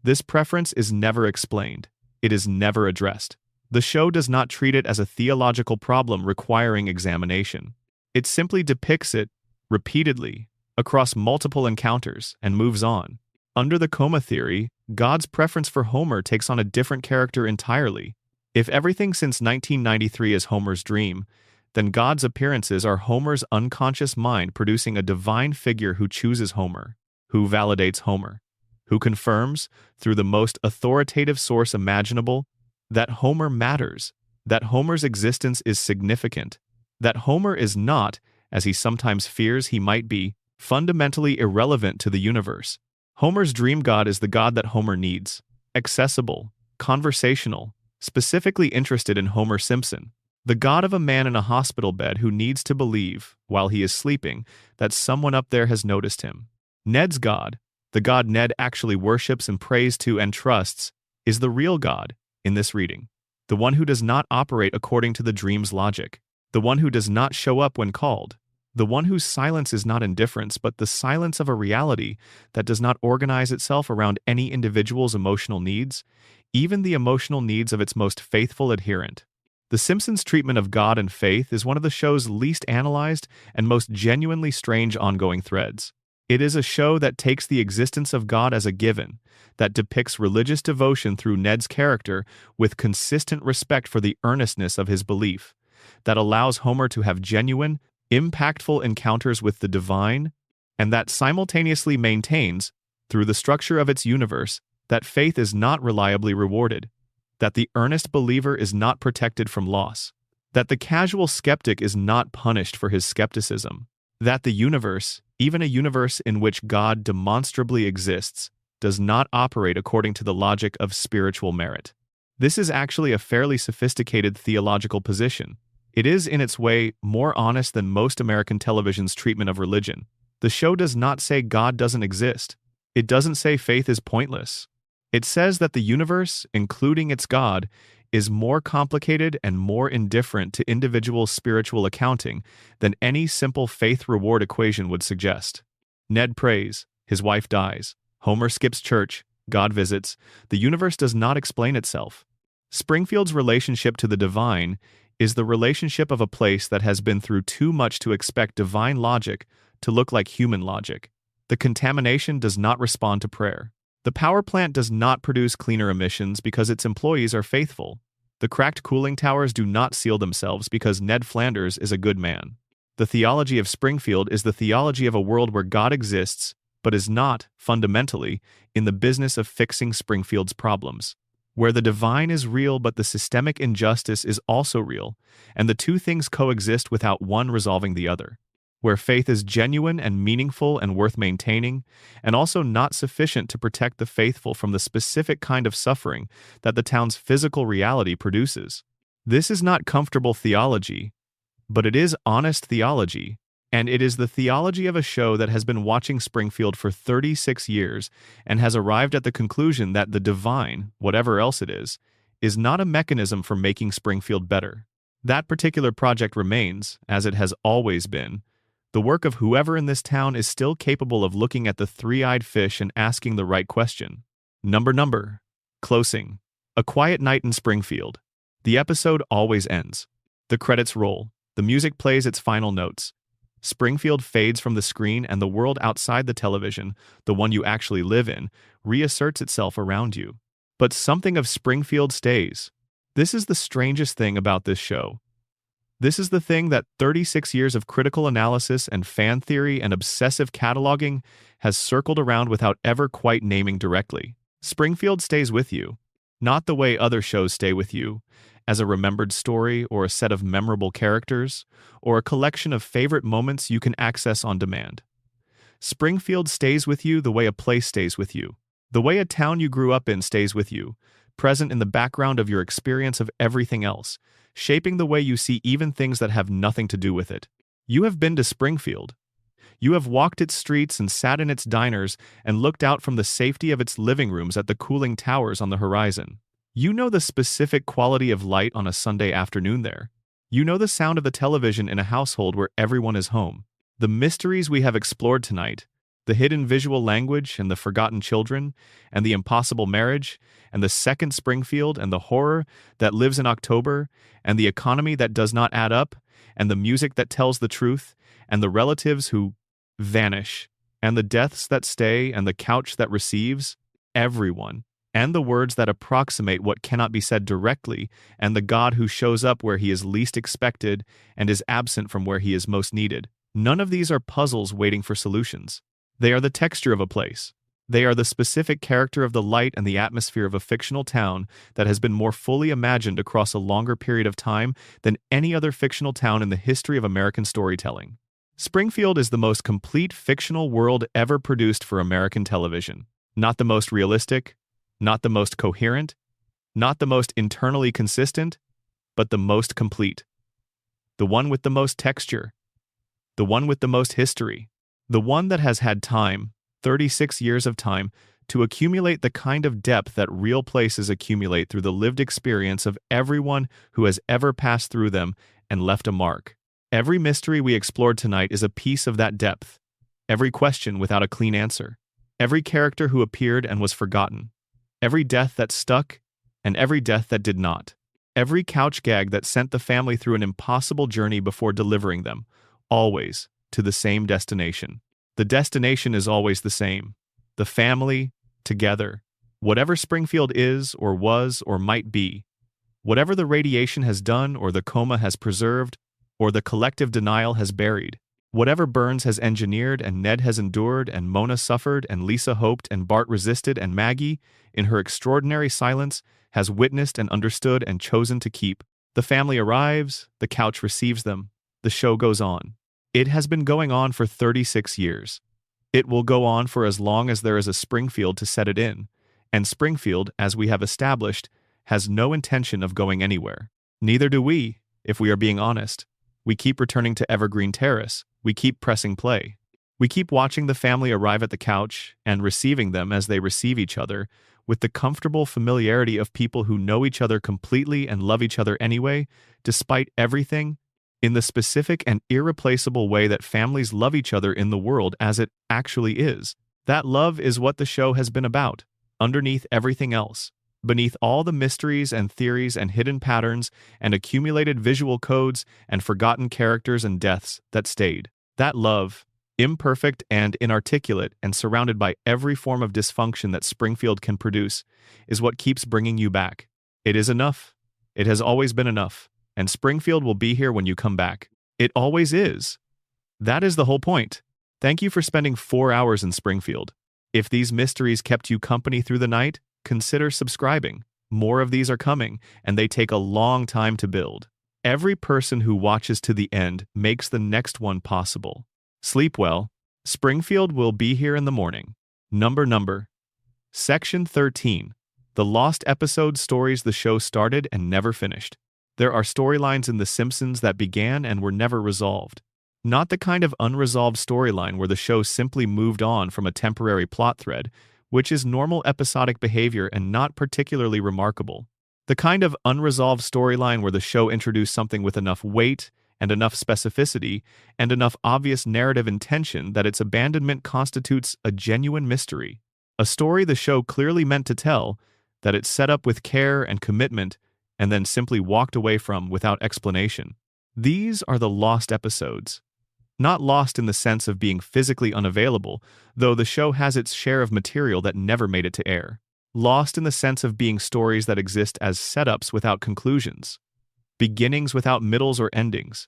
This preference is never explained. It is never addressed. The show does not treat it as a theological problem requiring examination. It simply depicts it, repeatedly, across multiple encounters, and moves on. Under the coma theory, God's preference for Homer takes on a different character entirely. If everything since 1993 is Homer's dream, then God's appearances are Homer's unconscious mind producing a divine figure who chooses Homer, who validates Homer, who confirms, through the most authoritative source imaginable, that Homer matters, that Homer's existence is significant, that Homer is not, as he sometimes fears he might be, fundamentally irrelevant to the universe. Homer's dream God is the God that Homer needs, accessible, conversational, specifically interested in Homer Simpson, the God of a man in a hospital bed who needs to believe, while he is sleeping, that someone up there has noticed him. Ned's God, the God Ned actually worships and prays to and trusts, is the real God in this reading, the one who does not operate according to the dream's logic, the one who does not show up when called, the one whose silence is not indifference but the silence of a reality that does not organize itself around any individual's emotional needs, even the emotional needs of its most faithful adherent. The Simpsons' treatment of God and faith is one of the show's least analyzed and most genuinely strange ongoing threads. It is a show that takes the existence of God as a given, that depicts religious devotion through Ned's character with consistent respect for the earnestness of his belief, that allows Homer to have genuine, impactful encounters with the divine, and that simultaneously maintains, through the structure of its universe, that faith is not reliably rewarded, that the earnest believer is not protected from loss, that the casual skeptic is not punished for his skepticism, that the universe, even a universe in which God demonstrably exists, does not operate according to the logic of spiritual merit. This is actually a fairly sophisticated theological position. It is, in its way, more honest than most American television's treatment of religion. The show does not say God doesn't exist. It doesn't say faith is pointless. It says that the universe, including its God, is more complicated and more indifferent to individual spiritual accounting than any simple faith-reward equation would suggest. Ned prays, his wife dies, Homer skips church, God visits, the universe does not explain itself. Springfield's relationship to the divine is the relationship of a place that has been through too much to expect divine logic to look like human logic. The contamination does not respond to prayer. The power plant does not produce cleaner emissions because its employees are faithful. The cracked cooling towers do not seal themselves because Ned Flanders is a good man. The theology of Springfield is the theology of a world where God exists, but is not, fundamentally, in the business of fixing Springfield's problems. Where the divine is real but the systemic injustice is also real, and the two things coexist without one resolving the other. Where faith is genuine and meaningful and worth maintaining, and also not sufficient to protect the faithful from the specific kind of suffering that the town's physical reality produces. This is not comfortable theology, but it is honest theology, and it is the theology of a show that has been watching Springfield for 36 years and has arrived at the conclusion that the divine, whatever else it is not a mechanism for making Springfield better. That particular project remains, as it has always been, the work of whoever in this town is still capable of looking at the three-eyed fish and asking the right question. Number. Closing. A quiet night in Springfield. The episode always ends. The credits roll. The music plays its final notes. Springfield fades from the screen and the world outside the television, the one you actually live in, reasserts itself around you. But something of Springfield stays. This is the strangest thing about this show. This is the thing that 36 years of critical analysis and fan theory and obsessive cataloging has circled around without ever quite naming directly. Springfield stays with you, not the way other shows stay with you, as a remembered story or a set of memorable characters, or a collection of favorite moments you can access on demand. Springfield stays with you the way a place stays with you, the way a town you grew up in stays with you, present in the background of your experience of everything else, shaping the way you see even things that have nothing to do with it. You have been to Springfield. You have walked its streets and sat in its diners and looked out from the safety of its living rooms at the cooling towers on the horizon. You know the specific quality of light on a Sunday afternoon there. You know the sound of the television in a household where everyone is home. The mysteries we have explored tonight, the hidden visual language and the forgotten children, and the impossible marriage, and the second Springfield, and the horror that lives in October, and the economy that does not add up, and the music that tells the truth, and the relatives who vanish, and the deaths that stay, and the couch that receives, everyone, and the words that approximate what cannot be said directly, and the God who shows up where he is least expected and is absent from where he is most needed. None of these are puzzles waiting for solutions. They are the texture of a place. They are the specific character of the light and the atmosphere of a fictional town that has been more fully imagined across a longer period of time than any other fictional town in the history of American storytelling. Springfield is the most complete fictional world ever produced for American television. Not the most realistic, not the most coherent, not the most internally consistent, but the most complete. The one with the most texture. The one with the most history. The one that has had time, 36 years of time, to accumulate the kind of depth that real places accumulate through the lived experience of everyone who has ever passed through them and left a mark. Every mystery we explored tonight is a piece of that depth. Every question without a clean answer. Every character who appeared and was forgotten. Every death that stuck, and every death that did not. Every couch gag that sent the family through an impossible journey before delivering them, always to the same destination. The destination is always the same. The family, together. Whatever Springfield is, or was, or might be. Whatever the radiation has done, or the coma has preserved, or the collective denial has buried. Whatever Burns has engineered, and Ned has endured, and Mona suffered, and Lisa hoped, and Bart resisted, and Maggie, in her extraordinary silence, has witnessed and understood and chosen to keep. The family arrives, the couch receives them, the show goes on. It has been going on for 36 years. It will go on for as long as there is a Springfield to set it in, and Springfield, as we have established, has no intention of going anywhere. Neither do we, if we are being honest. We keep returning to Evergreen Terrace. We keep pressing play. We keep watching the family arrive at the couch and receiving them as they receive each other with the comfortable familiarity of people who know each other completely and love each other anyway, despite everything, in the specific and irreplaceable way that families love each other in the world as it actually is. That love is what the show has been about, underneath everything else, Beneath all the mysteries and theories and hidden patterns and accumulated visual codes and forgotten characters and deaths that stayed, that love, imperfect and inarticulate and surrounded by every form of dysfunction that Springfield can produce, is what keeps bringing you back. It is enough. It has always been enough, and Springfield will be here when you come back. It always is. That is the whole point. Thank you for spending 4 hours in Springfield. If these mysteries kept you company through the night, consider subscribing. More of these are coming, and they take a long time to build. Every person who watches to the end makes the next one possible. Sleep well. Springfield will be here in the morning. Number. Section 13. The lost episode stories the show started and never finished. There are storylines in The Simpsons that began and were never resolved. Not the kind of unresolved storyline where the show simply moved on from a temporary plot thread, which is normal episodic behavior and not particularly remarkable. The kind of unresolved storyline where the show introduced something with enough weight and enough specificity and enough obvious narrative intention that its abandonment constitutes a genuine mystery. A story the show clearly meant to tell, that it set up with care and commitment, and then simply walked away from without explanation. These are the lost episodes. Not lost in the sense of being physically unavailable, though the show has its share of material that never made it to air. Lost in the sense of being stories that exist as setups without conclusions, beginnings without middles or endings,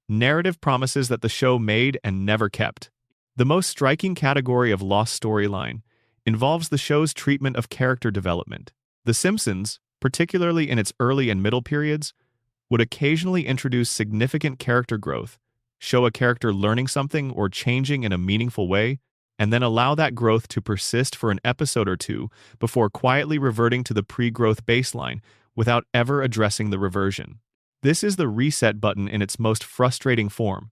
narrative promises that the show made and never kept. The most striking category of lost storyline involves the show's treatment of character development. The Simpsons, particularly in its early and middle periods, would occasionally introduce significant character growth, show a character learning something or changing in a meaningful way, and then allow that growth to persist for an episode or two before quietly reverting to the pre-growth baseline without ever addressing the reversion. This is the reset button in its most frustrating form.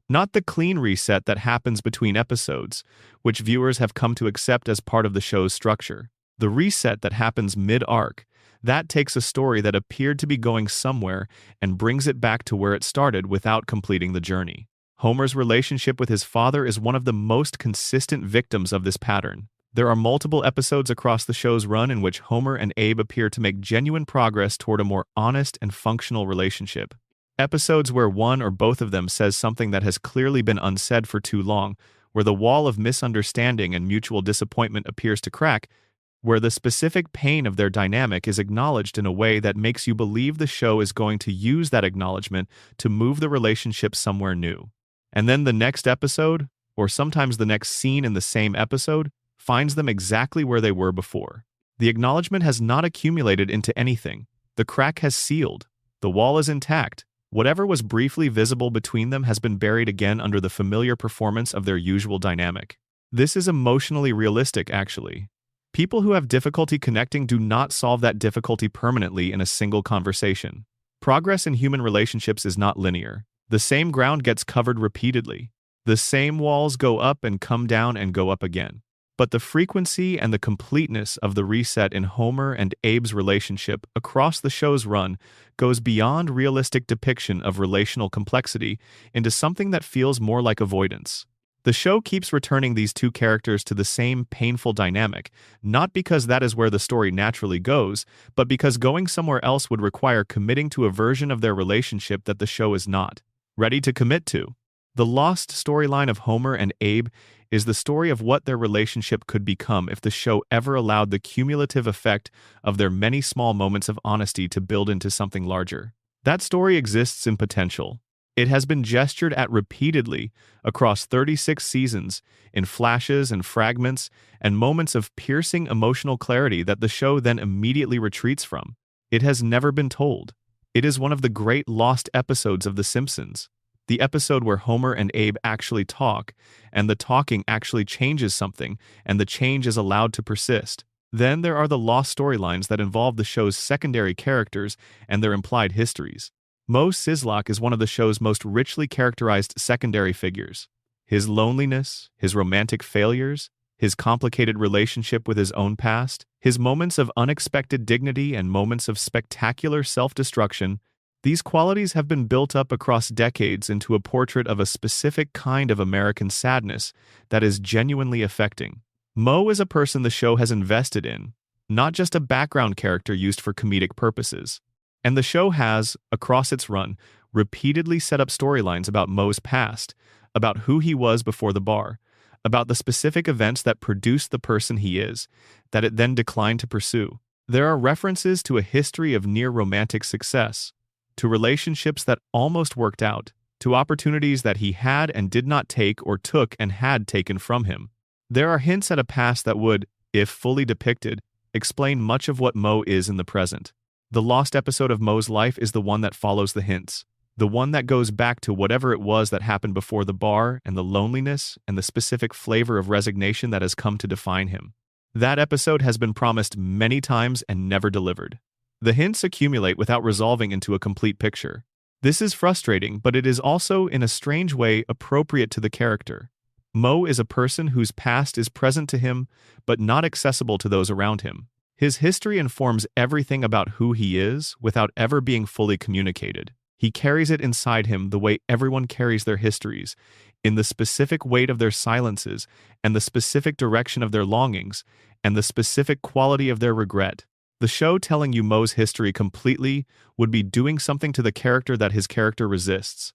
Not the clean reset that happens between episodes, which viewers have come to accept as part of the show's structure. The reset that happens mid-arc, that takes a story that appeared to be going somewhere and brings it back to where it started without completing the journey. Homer's relationship with his father is one of the most consistent victims of this pattern. There are multiple episodes across the show's run in which Homer and Abe appear to make genuine progress toward a more honest and functional relationship. Episodes where one or both of them says something that has clearly been unsaid for too long, where the wall of misunderstanding and mutual disappointment appears to crack, where the specific pain of their dynamic is acknowledged in a way that makes you believe the show is going to use that acknowledgement to move the relationship somewhere new. And then the next episode, or sometimes the next scene in the same episode, finds them exactly where they were before. The acknowledgement has not accumulated into anything. The crack has sealed. The wall is intact. Whatever was briefly visible between them has been buried again under the familiar performance of their usual dynamic. This is emotionally realistic, actually. People who have difficulty connecting do not solve that difficulty permanently in a single conversation. Progress in human relationships is not linear. The same ground gets covered repeatedly. The same walls go up and come down and go up again. But the frequency and the completeness of the reset in Homer and Abe's relationship across the show's run goes beyond realistic depiction of relational complexity into something that feels more like avoidance. The show keeps returning these two characters to the same painful dynamic, not because that is where the story naturally goes, but because going somewhere else would require committing to a version of their relationship that the show is not ready to commit to. The lost storyline of Homer and Abe is the story of what their relationship could become if the show ever allowed the cumulative effect of their many small moments of honesty to build into something larger. That story exists in potential. It has been gestured at repeatedly across 36 seasons in flashes and fragments and moments of piercing emotional clarity that the show then immediately retreats from. It has never been told. It is one of the great lost episodes of The Simpsons. The episode where Homer and Abe actually talk, and the talking actually changes something, and the change is allowed to persist. Then there are the lost storylines that involve the show's secondary characters and their implied histories. Moe Szyslak is one of the show's most richly characterized secondary figures. His loneliness, his romantic failures, his complicated relationship with his own past, his moments of unexpected dignity and moments of spectacular self-destruction, these qualities have been built up across decades into a portrait of a specific kind of American sadness that is genuinely affecting. Moe is a person the show has invested in, not just a background character used for comedic purposes. And the show has, across its run, repeatedly set up storylines about Moe's past, about who he was before the bar, about the specific events that produced the person he is, that it then declined to pursue. There are references to a history of near-romantic success, to relationships that almost worked out, to opportunities that he had and did not take or took and had taken from him. There are hints at a past that would, if fully depicted, explain much of what Moe is in the present. The lost episode of Moe's life is the one that follows the hints, the one that goes back to whatever it was that happened before the bar and the loneliness and the specific flavor of resignation that has come to define him. That episode has been promised many times and never delivered. The hints accumulate without resolving into a complete picture. This is frustrating, but it is also, in a strange way, appropriate to the character. Moe is a person whose past is present to him, but not accessible to those around him. His history informs everything about who he is without ever being fully communicated. He carries it inside him the way everyone carries their histories, in the specific weight of their silences, and the specific direction of their longings, and the specific quality of their regret. The show telling you Moe's history completely would be doing something to the character that his character resists.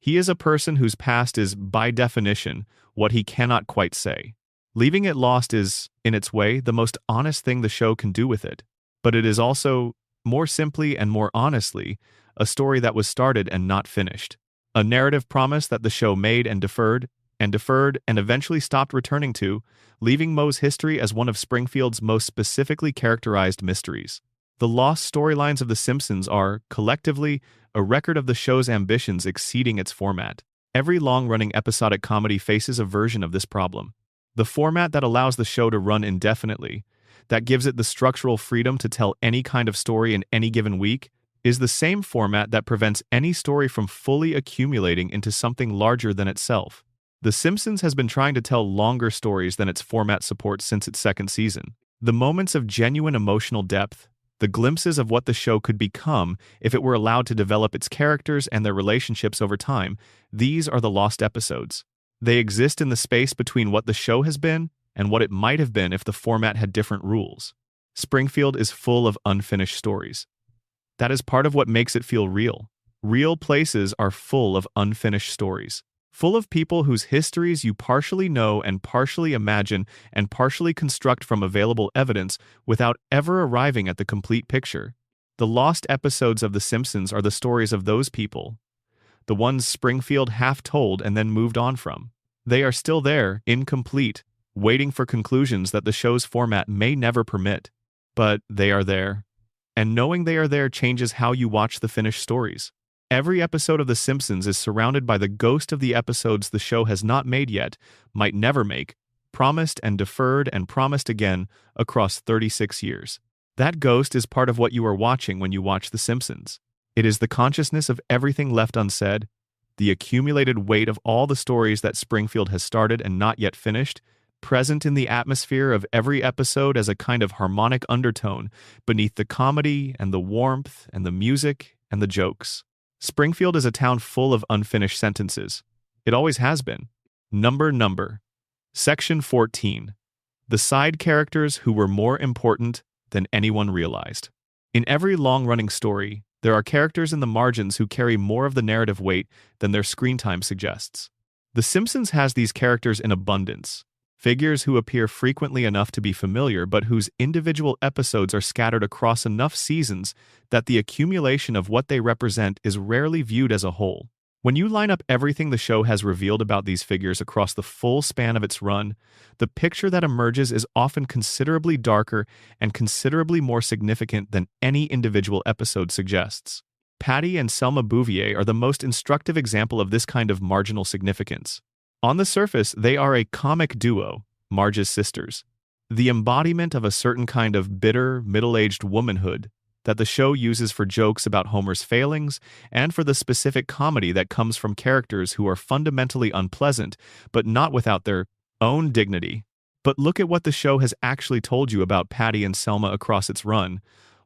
He is a person whose past is, by definition, what he cannot quite say. Leaving it lost is, in its way, the most honest thing the show can do with it. But it is also, more simply and more honestly, a story that was started and not finished. A narrative promise that the show made and deferred, and eventually stopped returning to, leaving Moe's history as one of Springfield's most specifically characterized mysteries. The lost storylines of The Simpsons are, collectively, a record of the show's ambitions exceeding its format. Every long-running episodic comedy faces a version of this problem. The format that allows the show to run indefinitely, that gives it the structural freedom to tell any kind of story in any given week, is the same format that prevents any story from fully accumulating into something larger than itself. The Simpsons has been trying to tell longer stories than its format supports since its second season. The moments of genuine emotional depth, the glimpses of what the show could become if it were allowed to develop its characters and their relationships over time, these are the lost episodes. They exist in the space between what the show has been and what it might have been if the format had different rules. Springfield is full of unfinished stories. That is part of what makes it feel real. Real places are full of unfinished stories, full of people whose histories you partially know and partially imagine and partially construct from available evidence without ever arriving at the complete picture. The lost episodes of The Simpsons are the stories of those people, the ones Springfield half told and then moved on from. They are still there, incomplete, waiting for conclusions that the show's format may never permit. But they are there. And knowing they are there changes how you watch the finished stories. Every episode of The Simpsons is surrounded by the ghost of the episodes the show has not made yet, might never make, promised and deferred and promised again across 36 years. That ghost is part of what you are watching when you watch The Simpsons. It is the consciousness of everything left unsaid, the accumulated weight of all the stories that Springfield has started and not yet finished, present in the atmosphere of every episode as a kind of harmonic undertone beneath the comedy and the warmth and the music and the jokes. Springfield is a town full of unfinished sentences. It always has been. Number. Section 14. The side characters who were more important than anyone realized. In every long-running story, there are characters in the margins who carry more of the narrative weight than their screen time suggests. The Simpsons has these characters in abundance. Figures who appear frequently enough to be familiar but whose individual episodes are scattered across enough seasons that the accumulation of what they represent is rarely viewed as a whole. When you line up everything the show has revealed about these figures across the full span of its run, the picture that emerges is often considerably darker and considerably more significant than any individual episode suggests. Patty and Selma Bouvier are the most instructive example of this kind of marginal significance. On the surface, they are a comic duo, Marge's sisters, the embodiment of a certain kind of bitter, middle-aged womanhood that the show uses for jokes about Homer's failings and for the specific comedy that comes from characters who are fundamentally unpleasant, but not without their own dignity. But look at what the show has actually told you about Patty and Selma across its run,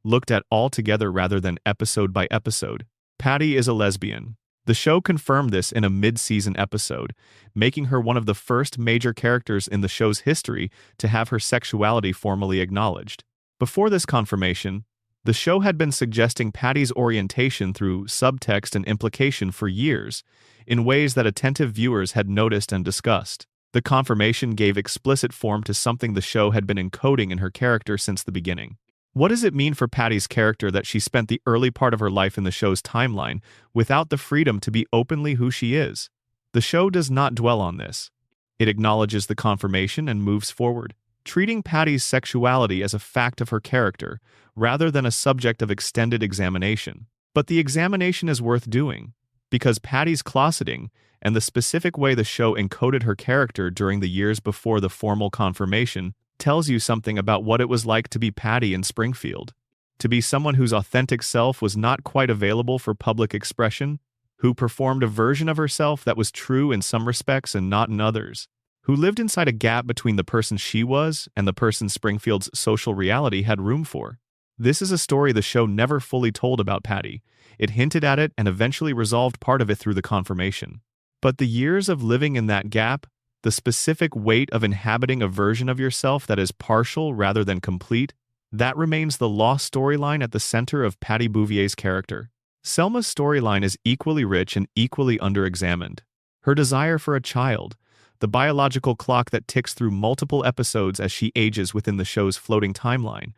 looked at all together rather than episode by episode. Patty is a lesbian. The show confirmed this in a mid-season episode, making her one of the first major characters in the show's history to have her sexuality formally acknowledged. Before this confirmation, the show had been suggesting Patty's orientation through subtext and implication for years, in ways that attentive viewers had noticed and discussed. The confirmation gave explicit form to something the show had been encoding in her character since the beginning. What does it mean for Patty's character that she spent the early part of her life in the show's timeline without the freedom to be openly who she is? The show does not dwell on this. It acknowledges the confirmation and moves forward, treating Patty's sexuality as a fact of her character rather than a subject of extended examination. But the examination is worth doing, because Patty's closeting and the specific way the show encoded her character during the years before the formal confirmation tells you something about what it was like to be Patty in Springfield. To be someone whose authentic self was not quite available for public expression, who performed a version of herself that was true in some respects and not in others, who lived inside a gap between the person she was and the person Springfield's social reality had room for. This is a story the show never fully told about Patty. It hinted at it and eventually resolved part of it through the confirmation. But the years of living in that gap, the specific weight of inhabiting a version of yourself that is partial rather than complete, that remains the lost storyline at the center of Patty Bouvier's character. Selma's storyline is equally rich and equally underexamined. Her desire for a child, the biological clock that ticks through multiple episodes as she ages within the show's floating timeline,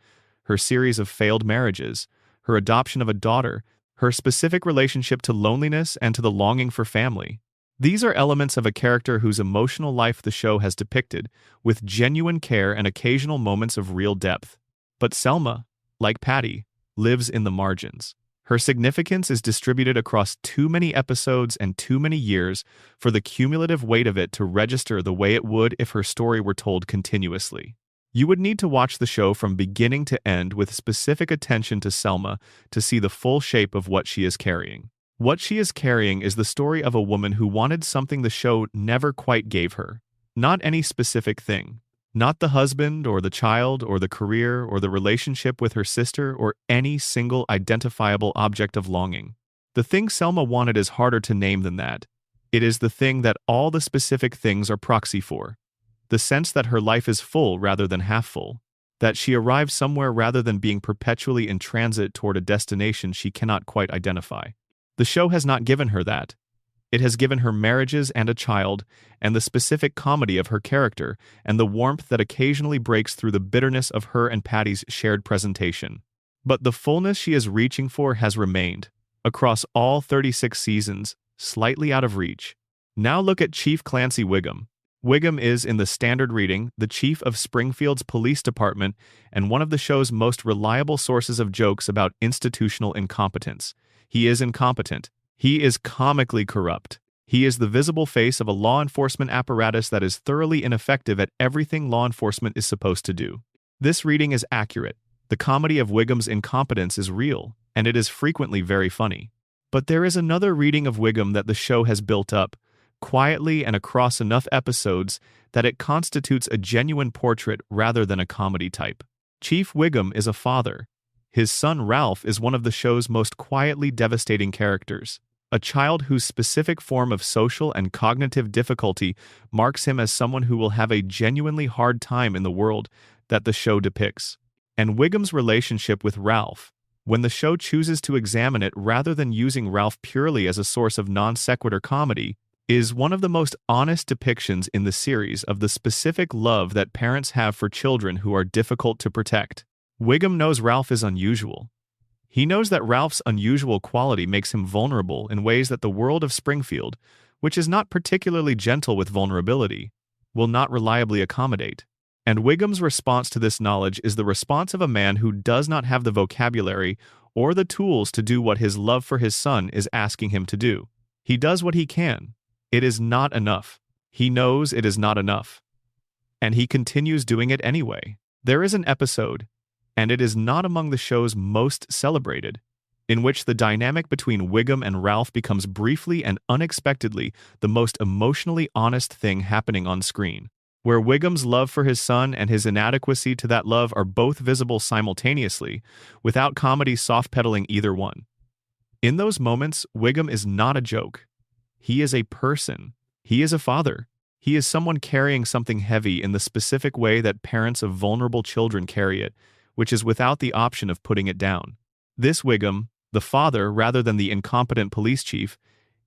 her series of failed marriages, her adoption of a daughter, her specific relationship to loneliness and to the longing for family. These are elements of a character whose emotional life the show has depicted, with genuine care and occasional moments of real depth. But Selma, like Patty, lives in the margins. Her significance is distributed across too many episodes and too many years for the cumulative weight of it to register the way it would if her story were told continuously. You would need to watch the show from beginning to end with specific attention to Selma to see the full shape of what she is carrying. What she is carrying is the story of a woman who wanted something the show never quite gave her. Not any specific thing. Not the husband or the child or the career or the relationship with her sister or any single identifiable object of longing. The thing Selma wanted is harder to name than that. It is the thing that all the specific things are proxy for. The sense that her life is full rather than half full. That she arrives somewhere rather than being perpetually in transit toward a destination she cannot quite identify. The show has not given her that. It has given her marriages and a child, and the specific comedy of her character, and the warmth that occasionally breaks through the bitterness of her and Patty's shared presentation. But the fullness she is reaching for has remained, across all 36 seasons, slightly out of reach. Now look at Chief Clancy Wiggum. Wiggum is, in the standard reading, the chief of Springfield's police department and one of the show's most reliable sources of jokes about institutional incompetence. He is incompetent. He is comically corrupt. He is the visible face of a law enforcement apparatus that is thoroughly ineffective at everything law enforcement is supposed to do. This reading is accurate. The comedy of Wiggum's incompetence is real, and it is frequently very funny. But there is another reading of Wiggum that the show has built up, quietly and across enough episodes that it constitutes a genuine portrait rather than a comedy type. Chief Wiggum is a father. His son Ralph is one of the show's most quietly devastating characters, a child whose specific form of social and cognitive difficulty marks him as someone who will have a genuinely hard time in the world that the show depicts. And Wiggum's relationship with Ralph, when the show chooses to examine it rather than using Ralph purely as a source of non-sequitur comedy, is one of the most honest depictions in the series of the specific love that parents have for children who are difficult to protect. Wiggum knows Ralph is unusual. He knows that Ralph's unusual quality makes him vulnerable in ways that the world of Springfield, which is not particularly gentle with vulnerability, will not reliably accommodate. And Wiggum's response to this knowledge is the response of a man who does not have the vocabulary or the tools to do what his love for his son is asking him to do. He does what he can. It is not enough. He knows it is not enough. And he continues doing it anyway. There is an episode, and it is not among the show's most celebrated, in which the dynamic between Wiggum and Ralph becomes briefly and unexpectedly the most emotionally honest thing happening on screen, where Wiggum's love for his son and his inadequacy to that love are both visible simultaneously, without comedy soft-pedaling either one. In those moments, Wiggum is not a joke. He is a person. He is a father. He is someone carrying something heavy in the specific way that parents of vulnerable children carry it, which is without the option of putting it down. This Wiggum, the father rather than the incompetent police chief,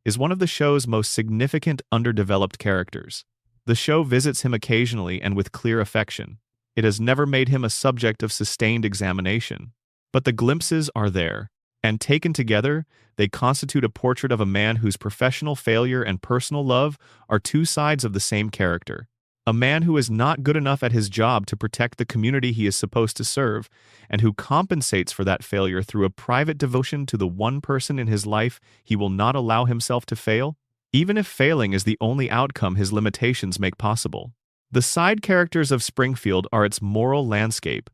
is one of the show's most significant underdeveloped characters. The show visits him occasionally and with clear affection. It has never made him a subject of sustained examination. But the glimpses are there, and taken together, they constitute a portrait of a man whose professional failure and personal love are two sides of the same character. A man who is not good enough at his job to protect the community he is supposed to serve, and who compensates for that failure through a private devotion to the one person in his life he will not allow himself to fail, even if failing is the only outcome his limitations make possible. The side characters of Springfield are its moral landscape.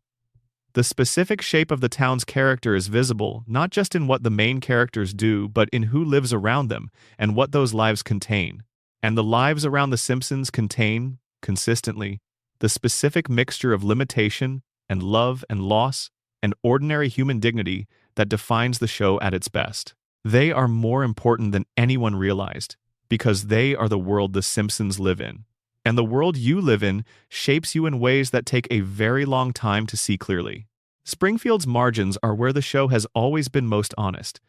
The specific shape of the town's character is visible not just in what the main characters do, but in who lives around them and what those lives contain. And the lives around the Simpsons contain, consistently, the specific mixture of limitation and love and loss and ordinary human dignity that defines the show at its best. They are more important than anyone realized, because they are the world the Simpsons live in. And the world you live in shapes you in ways that take a very long time to see clearly. Springfield's margins are where the show has always been most honest.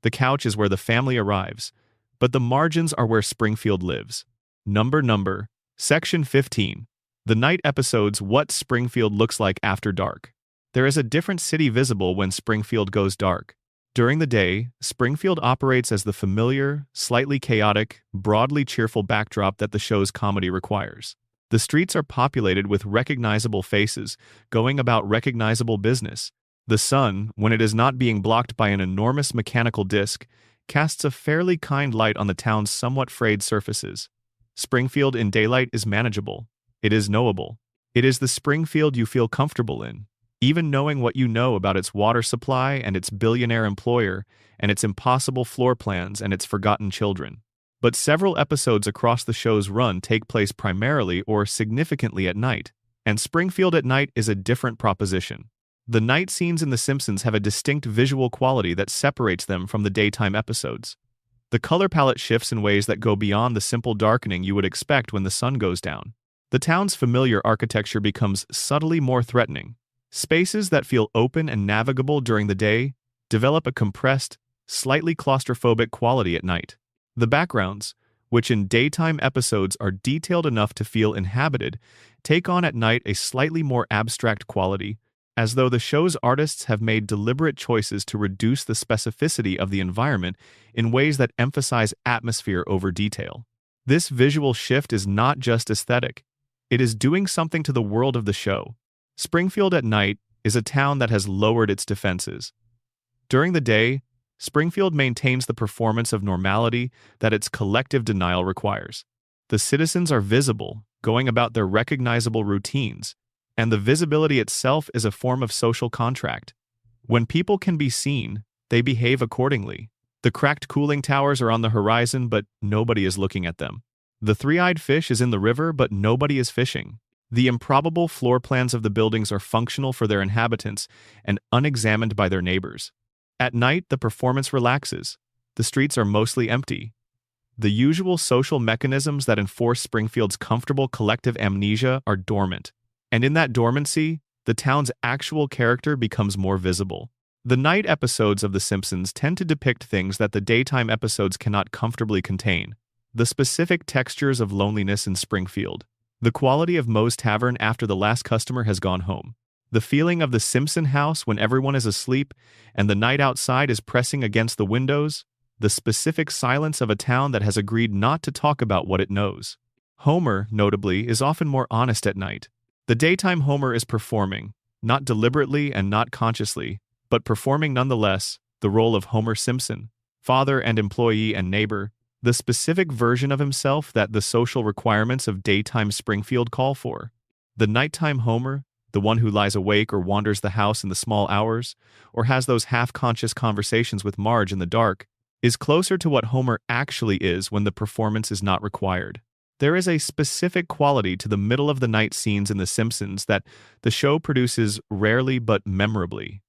The couch is where the family arrives, but the margins are where Springfield lives. Number, Section 15. The night episodes What Springfield Looks Like After Dark. There is a different city visible when Springfield goes dark. During the day, Springfield operates as the familiar, slightly chaotic, broadly cheerful backdrop that the show's comedy requires. The streets are populated with recognizable faces, going about recognizable business. The sun, when it is not being blocked by an enormous mechanical disc, casts a fairly kind light on the town's somewhat frayed surfaces. Springfield in daylight is manageable. It is knowable. It is the Springfield you feel comfortable in, even knowing what you know about its water supply and its billionaire employer and its impossible floor plans and its forgotten children. But several episodes across the show's run take place primarily or significantly at night, and Springfield at night is a different proposition. The night scenes in The Simpsons have a distinct visual quality that separates them from the daytime episodes. The color palette shifts in ways that go beyond the simple darkening you would expect when the sun goes down. The town's familiar architecture becomes subtly more threatening. Spaces that feel open and navigable during the day develop a compressed, slightly claustrophobic quality at night. The backgrounds, which in daytime episodes are detailed enough to feel inhabited, take on at night a slightly more abstract quality, as though the show's artists have made deliberate choices to reduce the specificity of the environment in ways that emphasize atmosphere over detail. This visual shift is not just aesthetic. It is doing something to the world of the show. Springfield at night is a town that has lowered its defenses. During the day, Springfield maintains the performance of normality that its collective denial requires. The citizens are visible, going about their recognizable routines, and the visibility itself is a form of social contract. When people can be seen, they behave accordingly. The cracked cooling towers are on the horizon, but nobody is looking at them. The three-eyed fish is in the river, but nobody is fishing. The improbable floor plans of the buildings are functional for their inhabitants and unexamined by their neighbors. At night, the performance relaxes. The streets are mostly empty. The usual social mechanisms that enforce Springfield's comfortable collective amnesia are dormant. And in that dormancy, the town's actual character becomes more visible. The night episodes of The Simpsons tend to depict things that the daytime episodes cannot comfortably contain. The specific textures of loneliness in Springfield. The quality of Moe's Tavern after the last customer has gone home. The feeling of the Simpson house when everyone is asleep and the night outside is pressing against the windows. The specific silence of a town that has agreed not to talk about what it knows. Homer, notably, is often more honest at night. The daytime Homer is performing, not deliberately and not consciously, but performing nonetheless, the role of Homer Simpson, father and employee and neighbor, the specific version of himself that the social requirements of daytime Springfield call for. The nighttime Homer, the one who lies awake or wanders the house in the small hours, or has those half-conscious conversations with Marge in the dark, is closer to what Homer actually is when the performance is not required. There is a specific quality to the middle-of-the-night scenes in The Simpsons that the show produces rarely but memorably.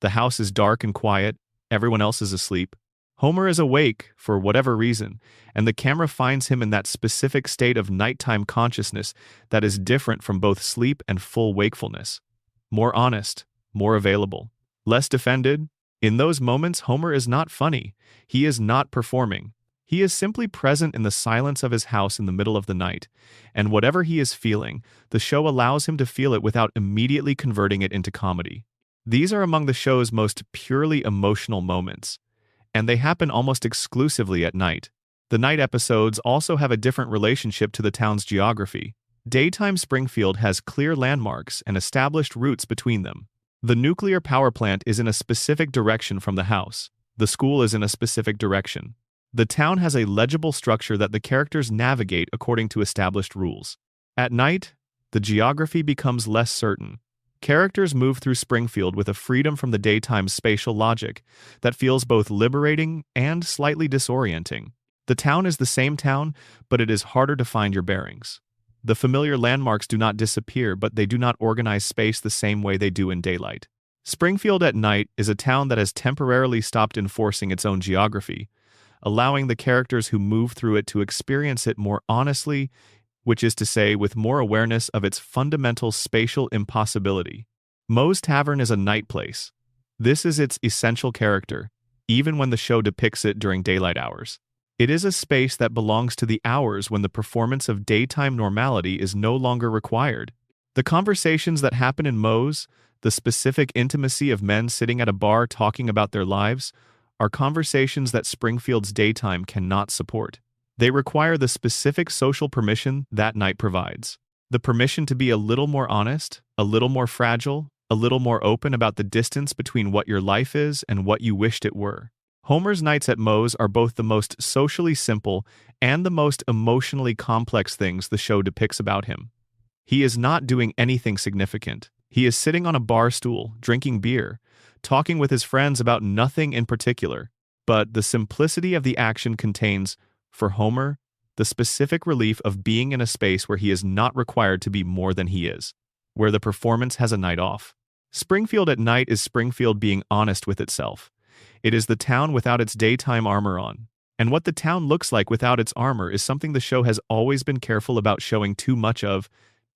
The house is dark and quiet, everyone else is asleep. Homer is awake, for whatever reason, and the camera finds him in that specific state of nighttime consciousness that is different from both sleep and full wakefulness. More honest, more available, less defended. In those moments, Homer is not funny. He is not performing. He is simply present in the silence of his house in the middle of the night, and whatever he is feeling, the show allows him to feel it without immediately converting it into comedy. These are among the show's most purely emotional moments, and they happen almost exclusively at night. The night episodes also have a different relationship to the town's geography. Daytime Springfield has clear landmarks and established routes between them. The nuclear power plant is in a specific direction from the house. The school is in a specific direction. The town has a legible structure that the characters navigate according to established rules. At night, the geography becomes less certain. Characters move through Springfield with a freedom from the daytime's spatial logic that feels both liberating and slightly disorienting. The town is the same town, but it is harder to find your bearings. The familiar landmarks do not disappear, but they do not organize space the same way they do in daylight. Springfield at night is a town that has temporarily stopped enforcing its own geography, allowing the characters who move through it to experience it more honestly, which is to say, with more awareness of its fundamental spatial impossibility. Moe's Tavern is a night place. This is its essential character, even when the show depicts it during daylight hours. It is a space that belongs to the hours when the performance of daytime normality is no longer required. The conversations that happen in Moe's, the specific intimacy of men sitting at a bar talking about their lives, are conversations that Springfield's daytime cannot support. They require the specific social permission that night provides. The permission to be a little more honest, a little more fragile, a little more open about the distance between what your life is and what you wished it were. Homer's nights at Moe's are both the most socially simple and the most emotionally complex things the show depicts about him. He is not doing anything significant. He is sitting on a bar stool, drinking beer, talking with his friends about nothing in particular. But the simplicity of the action contains, for Homer, the specific relief of being in a space where he is not required to be more than he is, where the performance has a night off. Springfield at night is Springfield being honest with itself. It is the town without its daytime armor on. And what the town looks like without its armor is something the show has always been careful about showing too much of,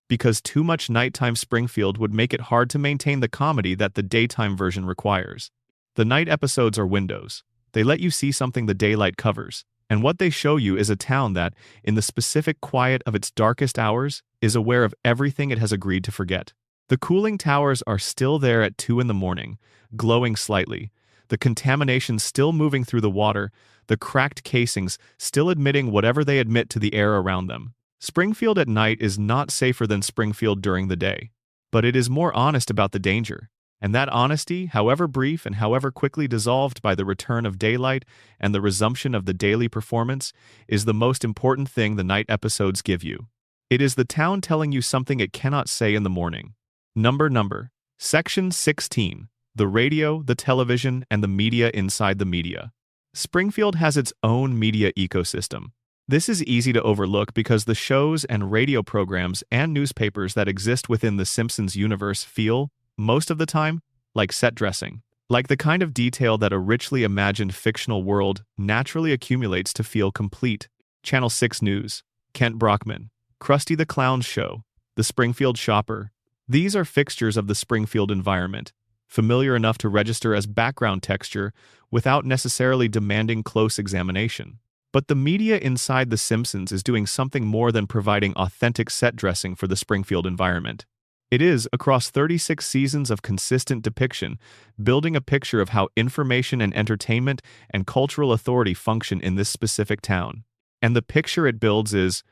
because too much nighttime Springfield would make it hard to maintain the comedy that the daytime version requires. The night episodes are windows. They let you see something the daylight covers, and what they show you is a town that, in the specific quiet of its darkest hours, is aware of everything it has agreed to forget. The cooling towers are still there at 2 in the morning, glowing slightly, the contamination still moving through the water, the cracked casings still admitting whatever they admit to the air around them. Springfield at night is not safer than Springfield during the day, but it is more honest about the danger. And that honesty, however brief and however quickly dissolved by the return of daylight and the resumption of the daily performance, is the most important thing the night episodes give you. It is the town telling you something it cannot say in the morning. Number. Section 16. The radio, the television, and the media inside the media. Springfield has its own media ecosystem. This is easy to overlook because the shows and radio programs and newspapers that exist within the Simpsons universe feel, most of the time, like set dressing. Like the kind of detail that a richly imagined fictional world naturally accumulates to feel complete. Channel 6 News, Kent Brockman, Krusty the Clown's Show, The Springfield Shopper. These are fixtures of the Springfield environment, familiar enough to register as background texture without necessarily demanding close examination. But the media inside The Simpsons is doing something more than providing authentic set dressing for the Springfield environment. It is, across 36 seasons of consistent depiction, building a picture of how information and entertainment and cultural authority function in this specific town. And the picture it builds is,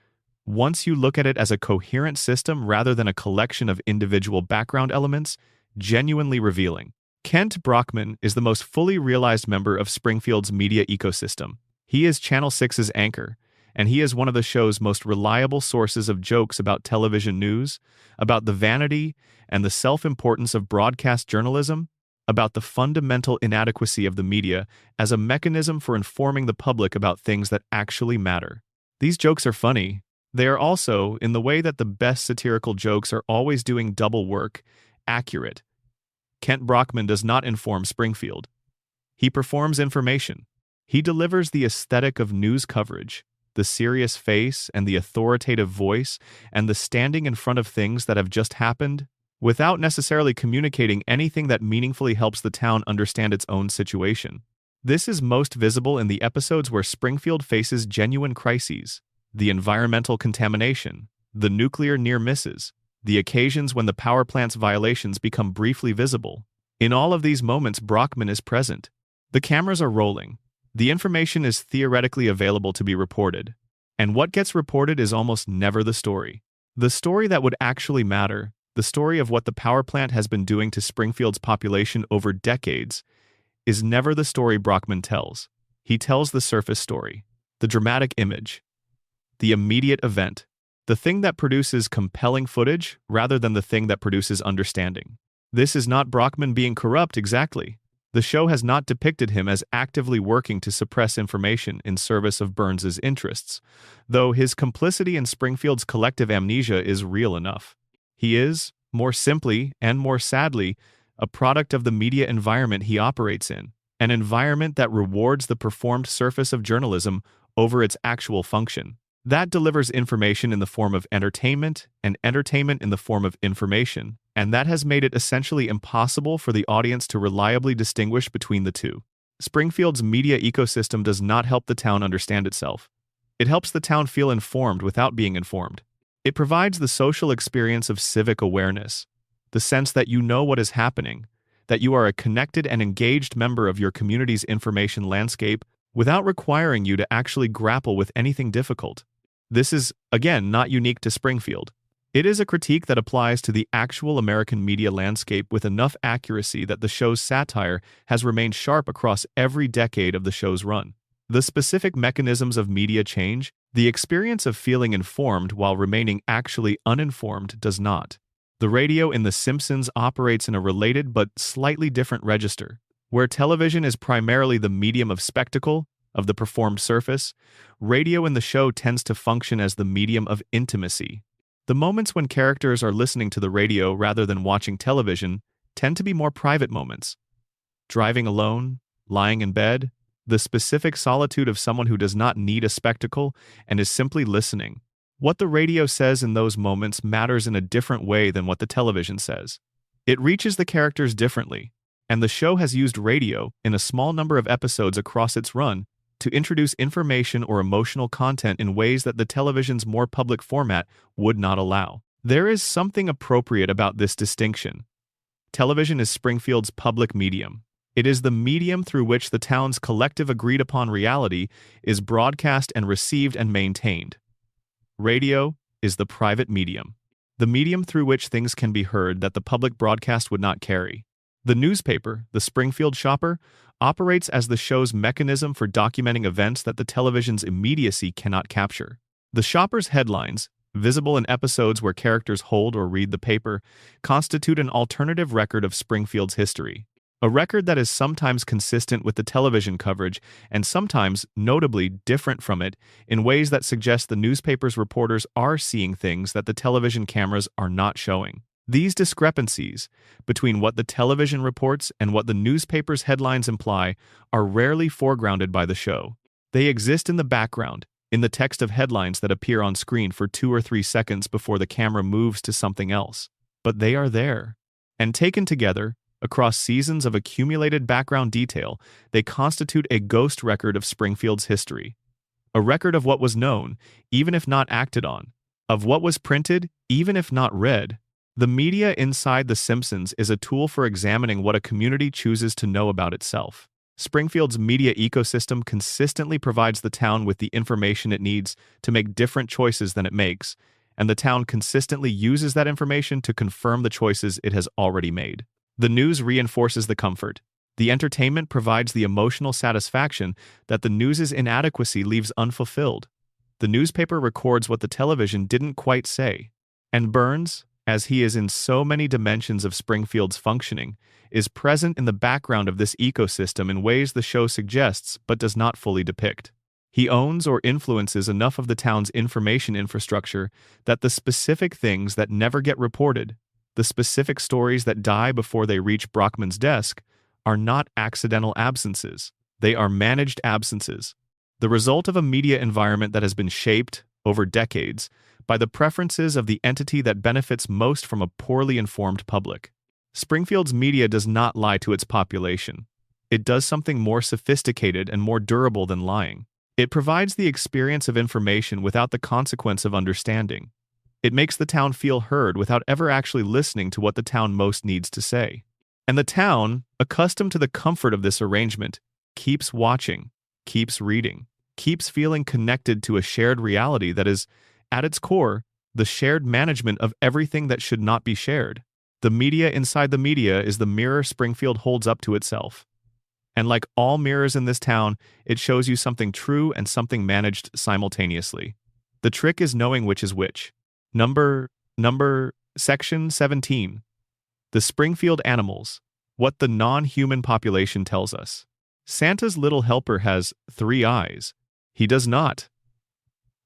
once you look at it as a coherent system rather than a collection of individual background elements, genuinely revealing. Kent Brockman is the most fully realized member of Springfield's media ecosystem. He is Channel 6's anchor, and he is one of the show's most reliable sources of jokes about television news, about the vanity and the self-importance of broadcast journalism, about the fundamental inadequacy of the media as a mechanism for informing the public about things that actually matter. These jokes are funny. They are also, in the way that the best satirical jokes are always doing double work, accurate. Kent Brockman does not inform Springfield. He performs information. He delivers the aesthetic of news coverage, the serious face and the authoritative voice, and the standing in front of things that have just happened, without necessarily communicating anything that meaningfully helps the town understand its own situation. This is most visible in the episodes where Springfield faces genuine crises: the environmental contamination, the nuclear near misses, the occasions when the power plant's violations become briefly visible. In all of these moments, Brockman is present. The cameras are rolling. The information is theoretically available to be reported. And what gets reported is almost never the story. The story that would actually matter, the story of what the power plant has been doing to Springfield's population over decades, is never the story Brockman tells. He tells the surface story, the dramatic image, the immediate event, the thing that produces compelling footage rather than the thing that produces understanding. This is not Brockman being corrupt exactly. The show has not depicted him as actively working to suppress information in service of Burns's interests, though his complicity in Springfield's collective amnesia is real enough. He is, more simply and more sadly, a product of the media environment he operates in, an environment that rewards the performed surface of journalism over its actual function. That delivers information in the form of entertainment and entertainment in the form of information, and that has made it essentially impossible for the audience to reliably distinguish between the two. Springfield's media ecosystem does not help the town understand itself. It helps the town feel informed without being informed. It provides the social experience of civic awareness, the sense that you know what is happening, that you are a connected and engaged member of your community's information landscape without requiring you to actually grapple with anything difficult. This is, again, not unique to Springfield. It is a critique that applies to the actual American media landscape with enough accuracy that the show's satire has remained sharp across every decade of the show's run. The specific mechanisms of media change, the experience of feeling informed while remaining actually uninformed, does not. The radio in The Simpsons operates in a related but slightly different register. Where television is primarily the medium of spectacle, of the performed surface, radio in the show tends to function as the medium of intimacy. The moments when characters are listening to the radio rather than watching television tend to be more private moments. Driving alone, lying in bed, the specific solitude of someone who does not need a spectacle and is simply listening. What the radio says in those moments matters in a different way than what the television says. It reaches the characters differently, and the show has used radio in a small number of episodes across its run to introduce information or emotional content in ways that the television's more public format would not allow. There is something appropriate about this distinction. Television is Springfield's public medium. It is the medium through which the town's collective agreed-upon reality is broadcast and received and maintained. Radio is the private medium, the medium through which things can be heard that the public broadcast would not carry. The newspaper, the Springfield Shopper, operates as the show's mechanism for documenting events that the television's immediacy cannot capture. The Shopper's headlines, visible in episodes where characters hold or read the paper, constitute an alternative record of Springfield's history. A record that is sometimes consistent with the television coverage and sometimes notably different from it in ways that suggest the newspaper's reporters are seeing things that the television cameras are not showing. These discrepancies between what the television reports and what the newspaper's headlines imply are rarely foregrounded by the show. They exist in the background, in the text of headlines that appear on screen for 2 or 3 seconds before the camera moves to something else. But they are there. And taken together, across seasons of accumulated background detail, they constitute a ghost record of Springfield's history. A record of what was known, even if not acted on. Of what was printed, even if not read. The media inside The Simpsons is a tool for examining what a community chooses to know about itself. Springfield's media ecosystem consistently provides the town with the information it needs to make different choices than it makes, and the town consistently uses that information to confirm the choices it has already made. The news reinforces the comfort. The entertainment provides the emotional satisfaction that the news's inadequacy leaves unfulfilled. The newspaper records what the television didn't quite say. And Burns, as he is in so many dimensions of Springfield's functioning, is present in the background of this ecosystem in ways the show suggests but does not fully depict. He owns or influences enough of the town's information infrastructure that the specific things that never get reported, the specific stories that die before they reach Brockman's desk, are not accidental absences. They are managed absences, the result of a media environment that has been shaped, over decades, by the preferences of the entity that benefits most from a poorly informed public. Springfield's media does not lie to its population. It does something more sophisticated and more durable than lying. It provides the experience of information without the consequence of understanding. It makes the town feel heard without ever actually listening to what the town most needs to say. And the town, accustomed to the comfort of this arrangement, keeps watching, keeps reading, keeps feeling connected to a shared reality that is, at its core, the shared management of everything that should not be shared. The media inside the media is the mirror Springfield holds up to itself. And like all mirrors in this town, it shows you something true and something managed simultaneously. The trick is knowing which is which. Section 17. The Springfield Animals. What the non-human population tells us. Santa's little helper has 3 eyes. He does not.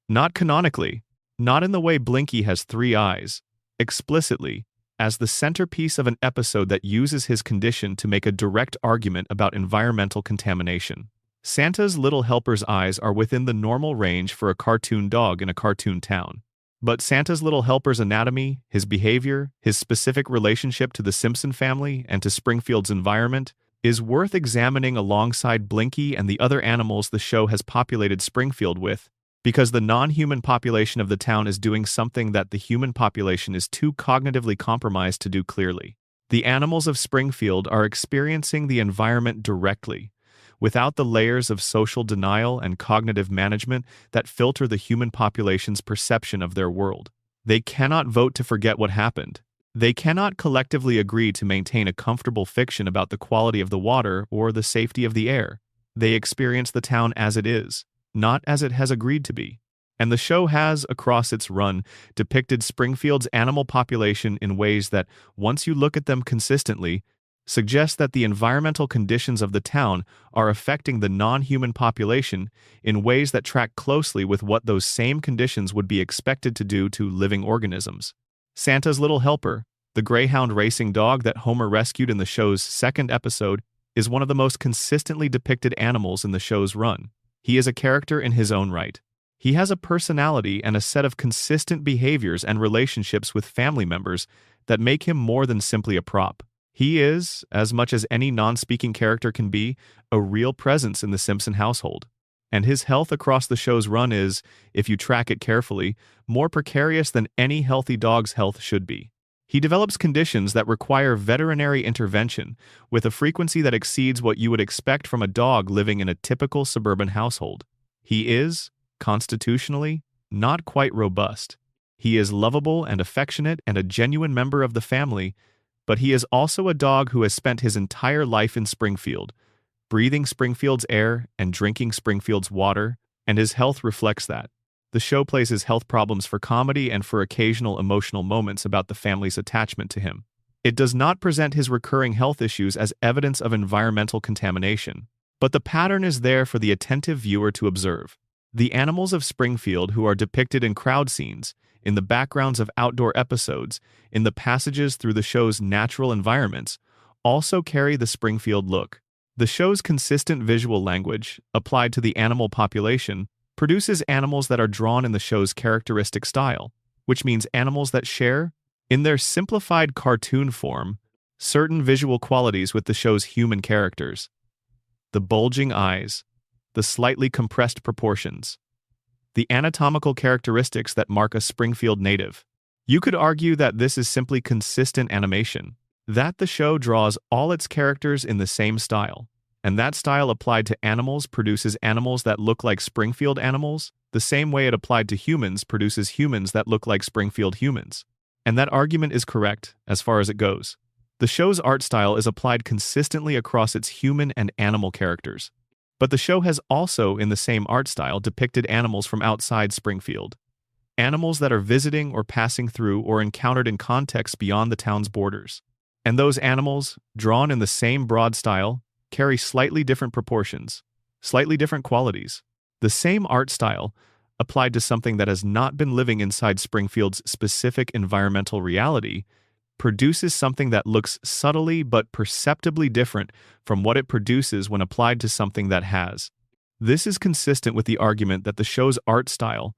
Not canonically. Not in the way Blinky has 3 eyes. Explicitly, as the centerpiece of an episode that uses his condition to make a direct argument about environmental contamination. Santa's little helper's eyes are within the normal range for a cartoon dog in a cartoon town. But Santa's little helper's anatomy, his behavior, his specific relationship to the Simpson family and to Springfield's environment, is worth examining alongside Blinky and the other animals the show has populated Springfield with, because the non-human population of the town is doing something that the human population is too cognitively compromised to do clearly. The animals of Springfield are experiencing the environment directly, without the layers of social denial and cognitive management that filter the human population's perception of their world. They cannot vote to forget what happened. They cannot collectively agree to maintain a comfortable fiction about the quality of the water or the safety of the air. They experience the town as it is, not as it has agreed to be. And the show has, across its run, depicted Springfield's animal population in ways that, once you look at them consistently, suggest that the environmental conditions of the town are affecting the non-human population in ways that track closely with what those same conditions would be expected to do to living organisms. Santa's little helper, the greyhound racing dog that Homer rescued in the show's 2nd episode, is one of the most consistently depicted animals in the show's run. He is a character in his own right. He has a personality and a set of consistent behaviors and relationships with family members that make him more than simply a prop. He is, as much as any non-speaking character can be, a real presence in the Simpson household. And his health across the show's run is, if you track it carefully, more precarious than any healthy dog's health should be. He develops conditions that require veterinary intervention with a frequency that exceeds what you would expect from a dog living in a typical suburban household. He is, constitutionally, not quite robust. He is lovable and affectionate and a genuine member of the family, but he is also a dog who has spent his entire life in Springfield, breathing Springfield's air and drinking Springfield's water, and his health reflects that. The show plays his health problems for comedy and for occasional emotional moments about the family's attachment to him. It does not present his recurring health issues as evidence of environmental contamination, but the pattern is there for the attentive viewer to observe. The animals of Springfield who are depicted in crowd scenes, in the backgrounds of outdoor episodes, in the passages through the show's natural environments, also carry the Springfield look. The show's consistent visual language, applied to the animal population, produces animals that are drawn in the show's characteristic style, which means animals that share, in their simplified cartoon form, certain visual qualities with the show's human characters. The bulging eyes, the slightly compressed proportions, the anatomical characteristics that mark a Springfield native. You could argue that this is simply consistent animation, that the show draws all its characters in the same style, and that style applied to animals produces animals that look like Springfield animals, the same way it applied to humans produces humans that look like Springfield humans. And that argument is correct, as far as it goes. The show's art style is applied consistently across its human and animal characters. But the show has also, in the same art style, depicted animals from outside Springfield. Animals that are visiting or passing through or encountered in contexts beyond the town's borders. And those animals, drawn in the same broad style, carry slightly different proportions, slightly different qualities. The same art style, applied to something that has not been living inside Springfield's specific environmental reality, produces something that looks subtly but perceptibly different from what it produces when applied to something that has. This is consistent with the argument that the show's art style,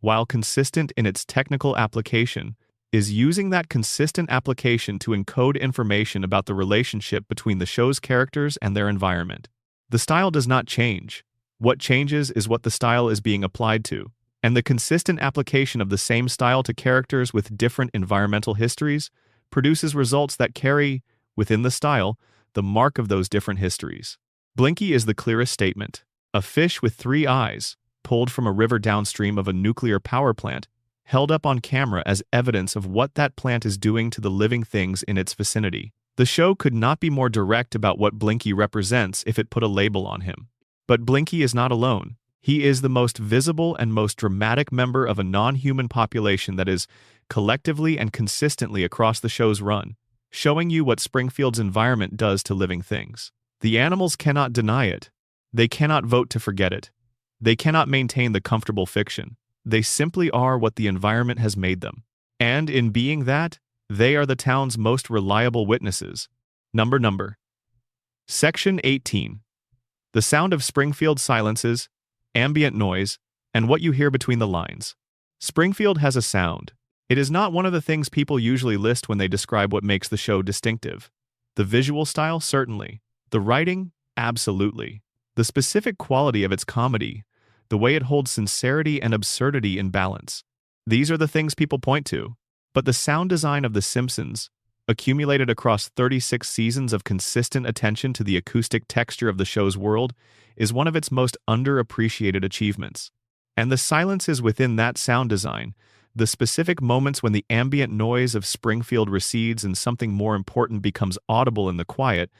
while consistent in its technical application, is using that consistent application to encode information about the relationship between the show's characters and their environment. The style does not change. What changes is what the style is being applied to, and the consistent application of the same style to characters with different environmental histories produces results that carry, within the style, the mark of those different histories. Blinky is the clearest statement. A fish with 3 eyes, pulled from a river downstream of a nuclear power plant, held up on camera as evidence of what that plant is doing to the living things in its vicinity. The show could not be more direct about what Blinky represents if it put a label on him. But Blinky is not alone. He is the most visible and most dramatic member of a non-human population that is collectively and consistently across the show's run, showing you what Springfield's environment does to living things. The animals cannot deny it. They cannot vote to forget it. They cannot maintain the comfortable fiction. They simply are what the environment has made them. And in being that, they are the town's most reliable witnesses. Number. Section 18. The sound of Springfield silences, ambient noise, and what you hear between the lines. Springfield has a sound. It is not one of the things people usually list when they describe what makes the show distinctive. The visual style, certainly. The writing, absolutely. The specific quality of its comedy, the way it holds sincerity and absurdity in balance. These are the things people point to. But the sound design of The Simpsons, accumulated across 36 seasons of consistent attention to the acoustic texture of the show's world, is one of its most underappreciated achievements. And the silences within that sound design, the specific moments when the ambient noise of Springfield recedes and something more important becomes audible in the quiet,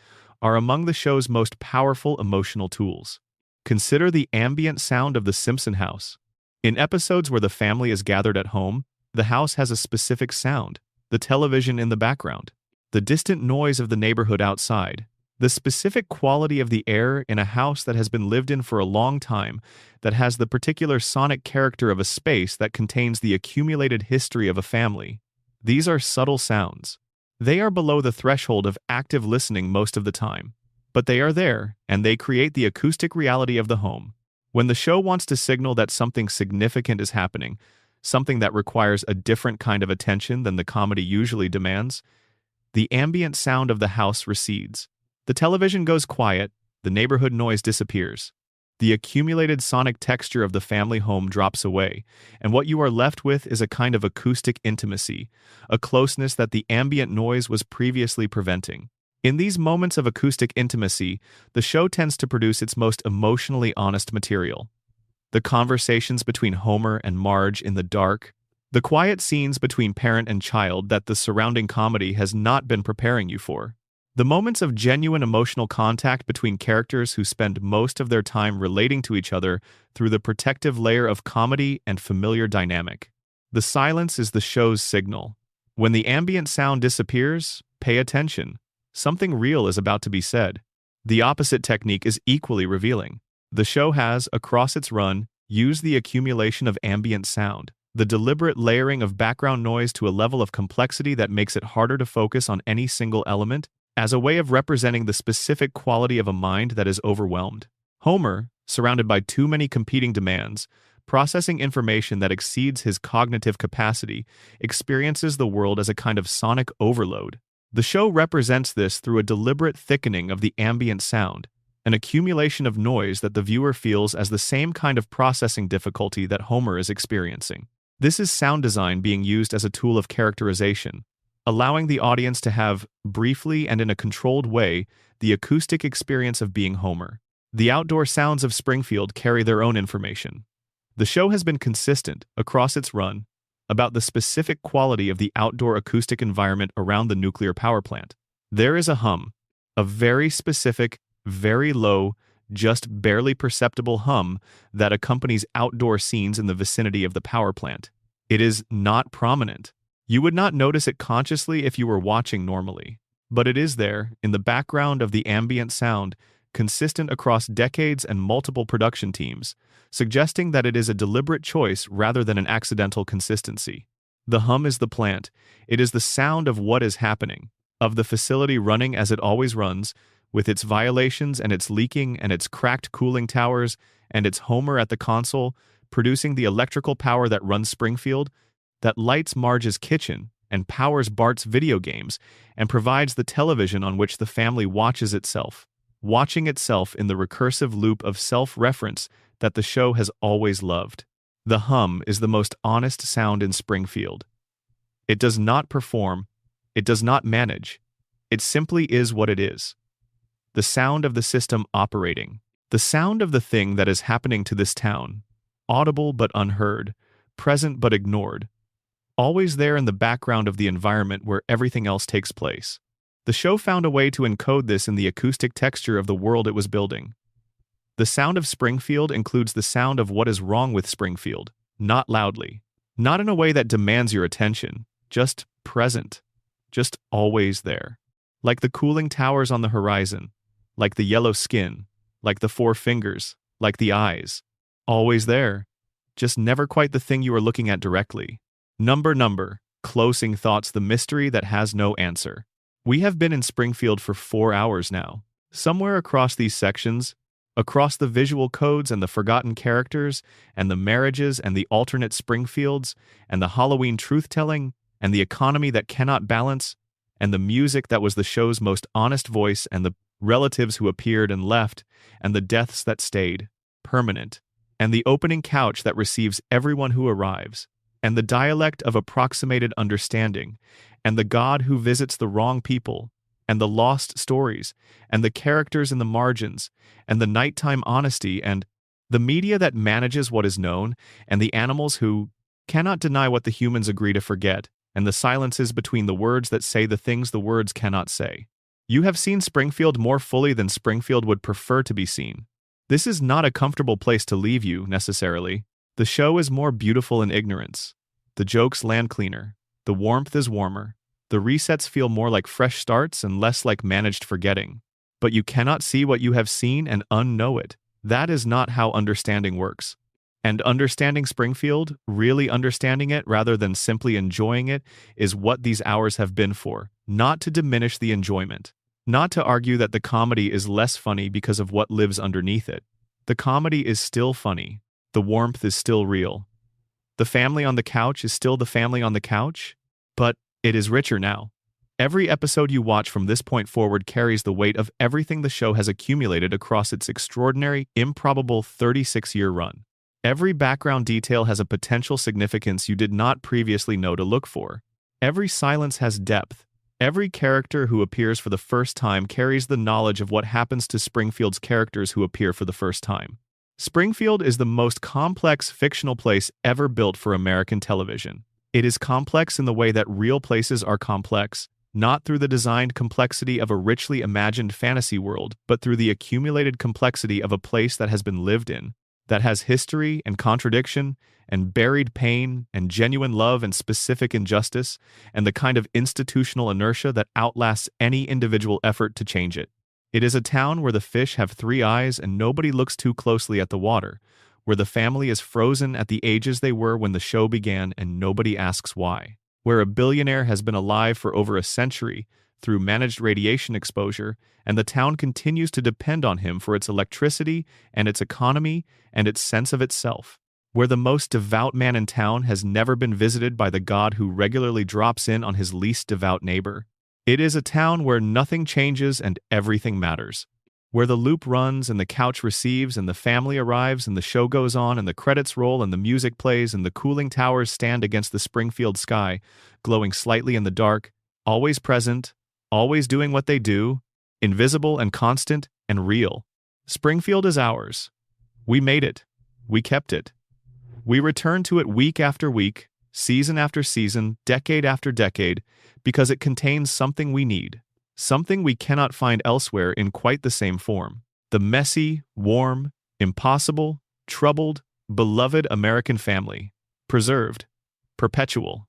are among the show's most powerful emotional tools. Consider the ambient sound of the Simpson house. In episodes where the family is gathered at home, the house has a specific sound, the television in the background, the distant noise of the neighborhood outside, the specific quality of the air in a house that has been lived in for a long time, that has the particular sonic character of a space that contains the accumulated history of a family. These are subtle sounds. They are below the threshold of active listening most of the time, but they are there, and they create the acoustic reality of the home. When the show wants to signal that something significant is happening, something that requires a different kind of attention than the comedy usually demands, the ambient sound of the house recedes. The television goes quiet, the neighborhood noise disappears. The accumulated sonic texture of the family home drops away, and what you are left with is a kind of acoustic intimacy, a closeness that the ambient noise was previously preventing. In these moments of acoustic intimacy, the show tends to produce its most emotionally honest material. The conversations between Homer and Marge in the dark, the quiet scenes between parent and child that the surrounding comedy has not been preparing you for. The moments of genuine emotional contact between characters who spend most of their time relating to each other through the protective layer of comedy and familiar dynamic. The silence is the show's signal. When the ambient sound disappears, pay attention. Something real is about to be said. The opposite technique is equally revealing. The show has, across its run, used the accumulation of ambient sound, the deliberate layering of background noise to a level of complexity that makes it harder to focus on any single element, as a way of representing the specific quality of a mind that is overwhelmed. Homer, surrounded by too many competing demands, processing information that exceeds his cognitive capacity, experiences the world as a kind of sonic overload. The show represents this through a deliberate thickening of the ambient sound, an accumulation of noise that the viewer feels as the same kind of processing difficulty that Homer is experiencing. This is sound design being used as a tool of characterization, allowing the audience to have, briefly and in a controlled way, the acoustic experience of being Homer. The outdoor sounds of Springfield carry their own information. The show has been consistent, across its run, about the specific quality of the outdoor acoustic environment around the nuclear power plant. There is a hum, a very specific, very low, just barely perceptible hum that accompanies outdoor scenes in the vicinity of the power plant. It is not prominent. You would not notice it consciously if you were watching normally, but it is there, in the background of the ambient sound, consistent across decades and multiple production teams, suggesting that it is a deliberate choice rather than an accidental consistency. The hum is the plant. It is the sound of what is happening, of the facility running as it always runs, with its violations and its leaking and its cracked cooling towers and its Homer at the console, producing the electrical power that runs Springfield, that lights Marge's kitchen and powers Bart's video games, and provides the television on which the family watches itself, watching itself in the recursive loop of self-reference that the show has always loved. The hum is the most honest sound in Springfield. It does not perform, it does not manage, it simply is what it is. The sound of the system operating, the sound of the thing that is happening to this town, audible but unheard, present but ignored, always there in the background of the environment where everything else takes place. The show found a way to encode this in the acoustic texture of the world it was building. The sound of Springfield includes the sound of what is wrong with Springfield, not loudly, not in a way that demands your attention, just present, just always there. Like the cooling towers on the horizon, like the yellow skin, like the four fingers, like the eyes. Always there, just never quite the thing you are looking at directly. Number, closing thoughts, the mystery that has no answer. We have been in Springfield for 4 hours now. Somewhere across these sections, across the visual codes and the forgotten characters, and the marriages and the alternate Springfields, and the Halloween truth-telling, and the economy that cannot balance, and the music that was the show's most honest voice, and the relatives who appeared and left, and the deaths that stayed, permanent, and the opening couch that receives everyone who arrives, and the dialect of approximated understanding, and the God who visits the wrong people, and the lost stories, and the characters in the margins, and the nighttime honesty, and the media that manages what is known, and the animals who cannot deny what the humans agree to forget, and the silences between the words that say the things the words cannot say. You have seen Springfield more fully than Springfield would prefer to be seen. This is not a comfortable place to leave you, necessarily. The show is more beautiful in ignorance. The jokes land cleaner. The warmth is warmer. The resets feel more like fresh starts and less like managed forgetting. But you cannot see what you have seen and unknow it. That is not how understanding works. And understanding Springfield, really understanding it rather than simply enjoying it, is what these hours have been for. Not to diminish the enjoyment. Not to argue that the comedy is less funny because of what lives underneath it. The comedy is still funny. The warmth is still real. The family on the couch is still the family on the couch, but it is richer now. Every episode you watch from this point forward carries the weight of everything the show has accumulated across its extraordinary, improbable 36-year run. Every background detail has a potential significance you did not previously know to look for. Every silence has depth. Every character who appears for the first time carries the knowledge of what happens to Springfield's characters who appear for the first time. Springfield is the most complex fictional place ever built for American television. It is complex in the way that real places are complex, not through the designed complexity of a richly imagined fantasy world, but through the accumulated complexity of a place that has been lived in, that has history and contradiction, and buried pain, and genuine love and specific injustice, and the kind of institutional inertia that outlasts any individual effort to change it. It is a town where the fish have 3 eyes and nobody looks too closely at the water, where the family is frozen at the ages they were when the show began and nobody asks why, where a billionaire has been alive for over a century through managed radiation exposure, and the town continues to depend on him for its electricity and its economy and its sense of itself, where the most devout man in town has never been visited by the God who regularly drops in on his least devout neighbor. It is a town where nothing changes and everything matters, where the loop runs and the couch receives and the family arrives and the show goes on and the credits roll and the music plays and the cooling towers stand against the Springfield sky, glowing slightly in the dark, always present, always doing what they do, invisible and constant and real. Springfield is ours. We made it. We kept it. We return to it week after week, season after season, decade after decade, because it contains something we need, something we cannot find elsewhere in quite the same form. The messy, warm, impossible, troubled, beloved American family. Preserved. Perpetual.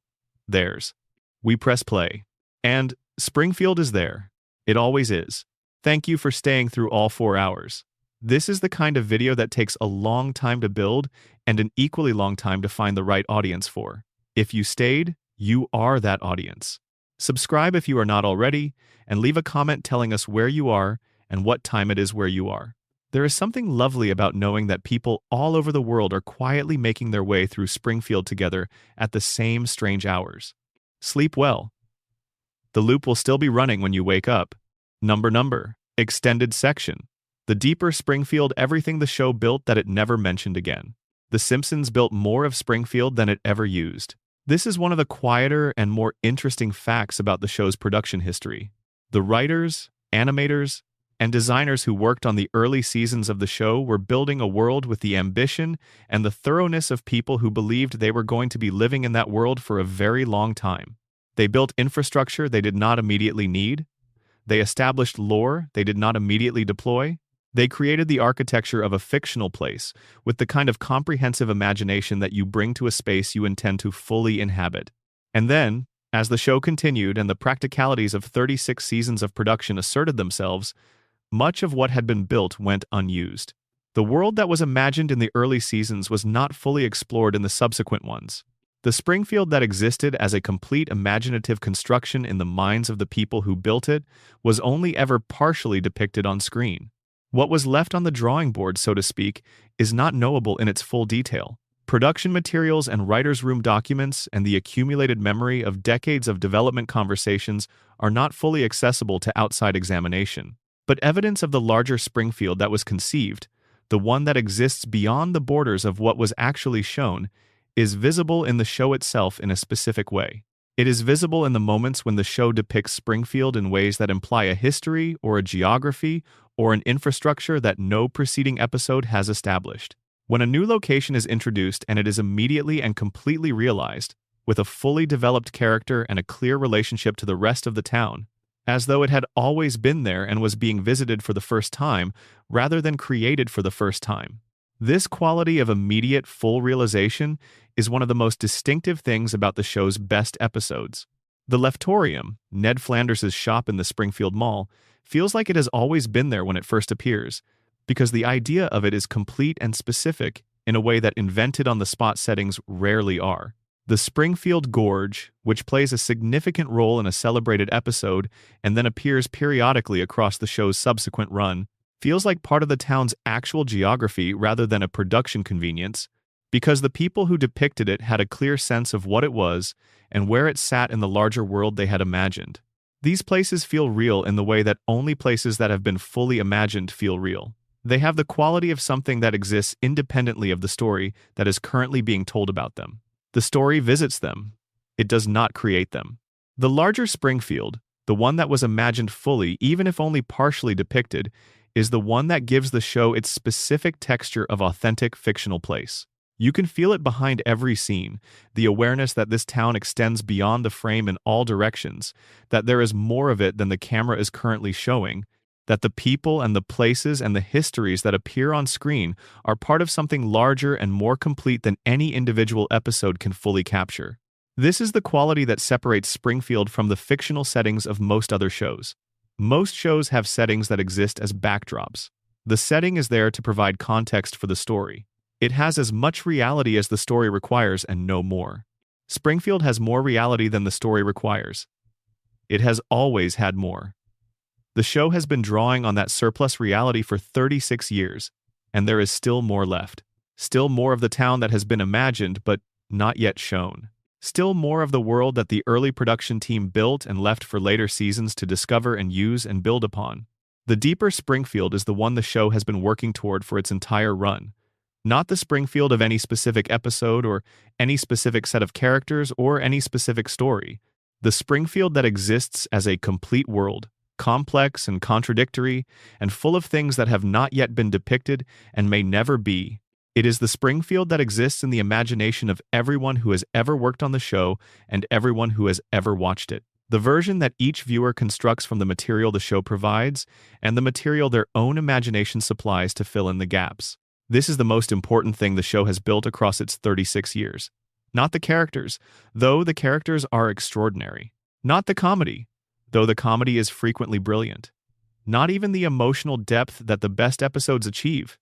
Theirs. We press play. And Springfield is there. It always is. Thank you for staying through all 4 hours. This is the kind of video that takes a long time to build and an equally long time to find the right audience for. If you stayed, you are that audience. Subscribe if you are not already, and leave a comment telling us where you are and what time it is where you are. There is something lovely about knowing that people all over the world are quietly making their way through Springfield together at the same strange hours. Sleep well. The loop will still be running when you wake up. Number. Extended section. The deeper Springfield, everything the show built that it never mentioned again. The Simpsons built more of Springfield than it ever used. This is one of the quieter and more interesting facts about the show's production history. The writers, animators, and designers who worked on the early seasons of the show were building a world with the ambition and the thoroughness of people who believed they were going to be living in that world for a very long time. They built infrastructure they did not immediately need. They established lore they did not immediately deploy. They created the architecture of a fictional place with the kind of comprehensive imagination that you bring to a space you intend to fully inhabit. And then, as the show continued and the practicalities of 36 seasons of production asserted themselves, much of what had been built went unused. The world that was imagined in the early seasons was not fully explored in the subsequent ones. The Springfield that existed as a complete imaginative construction in the minds of the people who built it was only ever partially depicted on screen. What was left on the drawing board, so to speak, is not knowable in its full detail. Production materials and writers' room documents and the accumulated memory of decades of development conversations are not fully accessible to outside examination. But evidence of the larger Springfield that was conceived, the one that exists beyond the borders of what was actually shown, is visible in the show itself in a specific way. It is visible in the moments when the show depicts Springfield in ways that imply a history or a geography or an infrastructure that no preceding episode has established. When a new location is introduced and it is immediately and completely realized, with a fully developed character and a clear relationship to the rest of the town, as though it had always been there and was being visited for the first time rather than created for the first time. This quality of immediate, full realization is one of the most distinctive things about the show's best episodes. The Leftorium, Ned Flanders' shop in the Springfield Mall, feels like it has always been there when it first appears, because the idea of it is complete and specific in a way that invented-on-the-spot settings rarely are. The Springfield Gorge, which plays a significant role in a celebrated episode and then appears periodically across the show's subsequent run, feels like part of the town's actual geography rather than a production convenience, because the people who depicted it had a clear sense of what it was and where it sat in the larger world they had imagined. These places feel real in the way that only places that have been fully imagined feel real. They have the quality of something that exists independently of the story that is currently being told about them. The story visits them. It does not create them. The larger Springfield, the one that was imagined fully, even if only partially depicted, is the one that gives the show its specific texture of authentic fictional place. You can feel it behind every scene, the awareness that this town extends beyond the frame in all directions, that there is more of it than the camera is currently showing, that the people and the places and the histories that appear on screen are part of something larger and more complete than any individual episode can fully capture. This is the quality that separates Springfield from the fictional settings of most other shows. Most shows have settings that exist as backdrops. The setting is there to provide context for the story. It has as much reality as the story requires and no more. Springfield has more reality than the story requires. It has always had more. The show has been drawing on that surplus reality for 36 years, and there is still more left. Still more of the town that has been imagined but not yet shown. Still more of the world that the early production team built and left for later seasons to discover and use and build upon. The deeper Springfield is the one the show has been working toward for its entire run. Not the Springfield of any specific episode or any specific set of characters or any specific story. The Springfield that exists as a complete world, complex and contradictory, and full of things that have not yet been depicted and may never be. It is the Springfield that exists in the imagination of everyone who has ever worked on the show and everyone who has ever watched it. The version that each viewer constructs from the material the show provides and the material their own imagination supplies to fill in the gaps. This is the most important thing the show has built across its 36 years. Not the characters, though the characters are extraordinary. Not the comedy, though the comedy is frequently brilliant. Not even the emotional depth that the best episodes achieve,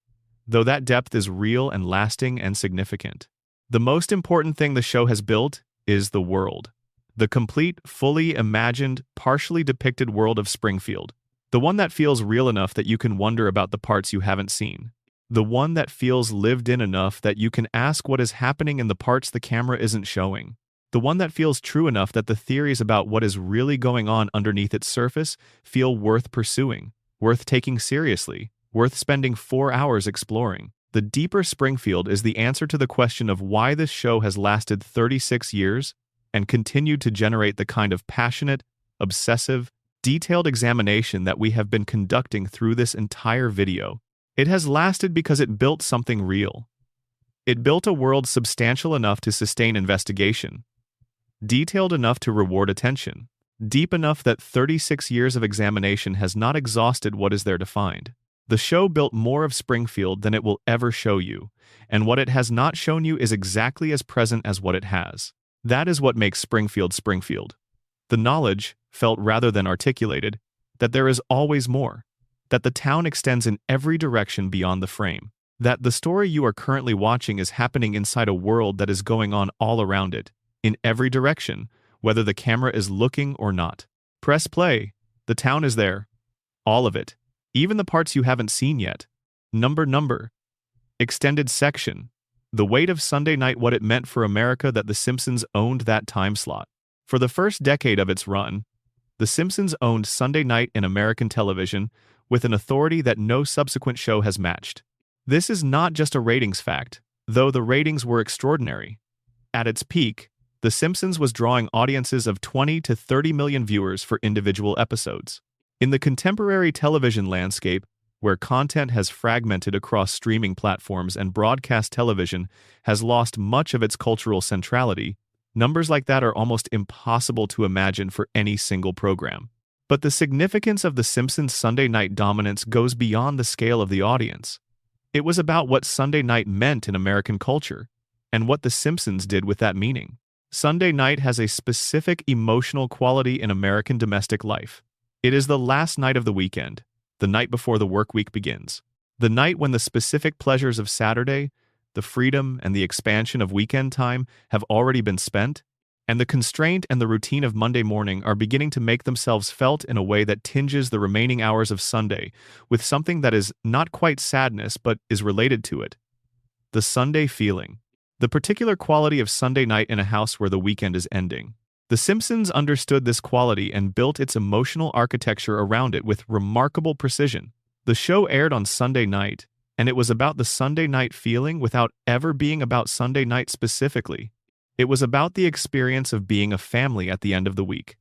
though that depth is real and lasting and significant. The most important thing the show has built is the world. The complete, fully imagined, partially depicted world of Springfield. The one that feels real enough that you can wonder about the parts you haven't seen. The one that feels lived in enough that you can ask what is happening in the parts the camera isn't showing. The one that feels true enough that the theories about what is really going on underneath its surface feel worth pursuing, worth taking seriously, worth spending 4 hours exploring. The deeper Springfield is the answer to the question of why this show has lasted 36 years and continued to generate the kind of passionate, obsessive, detailed examination that we have been conducting through this entire video. It has lasted because it built something real. It built a world substantial enough to sustain investigation, detailed enough to reward attention, deep enough that 36 years of examination has not exhausted what is there to find. The show built more of Springfield than it will ever show you, and what it has not shown you is exactly as present as what it has. That is what makes Springfield Springfield. The knowledge, felt rather than articulated, that there is always more, that the town extends in every direction beyond the frame, that the story you are currently watching is happening inside a world that is going on all around it, in every direction, whether the camera is looking or not. Press play. The town is there. All of it. Even the parts you haven't seen yet. Number. Extended section. The weight of Sunday night, what it meant for America that The Simpsons owned that time slot. For the first decade of its run, The Simpsons owned Sunday night in American television with an authority that no subsequent show has matched. This is not just a ratings fact, though the ratings were extraordinary. At its peak, The Simpsons was drawing audiences of 20 to 30 million viewers for individual episodes. In the contemporary television landscape, where content has fragmented across streaming platforms and broadcast television has lost much of its cultural centrality, numbers like that are almost impossible to imagine for any single program. But the significance of The Simpsons' Sunday night dominance goes beyond the scale of the audience. It was about what Sunday night meant in American culture, and what The Simpsons did with that meaning. Sunday night has a specific emotional quality in American domestic life. It is the last night of the weekend, the night before the work week begins. The night when the specific pleasures of Saturday, the freedom and the expansion of weekend time have already been spent, and the constraint and the routine of Monday morning are beginning to make themselves felt in a way that tinges the remaining hours of Sunday with something that is not quite sadness but is related to it. The Sunday feeling. The particular quality of Sunday night in a house where the weekend is ending. The Simpsons understood this quality and built its emotional architecture around it with remarkable precision. The show aired on Sunday night, and it was about the Sunday night feeling without ever being about Sunday night specifically. It was about the experience of being a family at the end of the week,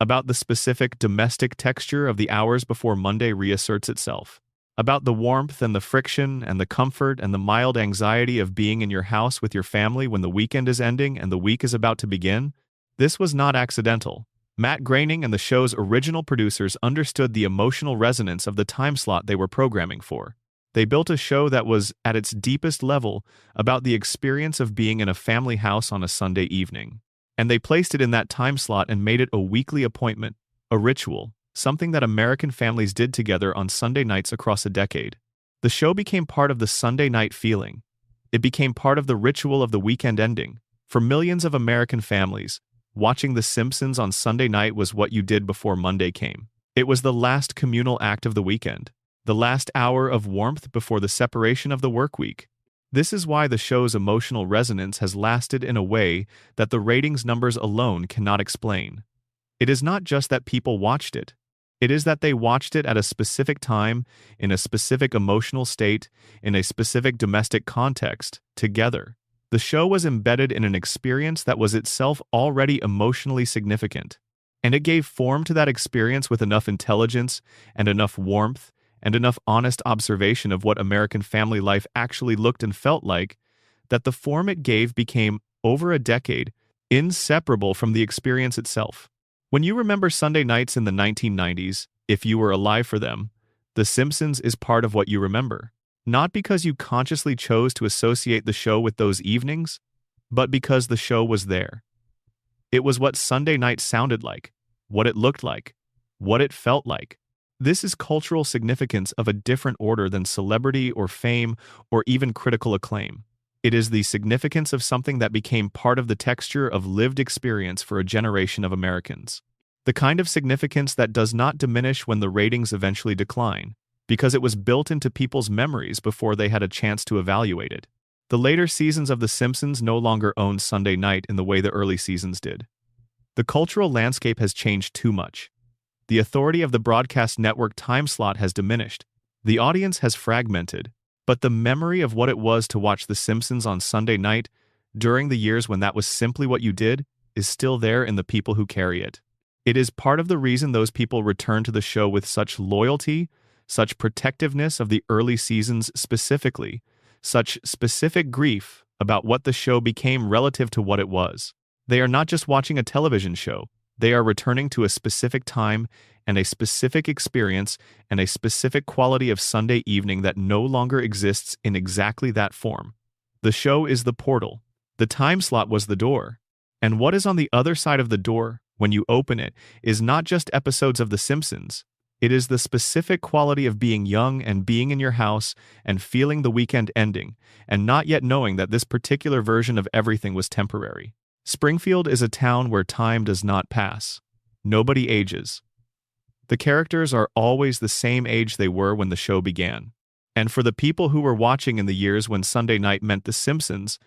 about the specific domestic texture of the hours before Monday reasserts itself, about the warmth and the friction and the comfort and the mild anxiety of being in your house with your family when the weekend is ending and the week is about to begin. This was not accidental. Matt Groening and the show's original producers understood the emotional resonance of the time slot they were programming for. They built a show that was, at its deepest level, about the experience of being in a family house on a Sunday evening. And they placed it in that time slot and made it a weekly appointment, a ritual, something that American families did together on Sunday nights across a decade. The show became part of the Sunday night feeling. It became part of the ritual of the weekend ending. For millions of American families, watching The Simpsons on Sunday night was what you did before Monday came. It was the last communal act of the weekend, the last hour of warmth before the separation of the work week. This is why the show's emotional resonance has lasted in a way that the ratings numbers alone cannot explain. It is not just that people watched it. It is that they watched it at a specific time, in a specific emotional state, in a specific domestic context, together. The show was embedded in an experience that was itself already emotionally significant, and it gave form to that experience with enough intelligence and enough warmth and enough honest observation of what American family life actually looked and felt like, that the form it gave became, over a decade, inseparable from the experience itself. When you remember Sunday nights in the 1990s, if you were alive for them, The Simpsons is part of what you remember. Not because you consciously chose to associate the show with those evenings, but because the show was there. It was what Sunday night sounded like, what it looked like, what it felt like. This is cultural significance of a different order than celebrity or fame or even critical acclaim. It is the significance of something that became part of the texture of lived experience for a generation of Americans. The kind of significance that does not diminish when the ratings eventually decline, because it was built into people's memories before they had a chance to evaluate it. The later seasons of The Simpsons no longer own Sunday night in the way the early seasons did. The cultural landscape has changed too much. The authority of the broadcast network time slot has diminished. The audience has fragmented. But the memory of what it was to watch The Simpsons on Sunday night, during the years when that was simply what you did, is still there in the people who carry it. It is part of the reason those people return to the show with such loyalty, such protectiveness of the early seasons specifically, such specific grief about what the show became relative to what it was. They are not just watching a television show. They are returning to a specific time and a specific experience and a specific quality of Sunday evening that no longer exists in exactly that form. The show is the portal. The time slot was the door. And what is on the other side of the door, when you open it, is not just episodes of The Simpsons. It is the specific quality of being young and being in your house and feeling the weekend ending, and not yet knowing that this particular version of everything was temporary. Springfield is a town where time does not pass. Nobody ages. The characters are always the same age they were when the show began. And for the people who were watching in the years when Sunday night meant The Simpsons,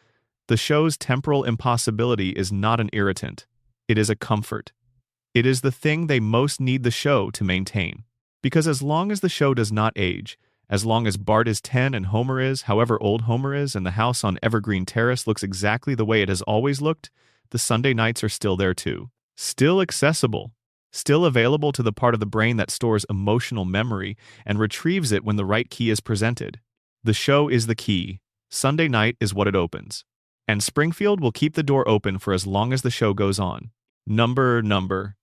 the show's temporal impossibility is not an irritant. It is a comfort. It is the thing they most need the show to maintain. Because as long as the show does not age, as long as Bart is 10 and Homer is, however old Homer is, and the house on Evergreen Terrace looks exactly the way it has always looked, the Sunday nights are still there too. Still accessible. Still available to the part of the brain that stores emotional memory and retrieves it when the right key is presented. The show is the key. Sunday night is what it opens. And Springfield will keep the door open for as long as the show goes on. Number.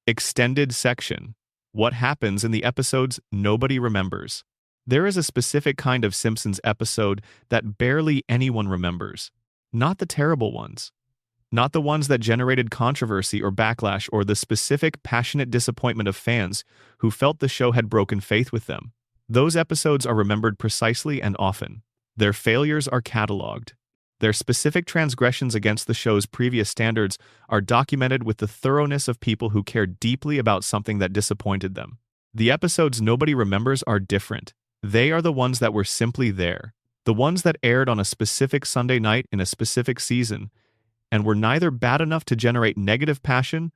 Extended section. What happens in the episodes nobody remembers. There is a specific kind of Simpsons episode that barely anyone remembers. Not the terrible ones. Not the ones that generated controversy or backlash or the specific passionate disappointment of fans who felt the show had broken faith with them. Those episodes are remembered precisely and often. Their failures are cataloged. Their specific transgressions against the show's previous standards are documented with the thoroughness of people who care deeply about something that disappointed them. The episodes nobody remembers are different. They are the ones that were simply there. The ones that aired on a specific Sunday night in a specific season, and were neither bad enough to generate negative passion,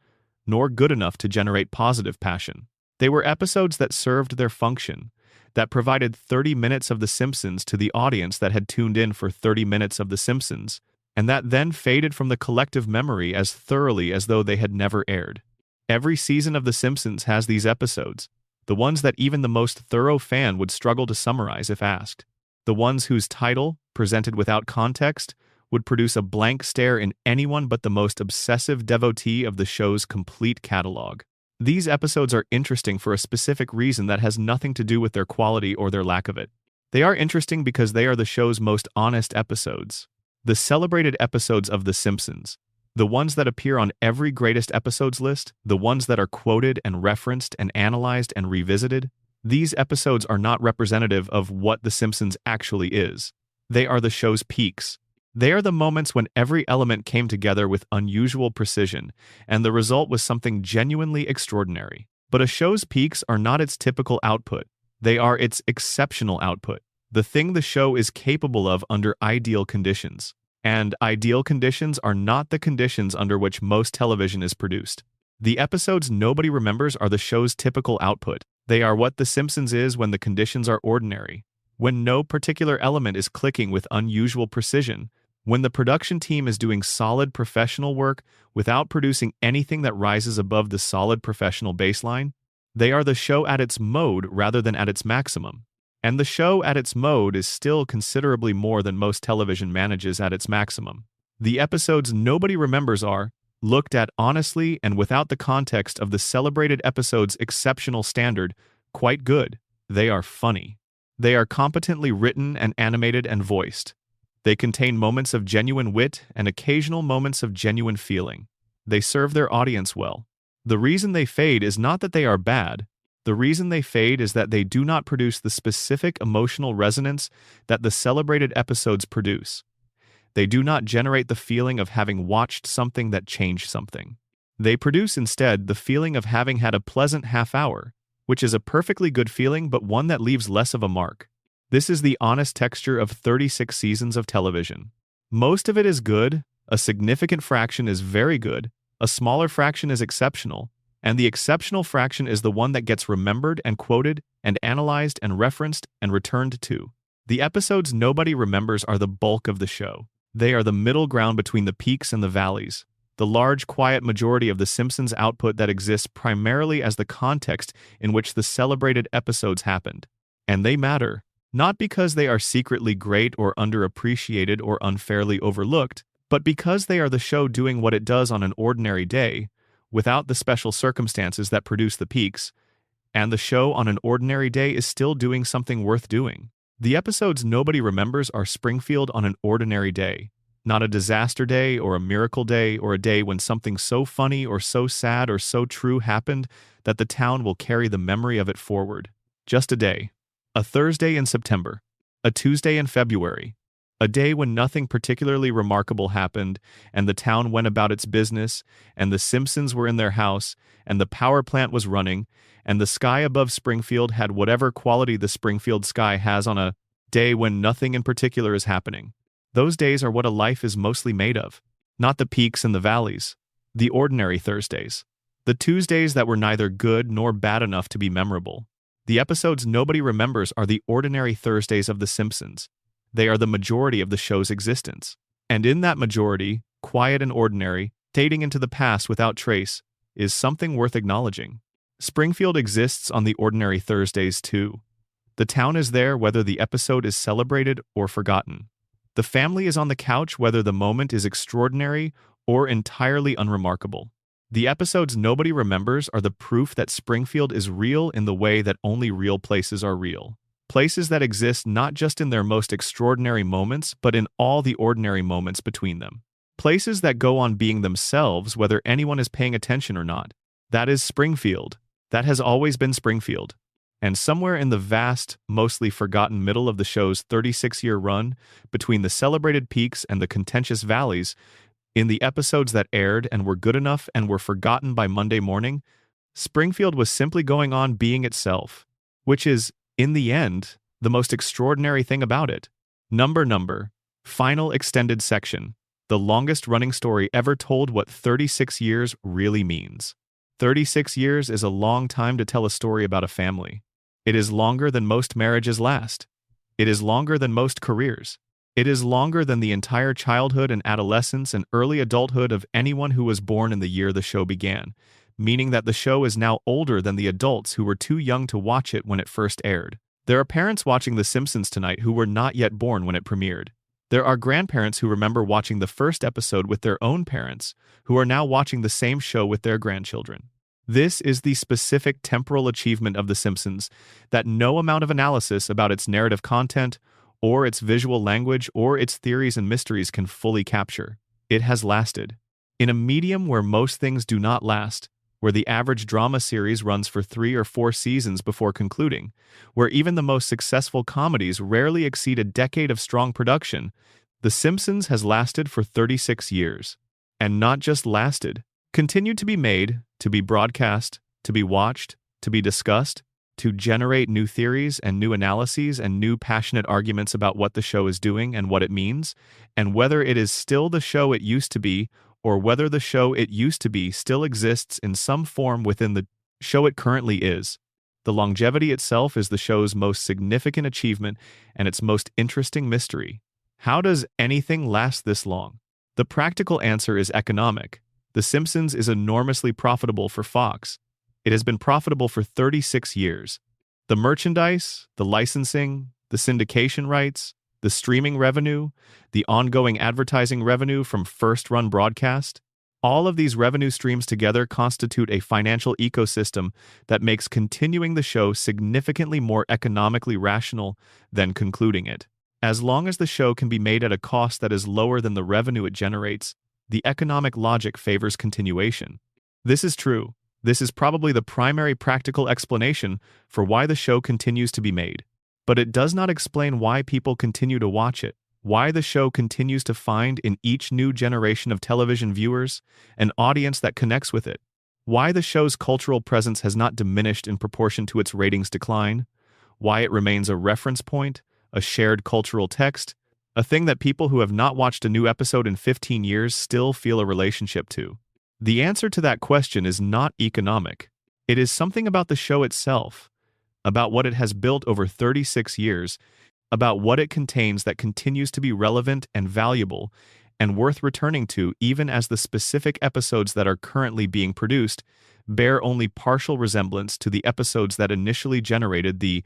nor good enough to generate positive passion. They were episodes that served their function, that provided 30 minutes of The Simpsons to the audience that had tuned in for 30 minutes of The Simpsons, and that then faded from the collective memory as thoroughly as though they had never aired. Every season of The Simpsons has these episodes, the ones that even the most thorough fan would struggle to summarize if asked. The ones whose title, presented without context, would produce a blank stare in anyone but the most obsessive devotee of the show's complete catalog. These episodes are interesting for a specific reason that has nothing to do with their quality or their lack of it. They are interesting because they are the show's most honest episodes. The celebrated episodes of The Simpsons. The ones that appear on every greatest episodes list, the ones that are quoted and referenced and analyzed and revisited. These episodes are not representative of what The Simpsons actually is. They are the show's peaks. They are the moments when every element came together with unusual precision, and the result was something genuinely extraordinary. But a show's peaks are not its typical output. They are its exceptional output, the thing the show is capable of under ideal conditions. And ideal conditions are not the conditions under which most television is produced. The episodes nobody remembers are the show's typical output. They are what The Simpsons is when the conditions are ordinary, when no particular element is clicking with unusual precision, when the production team is doing solid professional work without producing anything that rises above the solid professional baseline. They are the show at its mode rather than at its maximum. And the show at its mode is still considerably more than most television manages at its maximum. The episodes nobody remembers are, looked at honestly and without the context of the celebrated episode's exceptional standard, quite good. They are funny. They are competently written and animated and voiced. They contain moments of genuine wit and occasional moments of genuine feeling. They serve their audience well. The reason they fade is not that they are bad. The reason they fade is that they do not produce the specific emotional resonance that the celebrated episodes produce. They do not generate the feeling of having watched something that changed something. They produce instead the feeling of having had a pleasant half hour, which is a perfectly good feeling but one that leaves less of a mark. This is the honest texture of 36 seasons of television. Most of it is good, a significant fraction is very good, a smaller fraction is exceptional, and the exceptional fraction is the one that gets remembered and quoted and analyzed and referenced and returned to. The episodes nobody remembers are the bulk of the show. They are the middle ground between the peaks and the valleys, the large, quiet majority of The Simpsons output that exists primarily as the context in which the celebrated episodes happened. And they matter, not because they are secretly great or underappreciated or unfairly overlooked, but because they are the show doing what it does on an ordinary day, without the special circumstances that produce the peaks, and the show on an ordinary day is still doing something worth doing. The episodes nobody remembers are Springfield on an ordinary day, not a disaster day or a miracle day or a day when something so funny or so sad or so true happened that the town will carry the memory of it forward. Just a day. A Thursday in September. A Tuesday in February. A day when nothing particularly remarkable happened, and the town went about its business, and the Simpsons were in their house, and the power plant was running, and the sky above Springfield had whatever quality the Springfield sky has on a day when nothing in particular is happening. Those days are what a life is mostly made of. Not the peaks and the valleys. The ordinary Thursdays. The Tuesdays that were neither good nor bad enough to be memorable. The episodes nobody remembers are the ordinary Thursdays of The Simpsons. They are the majority of the show's existence. And in that majority, quiet and ordinary, dating into the past without trace, is something worth acknowledging. Springfield exists on the ordinary Thursdays too. The town is there whether the episode is celebrated or forgotten. The family is on the couch whether the moment is extraordinary or entirely unremarkable. The episodes nobody remembers are the proof that Springfield is real in the way that only real places are real. Places that exist not just in their most extraordinary moments, but in all the ordinary moments between them. Places that go on being themselves whether anyone is paying attention or not. That is Springfield. That has always been Springfield. And somewhere in the vast, mostly forgotten middle of the show's 36-year run, between the celebrated peaks and the contentious valleys, in the episodes that aired and were good enough and were forgotten by Monday morning, Springfield was simply going on being itself, which is, in the end, the most extraordinary thing about it. Number. Final extended section. The longest running story ever told what 36 years really means. 36 years is a long time to tell a story about a family. It is longer than most marriages last. It is longer than most careers. It is longer than the entire childhood and adolescence and early adulthood of anyone who was born in the year the show began, meaning that the show is now older than the adults who were too young to watch it when it first aired. There are parents watching The Simpsons tonight who were not yet born when it premiered. There are grandparents who remember watching the first episode with their own parents, who are now watching the same show with their grandchildren. This is the specific temporal achievement of The Simpsons that no amount of analysis about its narrative content, or its visual language, or its theories and mysteries can fully capture. It has lasted. In a medium where most things do not last, where the average drama series runs for 3 or 4 seasons before concluding, where even the most successful comedies rarely exceed a decade of strong production, The Simpsons has lasted for 36 years. And not just lasted, continued to be made, to be broadcast, to be watched, to be discussed, to generate new theories and new analyses and new passionate arguments about what the show is doing and what it means, and whether it is still the show it used to be, or whether the show it used to be still exists in some form within the show it currently is. The longevity itself is the show's most significant achievement and its most interesting mystery. How does anything last this long? The practical answer is economic. The Simpsons is enormously profitable for Fox. It has been profitable for 36 years. The merchandise, the licensing, the syndication rights, the streaming revenue, the ongoing advertising revenue from first-run broadcast, all of these revenue streams together constitute a financial ecosystem that makes continuing the show significantly more economically rational than concluding it. As long as the show can be made at a cost that is lower than the revenue it generates, the economic logic favors continuation. This is true. This is probably the primary practical explanation for why the show continues to be made. But it does not explain why people continue to watch it, why the show continues to find in each new generation of television viewers an audience that connects with it, why the show's cultural presence has not diminished in proportion to its ratings decline, why it remains a reference point, a shared cultural text, a thing that people who have not watched a new episode in 15 years still feel a relationship to. The answer to that question is not economic. It is something about the show itself, about what it has built over 36 years, about what it contains that continues to be relevant and valuable and worth returning to even as the specific episodes that are currently being produced bear only partial resemblance to the episodes that initially generated the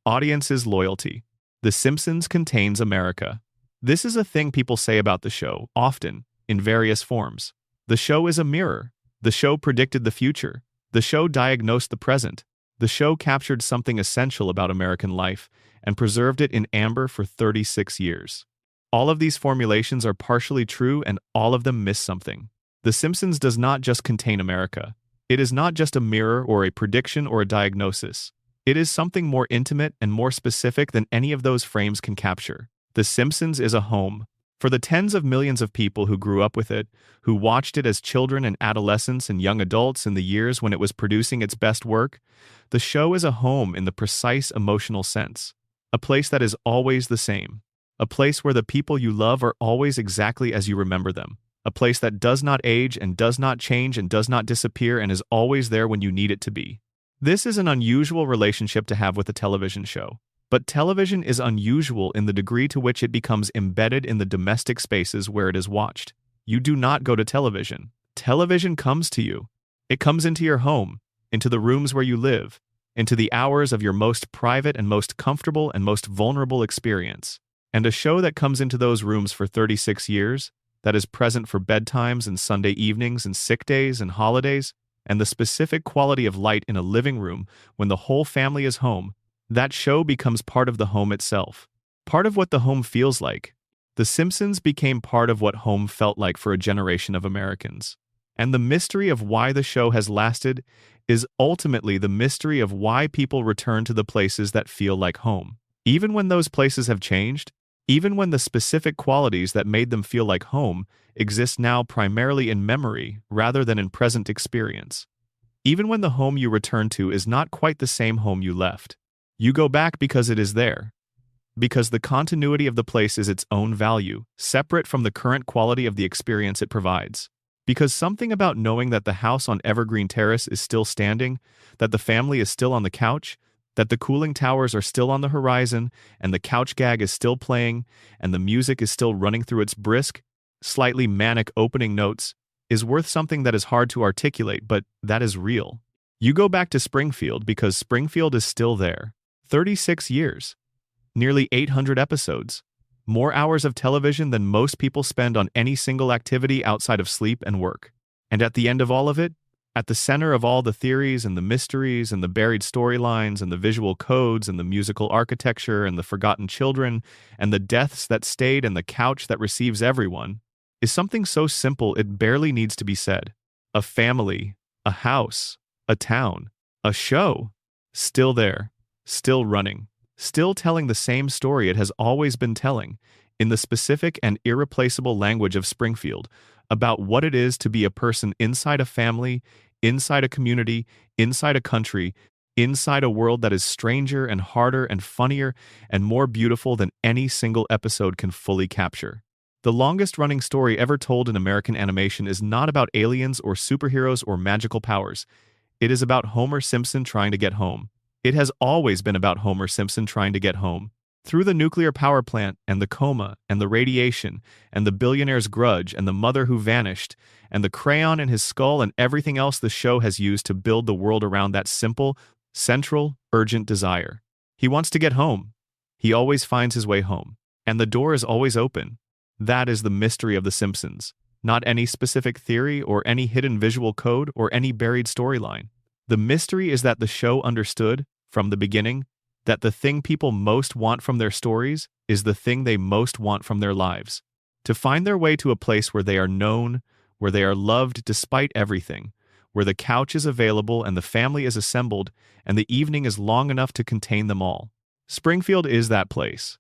audience's loyalty. The Simpsons contains America. This is a thing people say about the show, often, in various forms. The show is a mirror. The show predicted the future. The show diagnosed the present. The show captured something essential about American life and preserved it in amber for 36 years. All of these formulations are partially true and all of them miss something. The Simpsons does not just contain America. It is not just a mirror or a prediction or a diagnosis. It is something more intimate and more specific than any of those frames can capture. The Simpsons is a home. For the tens of millions of people who grew up with it, who watched it as children and adolescents and young adults in the years when it was producing its best work, the show is a home in the precise emotional sense. A place that is always the same. A place where the people you love are always exactly as you remember them. A place that does not age and does not change and does not disappear and is always there when you need it to be. This is an unusual relationship to have with a television show. But television is unusual in the degree to which it becomes embedded in the domestic spaces where it is watched. You do not go to television. Television comes to you. It comes into your home, into the rooms where you live, into the hours of your most private and most comfortable and most vulnerable experience. And a show that comes into those rooms for 36 years, that is present for bedtimes and Sunday evenings and sick days and holidays, and the specific quality of light in a living room when the whole family is home, that show becomes part of the home itself, part of what the home feels like. The Simpsons became part of what home felt like for a generation of Americans. And the mystery of why the show has lasted is ultimately the mystery of why people return to the places that feel like home. Even when those places have changed, even when the specific qualities that made them feel like home exist now primarily in memory rather than in present experience. Even when the home you return to is not quite the same home you left. You go back because it is there. Because the continuity of the place is its own value, separate from the current quality of the experience it provides. Because something about knowing that the house on Evergreen Terrace is still standing, that the family is still on the couch, that the cooling towers are still on the horizon, and the couch gag is still playing, and the music is still running through its brisk, slightly manic opening notes, is worth something that is hard to articulate, but that is real. You go back to Springfield because Springfield is still there. 36 years. Nearly 800 episodes. More hours of television than most people spend on any single activity outside of sleep and work. And at the end of all of it, at the center of all the theories and the mysteries and the buried storylines and the visual codes and the musical architecture and the forgotten children and the deaths that stayed and the couch that receives everyone, is something so simple it barely needs to be said. A family, a house, a town, a show, still there, still running, still telling the same story it has always been telling, in the specific and irreplaceable language of Springfield, about what it is to be a person inside a family, inside a community, inside a country, inside a world that is stranger and harder and funnier and more beautiful than any single episode can fully capture. The longest-running story ever told in American animation is not about aliens or superheroes or magical powers. It is about Homer Simpson trying to get home. It has always been about Homer Simpson trying to get home. Through the nuclear power plant and the coma and the radiation and the billionaire's grudge and the mother who vanished and the crayon in his skull and everything else the show has used to build the world around that simple, central, urgent desire. He wants to get home. He always finds his way home. And the door is always open. That is the mystery of The Simpsons. Not any specific theory or any hidden visual code or any buried storyline. The mystery is that the show understood, from the beginning, that the thing people most want from their stories is the thing they most want from their lives. To find their way to a place where they are known, where they are loved despite everything, where the couch is available and the family is assembled and the evening is long enough to contain them all. Springfield is that place.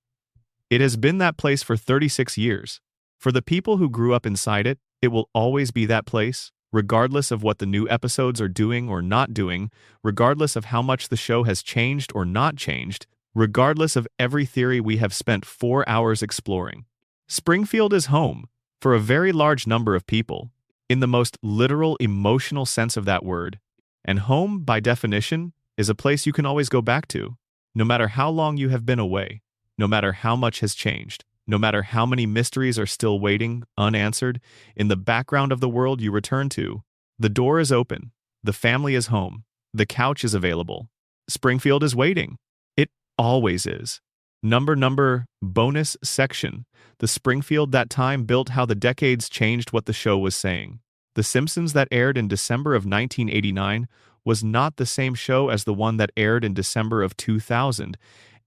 It has been that place for 36 years. For the people who grew up inside it, it will always be that place, regardless of what the new episodes are doing or not doing, regardless of how much the show has changed or not changed, regardless of every theory we have spent 4 hours exploring. Springfield is home, for a very large number of people, in the most literal emotional sense of that word. And home, by definition, is a place you can always go back to, no matter how long you have been away, no matter how much has changed, no matter how many mysteries are still waiting, unanswered, in the background of the world you return to. The door is open, the family is home, the couch is available. Springfield is waiting. It always is. Number bonus section. The Springfield that time built how the decades changed what the show was saying. The Simpsons that aired in December of 1989 was not the same show as the one that aired in December of 2000,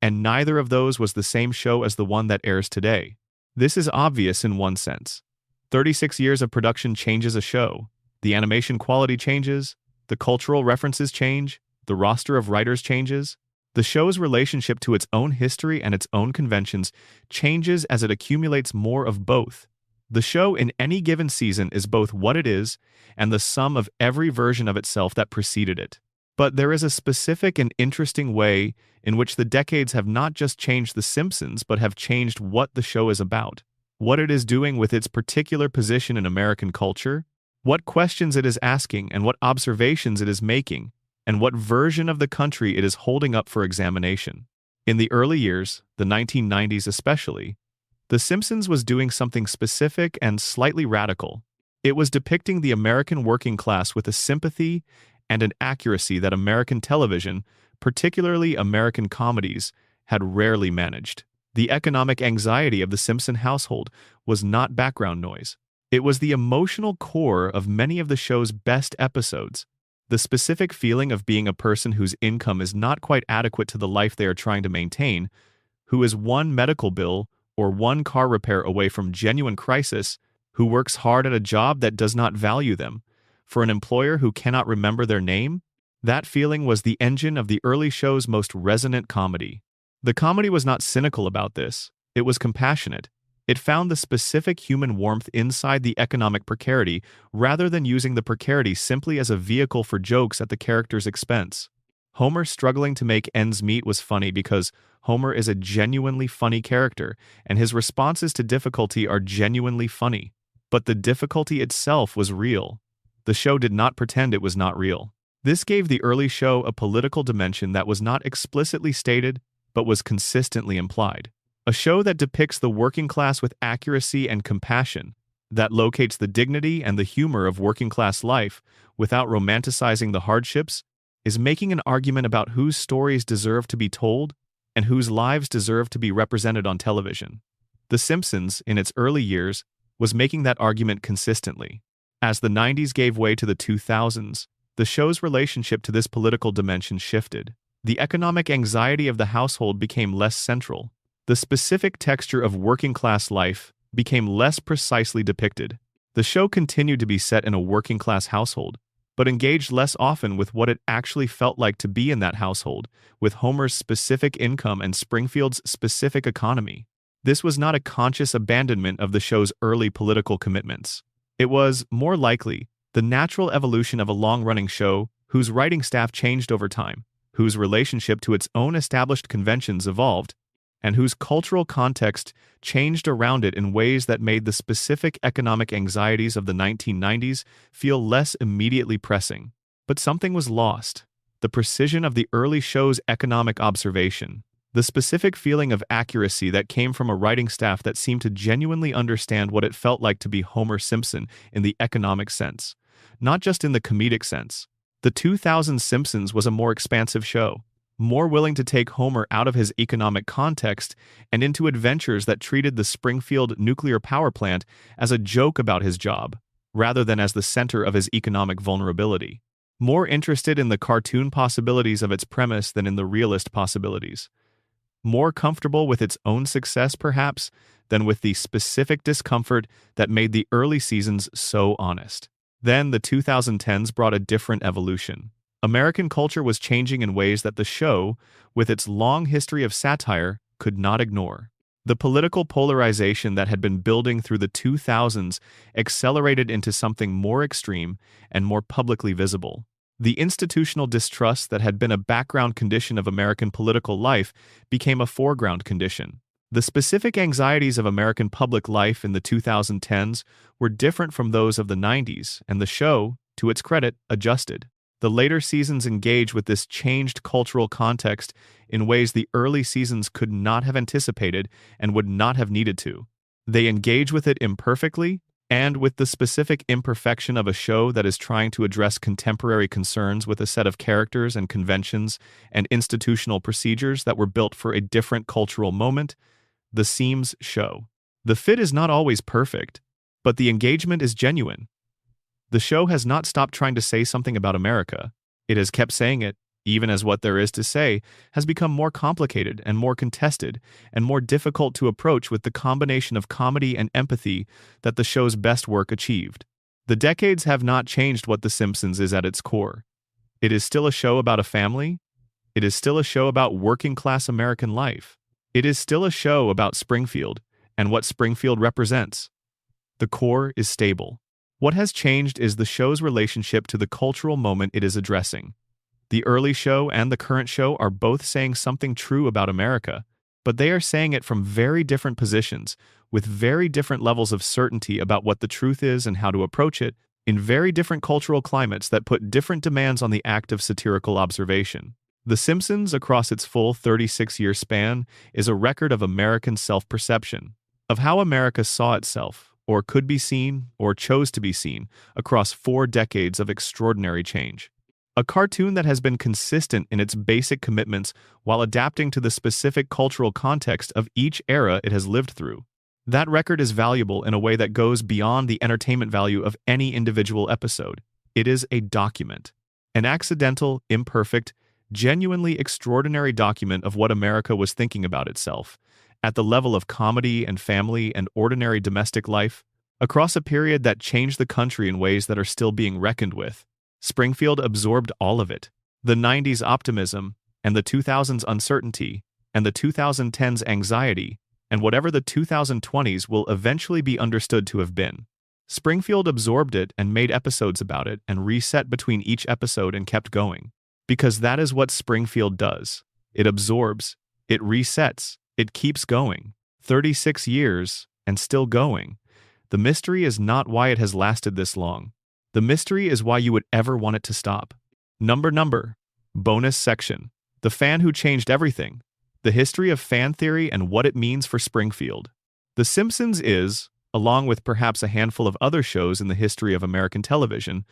and neither of those was the same show as the one that airs today. This is obvious in one sense. 36 years of production changes a show. The animation quality changes, the cultural references change, the roster of writers changes. The show's relationship to its own history and its own conventions changes as it accumulates more of both. The show in any given season is both what it is and the sum of every version of itself that preceded it. But there is a specific and interesting way in which the decades have not just changed The Simpsons but have changed what the show is about, what it is doing with its particular position in American culture, what questions it is asking and what observations it is making, and what version of the country it is holding up for examination. In the early years, the 1990s especially, The Simpsons was doing something specific and slightly radical. It was depicting the American working class with a sympathy and an accuracy that American television, particularly American comedies, had rarely managed. The economic anxiety of the Simpson household was not background noise. It was the emotional core of many of the show's best episodes. The specific feeling of being a person whose income is not quite adequate to the life they are trying to maintain, who is one medical bill or one car repair away from genuine crisis, who works hard at a job that does not value them, for an employer who cannot remember their name. That feeling was the engine of the early show's most resonant comedy. The comedy was not cynical about this. It was compassionate. It found the specific human warmth inside the economic precarity rather than using the precarity simply as a vehicle for jokes at the character's expense. Homer struggling to make ends meet was funny because Homer is a genuinely funny character, and his responses to difficulty are genuinely funny. But the difficulty itself was real. The show did not pretend it was not real. This gave the early show a political dimension that was not explicitly stated, but was consistently implied. A show that depicts the working class with accuracy and compassion, that locates the dignity and the humor of working class life without romanticizing the hardships, is making an argument about whose stories deserve to be told and whose lives deserve to be represented on television. The Simpsons, in its early years, was making that argument consistently. As the 90s gave way to the 2000s, the show's relationship to this political dimension shifted. The economic anxiety of the household became less central. The specific texture of working-class life became less precisely depicted. The show continued to be set in a working-class household, but engaged less often with what it actually felt like to be in that household, with Homer's specific income and Springfield's specific economy. This was not a conscious abandonment of the show's early political commitments. It was, more likely, the natural evolution of a long-running show whose writing staff changed over time, whose relationship to its own established conventions evolved, and whose cultural context changed around it in ways that made the specific economic anxieties of the 1990s feel less immediately pressing. But something was lost. The precision of the early show's economic observation, the specific feeling of accuracy that came from a writing staff that seemed to genuinely understand what it felt like to be Homer Simpson in the economic sense, not just in the comedic sense. The 2000 Simpsons was a more expansive show, more willing to take Homer out of his economic context and into adventures that treated the Springfield nuclear power plant as a joke about his job, rather than as the center of his economic vulnerability. More interested in the cartoon possibilities of its premise than in the realist possibilities. More comfortable with its own success, perhaps, than with the specific discomfort that made the early seasons so honest. Then the 2010s brought a different evolution. American culture was changing in ways that the show, with its long history of satire, could not ignore. The political polarization that had been building through the 2000s accelerated into something more extreme and more publicly visible. The institutional distrust that had been a background condition of American political life became a foreground condition. The specific anxieties of American public life in the 2010s were different from those of the 90s, and the show, to its credit, adjusted. The later seasons engage with this changed cultural context in ways the early seasons could not have anticipated and would not have needed to. They engage with it imperfectly and with the specific imperfection of a show that is trying to address contemporary concerns with a set of characters and conventions and institutional procedures that were built for a different cultural moment. The Seams show. The fit is not always perfect, but the engagement is genuine. The show has not stopped trying to say something about America. It has kept saying it, even as what there is to say has become more complicated and more contested and more difficult to approach with the combination of comedy and empathy that the show's best work achieved. The decades have not changed what The Simpsons is at its core. It is still a show about a family. It is still a show about working-class American life. It is still a show about Springfield and what Springfield represents. The core is stable. What has changed is the show's relationship to the cultural moment it is addressing. The early show and the current show are both saying something true about America, but they are saying it from very different positions, with very different levels of certainty about what the truth is and how to approach it, in very different cultural climates that put different demands on the act of satirical observation. The Simpsons, across its full 36-year span, is a record of American self-perception, of how America saw itself, or could be seen, or chose to be seen, across 4 decades of extraordinary change. A cartoon that has been consistent in its basic commitments while adapting to the specific cultural context of each era it has lived through. That record is valuable in a way that goes beyond the entertainment value of any individual episode. It is a document. An accidental, imperfect, genuinely extraordinary document of what America was thinking about itself, at the level of comedy and family and ordinary domestic life, across a period that changed the country in ways that are still being reckoned with. Springfield absorbed all of it. The 90s optimism, and the 2000s uncertainty, and the 2010s anxiety, and whatever the 2020s will eventually be understood to have been. Springfield absorbed it and made episodes about it and reset between each episode and kept going. Because that is what Springfield does. It absorbs, it resets, it keeps going. 36 years, and still going. The mystery is not why it has lasted this long. The mystery is why you would ever want it to stop. Number. Bonus section. The fan who changed everything. The history of fan theory and what it means for Springfield. The Simpsons is, along with perhaps a handful of other shows in the history of American television,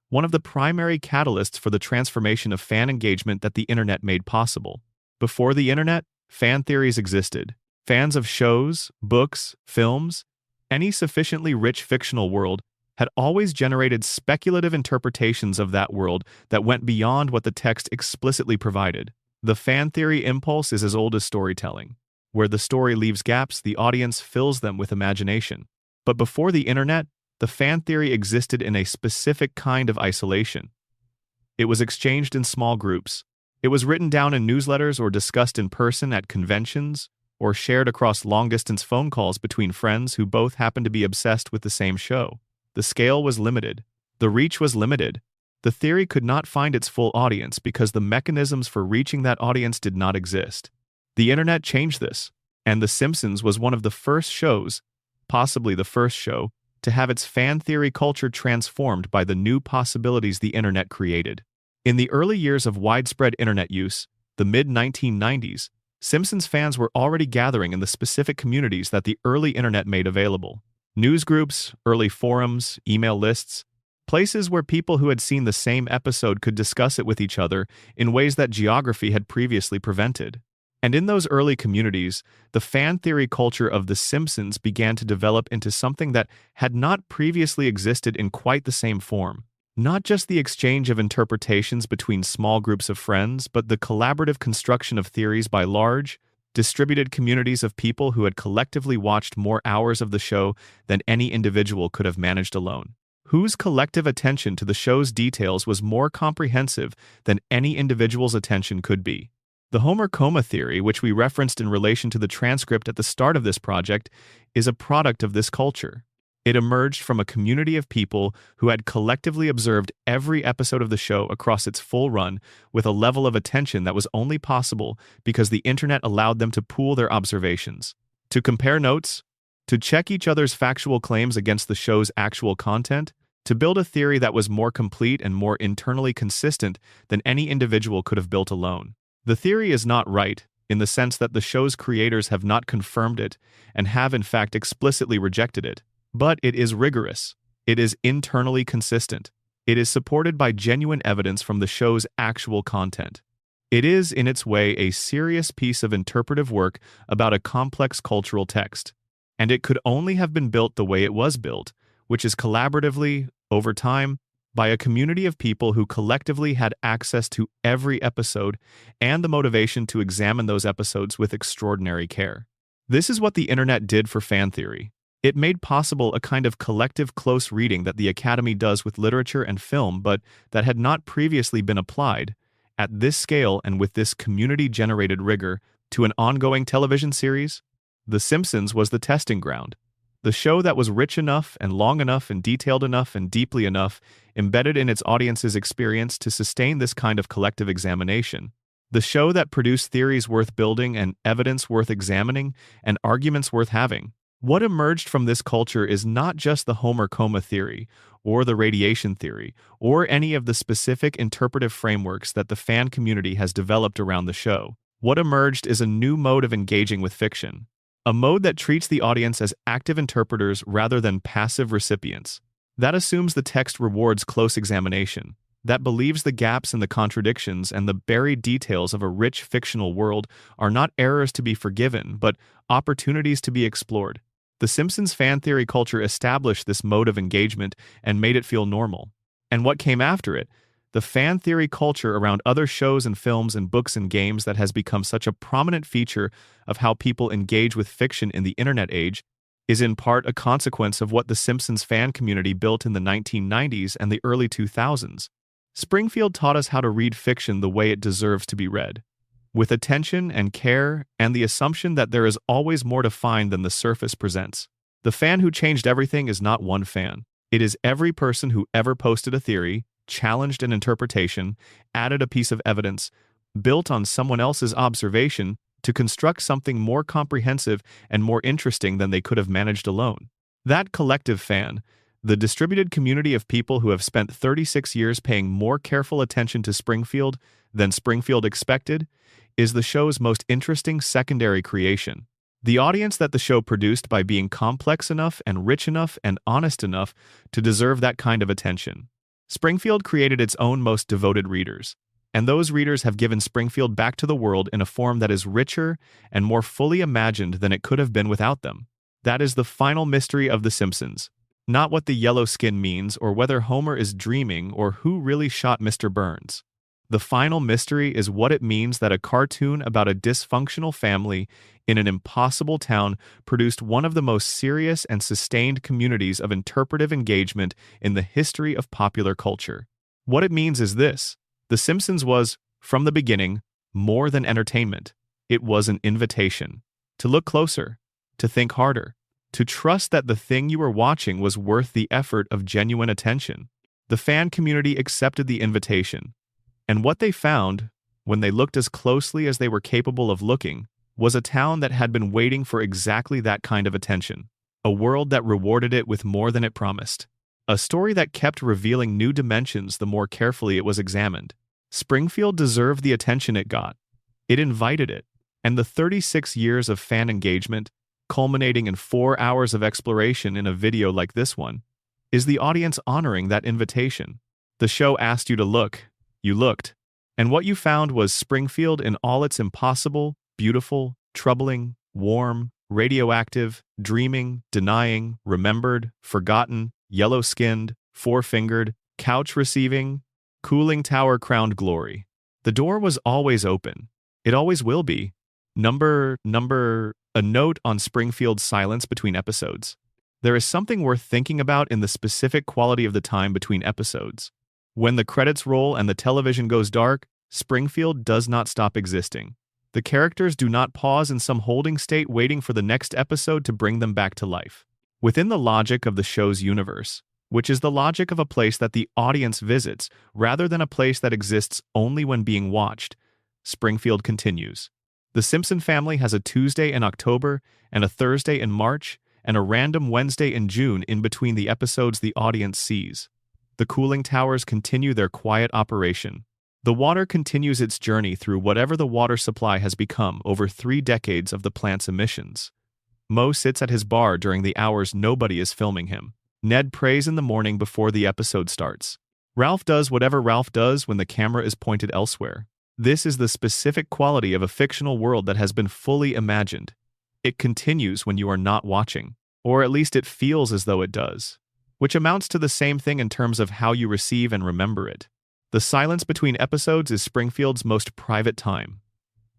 one of the primary catalysts for the transformation of fan engagement that the internet made possible. Before the internet, fan theories existed. Fans of shows, books, films, any sufficiently rich fictional world had always generated speculative interpretations of that world that went beyond what the text explicitly provided. The fan theory impulse is as old as storytelling. Where the story leaves gaps, the audience fills them with imagination. But before the internet, the fan theory existed in a specific kind of isolation. It was exchanged in small groups. It was written down in newsletters or discussed in person at conventions, or shared across long-distance phone calls between friends who both happened to be obsessed with the same show. The scale was limited. The reach was limited. The theory could not find its full audience because the mechanisms for reaching that audience did not exist. The internet changed this, and The Simpsons was one of the first shows, possibly the first show, to have its fan theory culture transformed by the new possibilities the internet created. In the early years of widespread internet use, the mid-1990s, Simpsons fans were already gathering in the specific communities that the early internet made available. Newsgroups, early forums, email lists, places where people who had seen the same episode could discuss it with each other in ways that geography had previously prevented. And in those early communities, the fan theory culture of The Simpsons began to develop into something that had not previously existed in quite the same form. Not just the exchange of interpretations between small groups of friends, but the collaborative construction of theories by large, distributed communities of people who had collectively watched more hours of the show than any individual could have managed alone. Whose collective attention to the show's details was more comprehensive than any individual's attention could be. The Homer coma theory, which we referenced in relation to the transcript at the start of this project, is a product of this culture. It emerged from a community of people who had collectively observed every episode of the show across its full run with a level of attention that was only possible because the internet allowed them to pool their observations, to compare notes, to check each other's factual claims against the show's actual content, to build a theory that was more complete and more internally consistent than any individual could have built alone. The theory is not right, in the sense that the show's creators have not confirmed it and have in fact explicitly rejected it. But it is rigorous. It is internally consistent. It is supported by genuine evidence from the show's actual content. It is, in its way, a serious piece of interpretive work about a complex cultural text. And it could only have been built the way it was built, which is collaboratively, over time, by a community of people who collectively had access to every episode and the motivation to examine those episodes with extraordinary care. This is what the internet did for fan theory. It made possible a kind of collective close reading that the Academy does with literature and film, but that had not previously been applied, at this scale and with this community-generated rigor, to an ongoing television series. The Simpsons was the testing ground. The show that was rich enough and long enough and detailed enough and deeply enough, embedded in its audience's experience to sustain this kind of collective examination. The show that produced theories worth building and evidence worth examining and arguments worth having. What emerged from this culture is not just the Homer coma theory, or the radiation theory, or any of the specific interpretive frameworks that the fan community has developed around the show. What emerged is a new mode of engaging with fiction. A mode that treats the audience as active interpreters rather than passive recipients. That assumes the text rewards close examination. That believes the gaps and the contradictions and the buried details of a rich fictional world are not errors to be forgiven, but opportunities to be explored. The Simpsons fan theory culture established this mode of engagement and made it feel normal. And what came after it? The fan theory culture around other shows and films and books and games that has become such a prominent feature of how people engage with fiction in the internet age is in part a consequence of what the Simpsons fan community built in the 1990s and the early 2000s. Springfield taught us how to read fiction the way it deserves to be read, with attention and care and the assumption that there is always more to find than the surface presents. The fan who changed everything is not one fan. It is every person who ever posted a theory, challenged an interpretation, added a piece of evidence, built on someone else's observation to construct something more comprehensive and more interesting than they could have managed alone. That collective fan, the distributed community of people who have spent 36 years paying more careful attention to Springfield than Springfield expected, is the show's most interesting secondary creation. The audience that the show produced by being complex enough and rich enough and honest enough to deserve that kind of attention. Springfield created its own most devoted readers, and those readers have given Springfield back to the world in a form that is richer and more fully imagined than it could have been without them. That is the final mystery of The Simpsons. Not what the yellow skin means or whether Homer is dreaming or who really shot Mr. Burns. The final mystery is what it means that a cartoon about a dysfunctional family in an impossible town produced one of the most serious and sustained communities of interpretive engagement in the history of popular culture. What it means is this: The Simpsons was, from the beginning, more than entertainment. It was an invitation to look closer, to think harder, to trust that the thing you were watching was worth the effort of genuine attention. The fan community accepted the invitation. And what they found, when they looked as closely as they were capable of looking, was a town that had been waiting for exactly that kind of attention. A world that rewarded it with more than it promised. A story that kept revealing new dimensions the more carefully it was examined. Springfield deserved the attention it got. It invited it. And the 36 years of fan engagement, culminating in 4 hours of exploration in a video like this one, is the audience honoring that invitation. The show asked you to look. You looked, and what you found was Springfield in all its impossible, beautiful, troubling, warm, radioactive, dreaming, denying, remembered, forgotten, yellow-skinned, four-fingered, couch-receiving, cooling tower-crowned glory. The door was always open. It always will be. Number, a note on Springfield's silence between episodes. There is something worth thinking about in the specific quality of the time between episodes. When the credits roll and the television goes dark, Springfield does not stop existing. The characters do not pause in some holding state waiting for the next episode to bring them back to life. Within the logic of the show's universe, which is the logic of a place that the audience visits rather than a place that exists only when being watched, Springfield continues. The Simpson family has a Tuesday in October and a Thursday in March and a random Wednesday in June in between the episodes the audience sees. The cooling towers continue their quiet operation. The water continues its journey through whatever the water supply has become over 3 decades of the plant's emissions. Moe sits at his bar during the hours nobody is filming him. Ned prays in the morning before the episode starts. Ralph does whatever Ralph does when the camera is pointed elsewhere. This is the specific quality of a fictional world that has been fully imagined. It continues when you are not watching, or at least it feels as though it does, which amounts to the same thing in terms of how you receive and remember it. The silence between episodes is Springfield's most private time.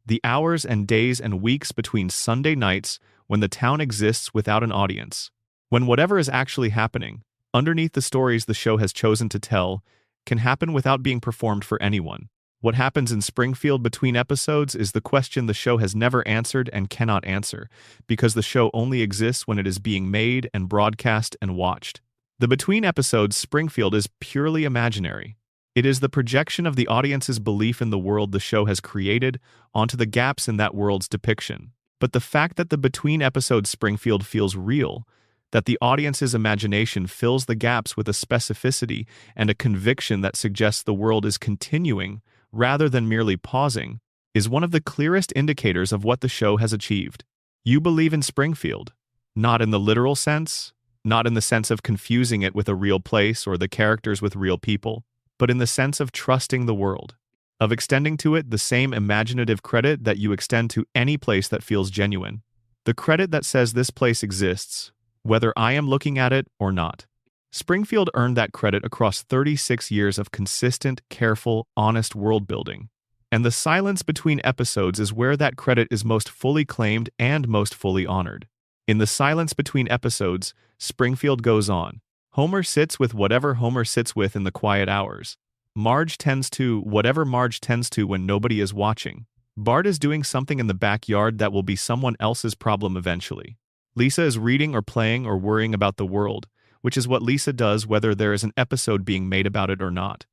The hours and days and weeks between Sunday nights when the town exists without an audience, when whatever is actually happening, underneath the stories the show has chosen to tell, can happen without being performed for anyone. What happens in Springfield between episodes is the question the show has never answered and cannot answer, because the show only exists when it is being made and broadcast and watched. The between episodes Springfield is purely imaginary. It is the projection of the audience's belief in the world the show has created onto the gaps in that world's depiction. But the fact that the between episodes Springfield feels real, that the audience's imagination fills the gaps with a specificity and a conviction that suggests the world is continuing rather than merely pausing, is one of the clearest indicators of what the show has achieved. You believe in Springfield, not in the literal sense, not in the sense of confusing it with a real place or the characters with real people, but in the sense of trusting the world, of extending to it the same imaginative credit that you extend to any place that feels genuine. The credit that says this place exists, whether I am looking at it or not. Springfield earned that credit across 36 years of consistent, careful, honest world-building. And the silence between episodes is where that credit is most fully claimed and most fully honored. In the silence between episodes, Springfield goes on. Homer sits with whatever Homer sits with in the quiet hours. Marge tends to whatever Marge tends to when nobody is watching. Bart is doing something in the backyard that will be someone else's problem eventually. Lisa is reading or playing or worrying about the world, which is what Lisa does whether there is an episode being made about it or not.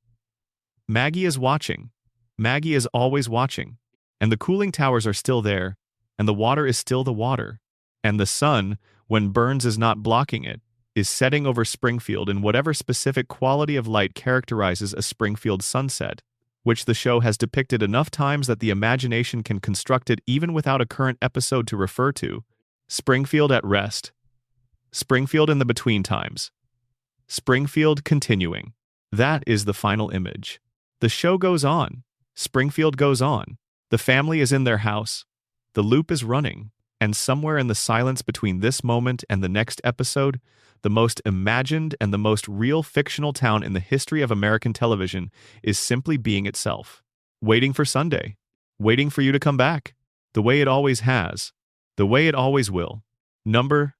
Maggie is watching. Maggie is always watching. And the cooling towers are still there, and the water is still the water. And the sun, when Burns is not blocking it, is setting over Springfield in whatever specific quality of light characterizes a Springfield sunset, which the show has depicted enough times that the imagination can construct it even without a current episode to refer to. Springfield at rest. Springfield in the between times. Springfield continuing. That is the final image. The show goes on. Springfield goes on. The family is in their house. The loop is running. And somewhere in the silence between this moment and the next episode, the most imagined and the most real fictional town in the history of American television is simply being itself. Waiting for Sunday. Waiting for you to come back. The way it always has. The way it always will. Number.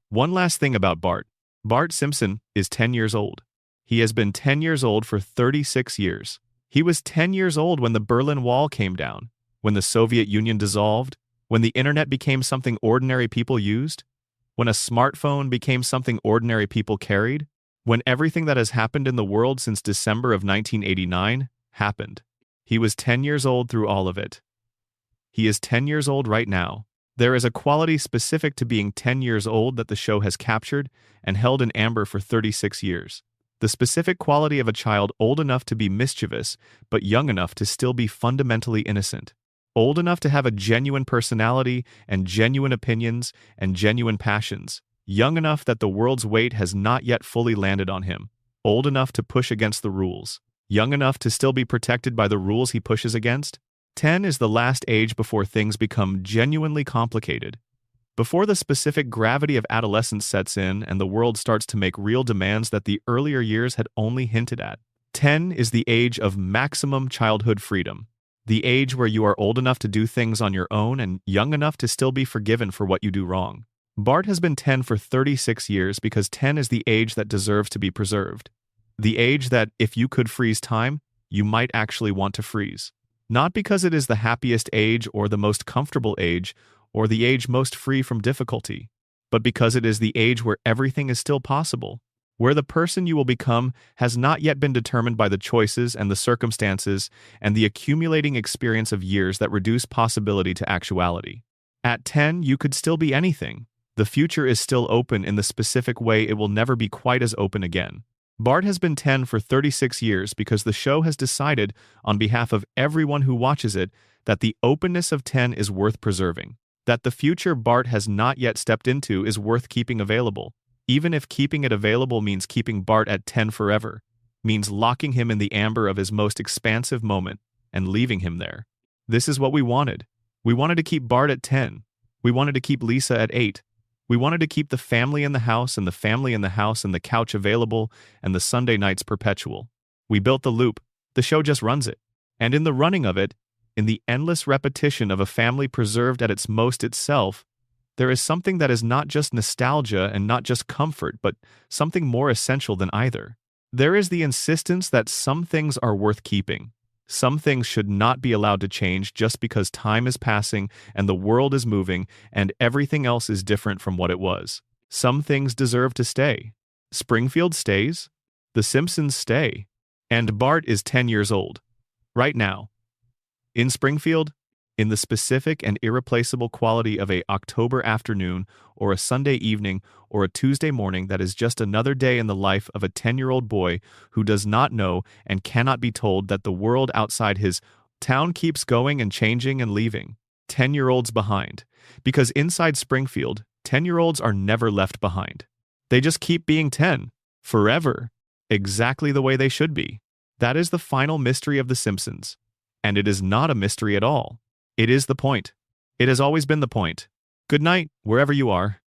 One last thing about Bart. Bart Simpson is 10 years old. He has been 10 years old for 36 years. He was 10 years old when the Berlin Wall came down, when the Soviet Union dissolved, when the internet became something ordinary people used, when a smartphone became something ordinary people carried, when everything that has happened in the world since December of 1989 happened. He was 10 years old through all of it. He is 10 years old right now. There is a quality specific to being 10 years old that the show has captured and held in amber for 36 years. The specific quality of a child old enough to be mischievous, but young enough to still be fundamentally innocent. Old enough to have a genuine personality and genuine opinions and genuine passions. Young enough that the world's weight has not yet fully landed on him. Old enough to push against the rules. Young enough to still be protected by the rules he pushes against. 10 is the last age before things become genuinely complicated. Before the specific gravity of adolescence sets in and the world starts to make real demands that the earlier years had only hinted at. 10 is the age of maximum childhood freedom. The age where you are old enough to do things on your own and young enough to still be forgiven for what you do wrong. Bart has been 10 for 36 years because 10 is the age that deserves to be preserved. The age that, if you could freeze time, you might actually want to freeze. Not because it is the happiest age or the most comfortable age or the age most free from difficulty, but because it is the age where everything is still possible, where the person you will become has not yet been determined by the choices and the circumstances and the accumulating experience of years that reduce possibility to actuality. At 10, you could still be anything. The future is still open in the specific way it will never be quite as open again. Bart has been 10 for 36 years because the show has decided, on behalf of everyone who watches it, that the openness of 10 is worth preserving, that the future Bart has not yet stepped into is worth keeping available, even if keeping it available means keeping Bart at 10 forever, means locking him in the amber of his most expansive moment and leaving him there. This is what we wanted. We wanted to keep Bart at 10. We wanted to keep Lisa at 8. We wanted to keep the family in the house and the family in the house and the couch available and the Sunday nights perpetual. We built the loop. The show just runs it. And in the running of it, in the endless repetition of a family preserved at its most itself, there is something that is not just nostalgia and not just comfort, but something more essential than either. There is the insistence that some things are worth keeping. Some things should not be allowed to change just because time is passing and the world is moving and everything else is different from what it was. Some things deserve to stay. Springfield stays. The Simpsons stay. And Bart is 10 years old. Right now. In Springfield, in the specific and irreplaceable quality of a October afternoon or a Sunday evening or a Tuesday morning that is just another day in the life of a 10-year-old boy who does not know and cannot be told that the world outside his town keeps going and changing and leaving 10-year-olds behind. Because inside Springfield, 10-year-olds are never left behind. They just keep being 10, forever, exactly the way they should be. That is the final mystery of The Simpsons. And it is not a mystery at all. It is the point. It has always been the point. Good night, wherever you are.